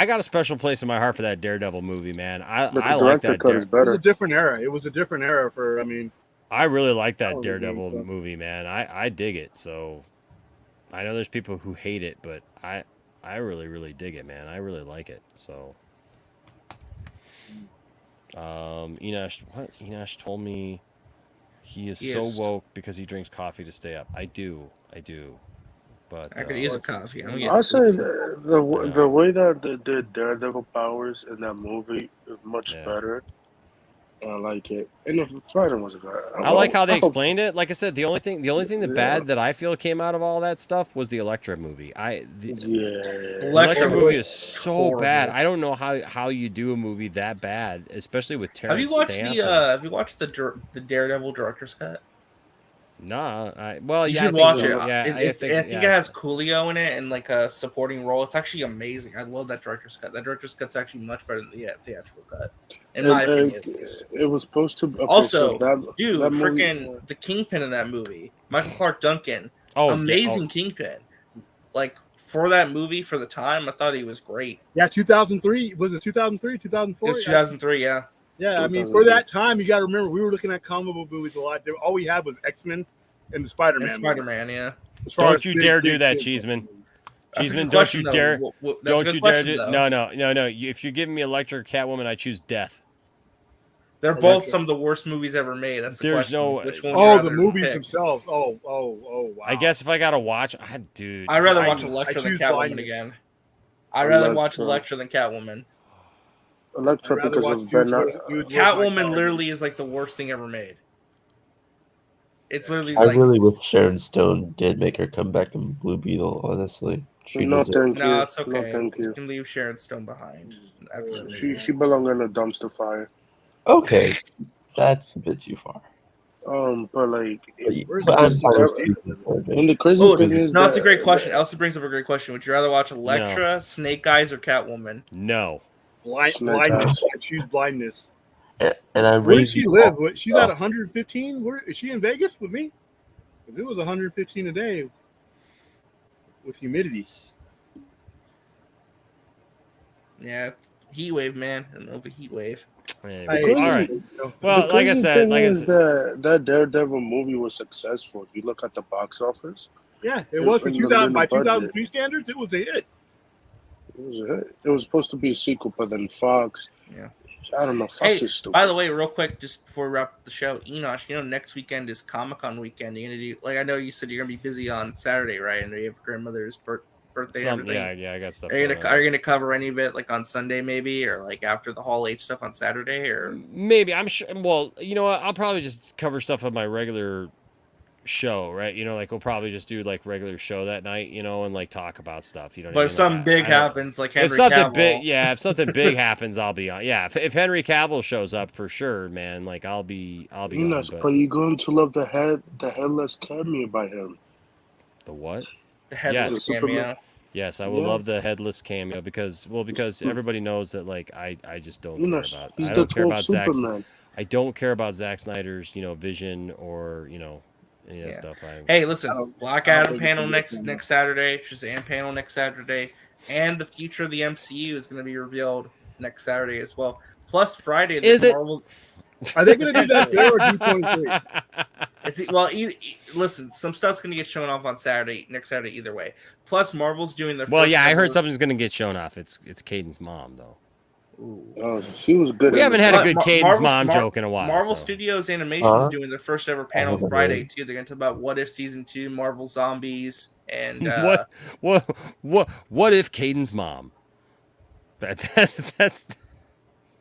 got a special place in my heart for that Daredevil movie, man. But the I like director that. cut is It was better. a different era. It was a different era for. I mean, I really like that was Daredevil really movie, man. I dig it. So I know there's people who hate it, but I really dig it, man. I really like it. So Enosh told me he is so woke because he drinks coffee to stay up. I do. But I could use a coffee. I'm I'll say the Yeah. way that they did Daredevil powers in that movie is much better. I like it, and the fighting was good. I like how they explained it. Like I said, the only thing that bad that I feel came out of all that stuff was the Elektra movie. The Elektra movie is so horrible. bad. I don't know how you do a movie that bad, especially with Terrence Have you watched Stamp. Have you watched the Daredevil director's cut? Nah. You I should think watch so. it. Yeah, I think it has Coolio in it and like a supporting role. It's actually amazing. I love that director's cut. That director's cut's actually much better than the theatrical cut, in my opinion. At least. It was supposed to. Okay, Also, so that movie- freaking the Kingpin in that movie, Michael Clark Duncan, Oh, yeah. amazing Kingpin. Like for that movie, for the time, I thought he was great. yeah, 2003 was it 2003, 2004? It was 2003, yeah. Yeah, I mean, for that time, you got to remember we were looking at comic book movies a lot. All we had was X-Men and the Spider-Man. And Spider-Man, yeah. As far Don't as you big, dare big do that, shit. Cheeseman. That's a Cheeseman, good don't question, you though. dare. That's a Don't good you dare question, do. though. No. If you're giving me Electra or Catwoman, I choose death. They're both some of the worst movies ever made. That's the There's question. no- Which one? Oh, the movies themselves. Oh, wow. I guess if I gotta watch, dude. I'd rather I- watch I Elektra than choose Catwoman blindness. again. I'd rather watch Elektra. Elektra than Catwoman. Elektra I'd rather because watch of Ben. dudes versus Catwoman Mike literally is like the worst thing ever made. It's literally I like really wish Sharon Stone did make her comeback in Blue Beetle. Honestly, she No, deserves- thank you. no, it's No, okay. thank you. You can leave Sharon Stone behind. After the movie. She belong in a dumpster fire. Okay, that's a bit too far. But like, But I'm fine with choosing and the crazy Oh, thing is no, that it's a great question. Elsie brings up a great question. Would you rather watch Elektra, Snake Eyes, or Catwoman? No. blindness. I choose blindness. And I Where does raised she you live? all- She's at 115. Where is she in Vegas with me? Because it was 115 a day with humidity. Yeah, Heat Wave, man. The movie Heat Wave. Anyway, all right. Well, the like I crazy said, thing is that Daredevil movie was successful. If you look at the box office, Yeah, it was for in the 2000 by budget. 2003 standards. It was a hit. It was a hit. It was supposed to be a sequel, but then Fox. Yeah. I don't know. Fox Hey, is stupid. by the way, real quick, just before we wrap up the show, Enosh, next weekend is Comic-Con weekend. You're gonna do, like, I know you said you're gonna be busy on Saturday, right? And you have grandmother's birthday and everything. Yeah, I got stuff. Are you going on. gonna cover any of it like on Sunday maybe, or like after the Hall H stuff on Saturday, or Maybe. I'm sure. Well, you know what? I'll probably just cover stuff on my regular show, right? Like we'll probably just do like regular show that night, and like talk about stuff. You know. But if something big happens, like Henry if something Cavill, big, if something big happens, I'll be on. Yeah, if Henry Cavill shows up for sure, man, like I'll be on. But you're going to love the headless cameo by him. The what? The headless Yes. cameo. Yes, I will love the Yes. headless cameo because everybody knows that like I just don't You care know, about. he's I the don't care 12th about Zack. Superman. I don't care about Zack Snyder's Vision or any of that stuff. Hey, listen, Black Adam panel next Saturday, Shazam panel next Saturday, and the future of the MCU is going to be revealed next Saturday as well. Plus Friday, Is it? Marvel. Are they going to do that there or do 23? Listen, some stuff's gonna get shown off on next Saturday, either way. Plus, Marvel's doing their. Well, first yeah, I ever- heard something's gonna get shown off. It's Caden's mom though. Oh, she was good. We haven't had a good Mar- Caden's Marvel's- mom Mar- joke in a while. Marvel so. Studios Animation's Huh? doing their first ever panel haven't Friday heard. too. They're gonna talk about What If Season 2, Marvel Zombies, and what if Caden's mom? That's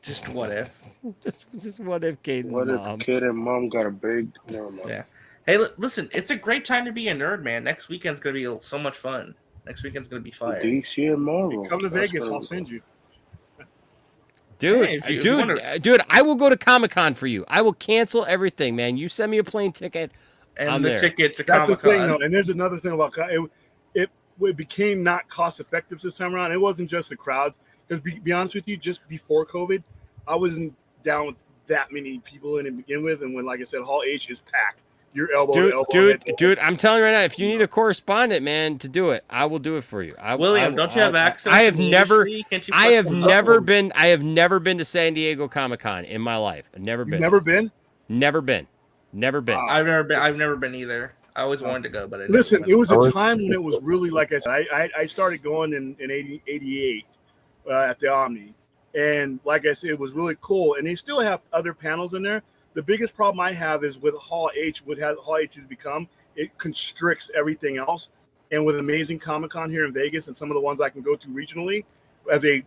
just what if. Just what if Caden's What if mom? kid and mom got a big? Never mind. Yeah. Hey, listen, it's a great time to be a nerd, man. Next weekend's gonna be so much fun. Next weekend's gonna be fire. DC and Marvel. Come to That's Vegas, gonna I'll be send you. Dude, Hey, if you wanna- dude, I will go to Comic-Con for you. I will cancel everything, man. You send me a plane ticket, And I'm the there. ticket to That's the Comic thing, Con. though. And there's another thing about it became not cost effective this time around. It wasn't just the crowds. Because be honest with you, just before COVID, I wasn't down with that many people in it to begin with. And when, like I said, Hall H is packed. Your elbow to elbow. head to head. I'm telling you right now, if you need a correspondent, man, to do it, I will do it for you. William, don't you have access I to have the never, industry? Can't you I flex have one never muscle? been, I have never been to San Diego Comic-Con in my life. I've never been. You've never been? Never been. Never been. I've never been either. I always wanted to go, but I never Listen, went. it was a time when it was really, like I said, I started going in 88 at the Omni. And like I said, it was really cool. And they still have other panels in there. The biggest problem I have is with Hall H, what Hall H has become, it constricts everything else. And with Amazing Comic-Con here in Vegas and some of the ones I can go to regionally, as a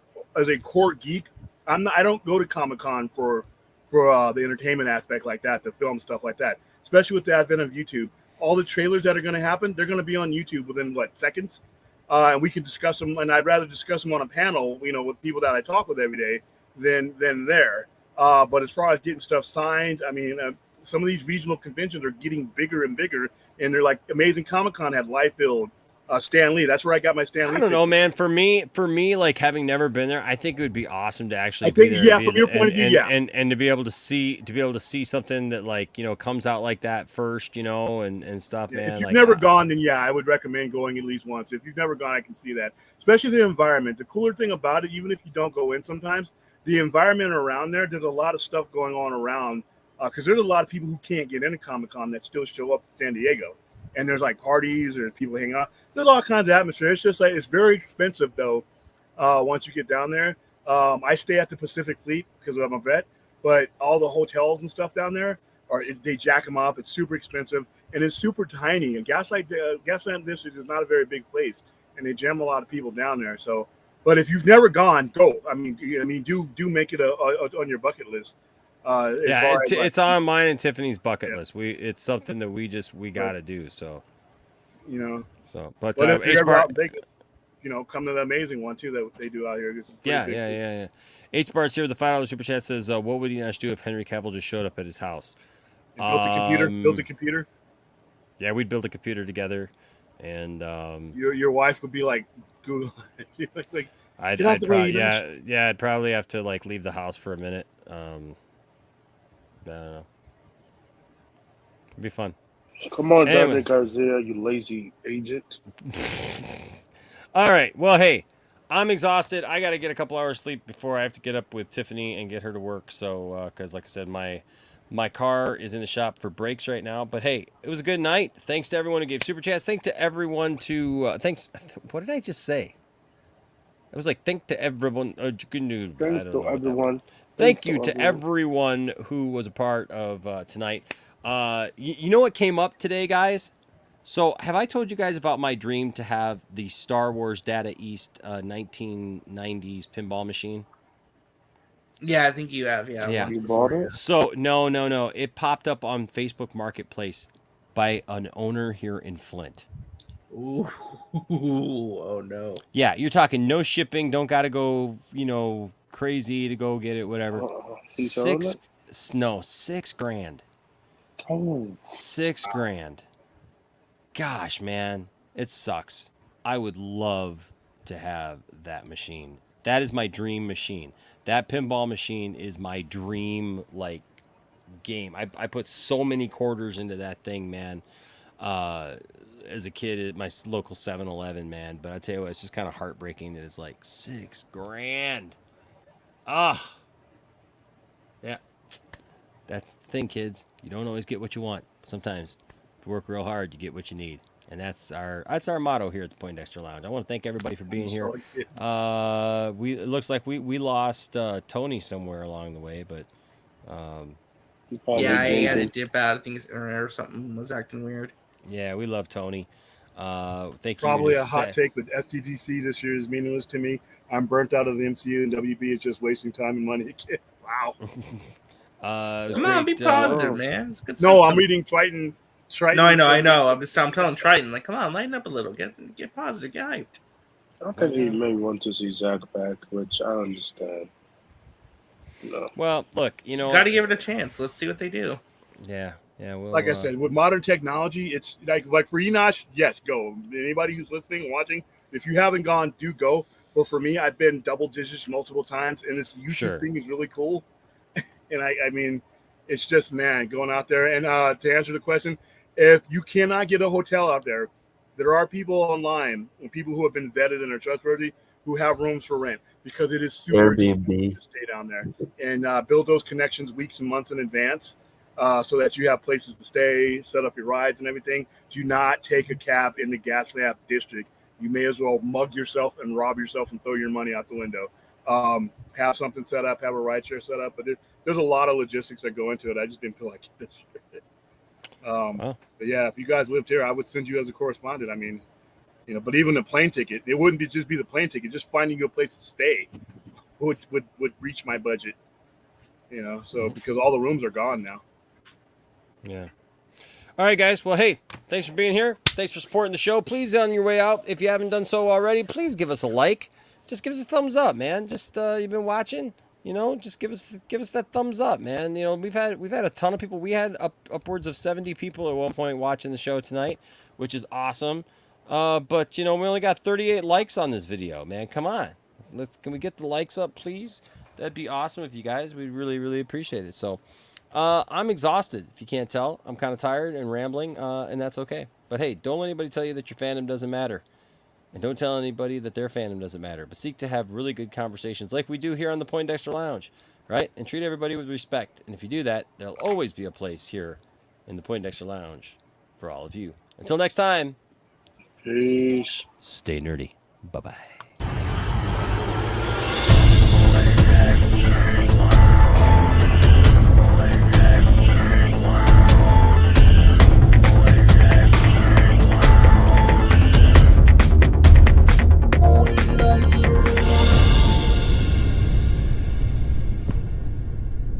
core geek, I don't go to Comic-Con for the entertainment aspect like that, the film stuff like that, especially with the advent of YouTube. All the trailers that are going to happen, they're going to be on YouTube within seconds, and we can discuss them. And I'd rather discuss them on a panel, with people that I talk with every day than there. But as far as getting stuff signed, I mean, some of these regional conventions are getting bigger and bigger, and they're like Amazing Comic-Con had Liefeld, Stan Lee. That's where I got my Stan Lee. I don't know, ticket. man. For me, like having never been there, I think it would be awesome to actually I think, be there. yeah, from your point of view, yeah. and to be able to see something that comes out like that first, and stuff, man. If you've like, never gone, then yeah, I would recommend going at least once. If you've never gone, I can see that. Especially the environment. The cooler thing about it, even if you don't go in sometimes, the environment around there's a lot of stuff going on around because there's a lot of people who can't get into Comic-Con that still show up to San Diego. And there's like parties or people hanging out. There's all kinds of atmosphere. It's just like, it's very expensive though. Once you get down there, I stay at the Pacific Fleet because I'm a vet, but all the hotels and stuff down there they jack them up. It's super expensive and it's super tiny. And Gaslight District is not a very big place, and they jam a lot of people down there. So, but if you've never gone, go. I mean, do make it on your bucket list. Yeah, it's on mine and Tiffany's bucket list. It's something that we got to do. So, but if you're ever H-Bar- out in Vegas, come to the amazing one too that they do out here. This is pretty big. Yeah. H-Bar's here with the $5 super chat says, what would Enosh do if Henry Cavill just showed up at his house? Built a computer. Yeah, we'd build a computer together, and your wife would be like, Google. like, I'd get off the way, I'd probably have to leave the house for a minute. I don't know. It'd be fun. Come on, Anyways. Dominic Garcia, you lazy agent. All right. Well, hey, I'm exhausted. I got to get a couple hours sleep before I have to get up with Tiffany and get her to work. So, because like I said, my car is in the shop for brakes right now. But hey, it was a good night. Thanks to everyone who gave super chats. Thanks to everyone thanks. What did I just say? It was like thank to everyone. Thank you to everyone who was a part of tonight. You know what came up today, guys? So have I told you guys about my dream to have the Star Wars Data East 1990s pinball machine? Yeah, I think you have. Yeah. You bought it? So no. It popped up on Facebook Marketplace by an owner here in Flint. Ooh, oh no. Yeah, you're talking no shipping. Don't got to go, crazy to go get it. Whatever. $6 grand. Oh, $6 grand. Gosh, man, it sucks. I would love to have that machine. That is my dream machine. That pinball machine is my dream game. I put so many quarters into that thing, man. As a kid at my local 7-Eleven, man. But I tell you what, it's just kind of heartbreaking that it's like $6 grand. Yeah. That's the thing, kids. You don't always get what you want. Sometimes, if you work real hard, you get what you need, and that's our motto here at the Poindexter Lounge. I want to thank everybody for being here. It looks like we lost Tony somewhere along the way, but Yeah, I had to dip out. I think his internet or something was acting weird. Yeah, we love Tony. Thank Probably you. a hot take, but SDGC this year is meaningless to me. I'm burnt out of the MCU, and WB is just wasting time and money. Wow. Come on, be positive, man. It's good No, stuff. I'm reading Triton. No, I know. I'm telling Triton, like, come on, lighten up a little. Get positive. Get hyped. I think he may want to see Zach back, which I understand. No. Well, look, Got to give it a chance. Let's see what they do. Yeah. Well, Like I said, with modern technology, it's like for Enosh, yes, go. Anybody who's listening, watching, if you haven't gone, do go. But for me, I've been double digits multiple times, and this YouTube thing is really cool. And I mean, it's just, man, going out there. And to answer the question, if you cannot get a hotel out there, there are people online and people who have been vetted and are trustworthy who have rooms for rent, because it is super expensive to stay down there and build those connections weeks and months in advance. So that you have places to stay, set up your rides and everything. Do not take a cab in the Gaslamp district. You may as well mug yourself and rob yourself and throw your money out the window. Have something set up, have a ride share set up. But there's a lot of logistics that go into it. I just didn't feel like it this year. But yeah, if you guys lived here, I would send you as a correspondent. I mean, but even the plane ticket, it wouldn't just be the plane ticket. Just finding you a place to stay would reach my budget. So because all the rooms are gone now. Yeah. All right, guys. Well, hey, thanks for being here. Thanks for supporting the show. Please, on your way out, if you haven't done so already, please give us a like. Just give us a thumbs up, man. Just you've been watching, just give us that thumbs up, man. We've had a ton of people. We had upwards of 70 people at one point watching the show tonight, which is awesome. But we only got 38 likes on this video, man. Come on, can we get the likes up, please? That'd be awesome if you guys. We'd really, really appreciate it. So. I'm exhausted, if you can't tell. I'm kind of tired and rambling, and that's okay. But hey, don't let anybody tell you that your fandom doesn't matter. And don't tell anybody that their fandom doesn't matter. But seek to have really good conversations like we do here on the Poindexter Lounge, right? And treat everybody with respect. And if you do that, there'll always be a place here in the Poindexter Lounge for all of you. Until next time. Peace. Stay nerdy. Bye-bye.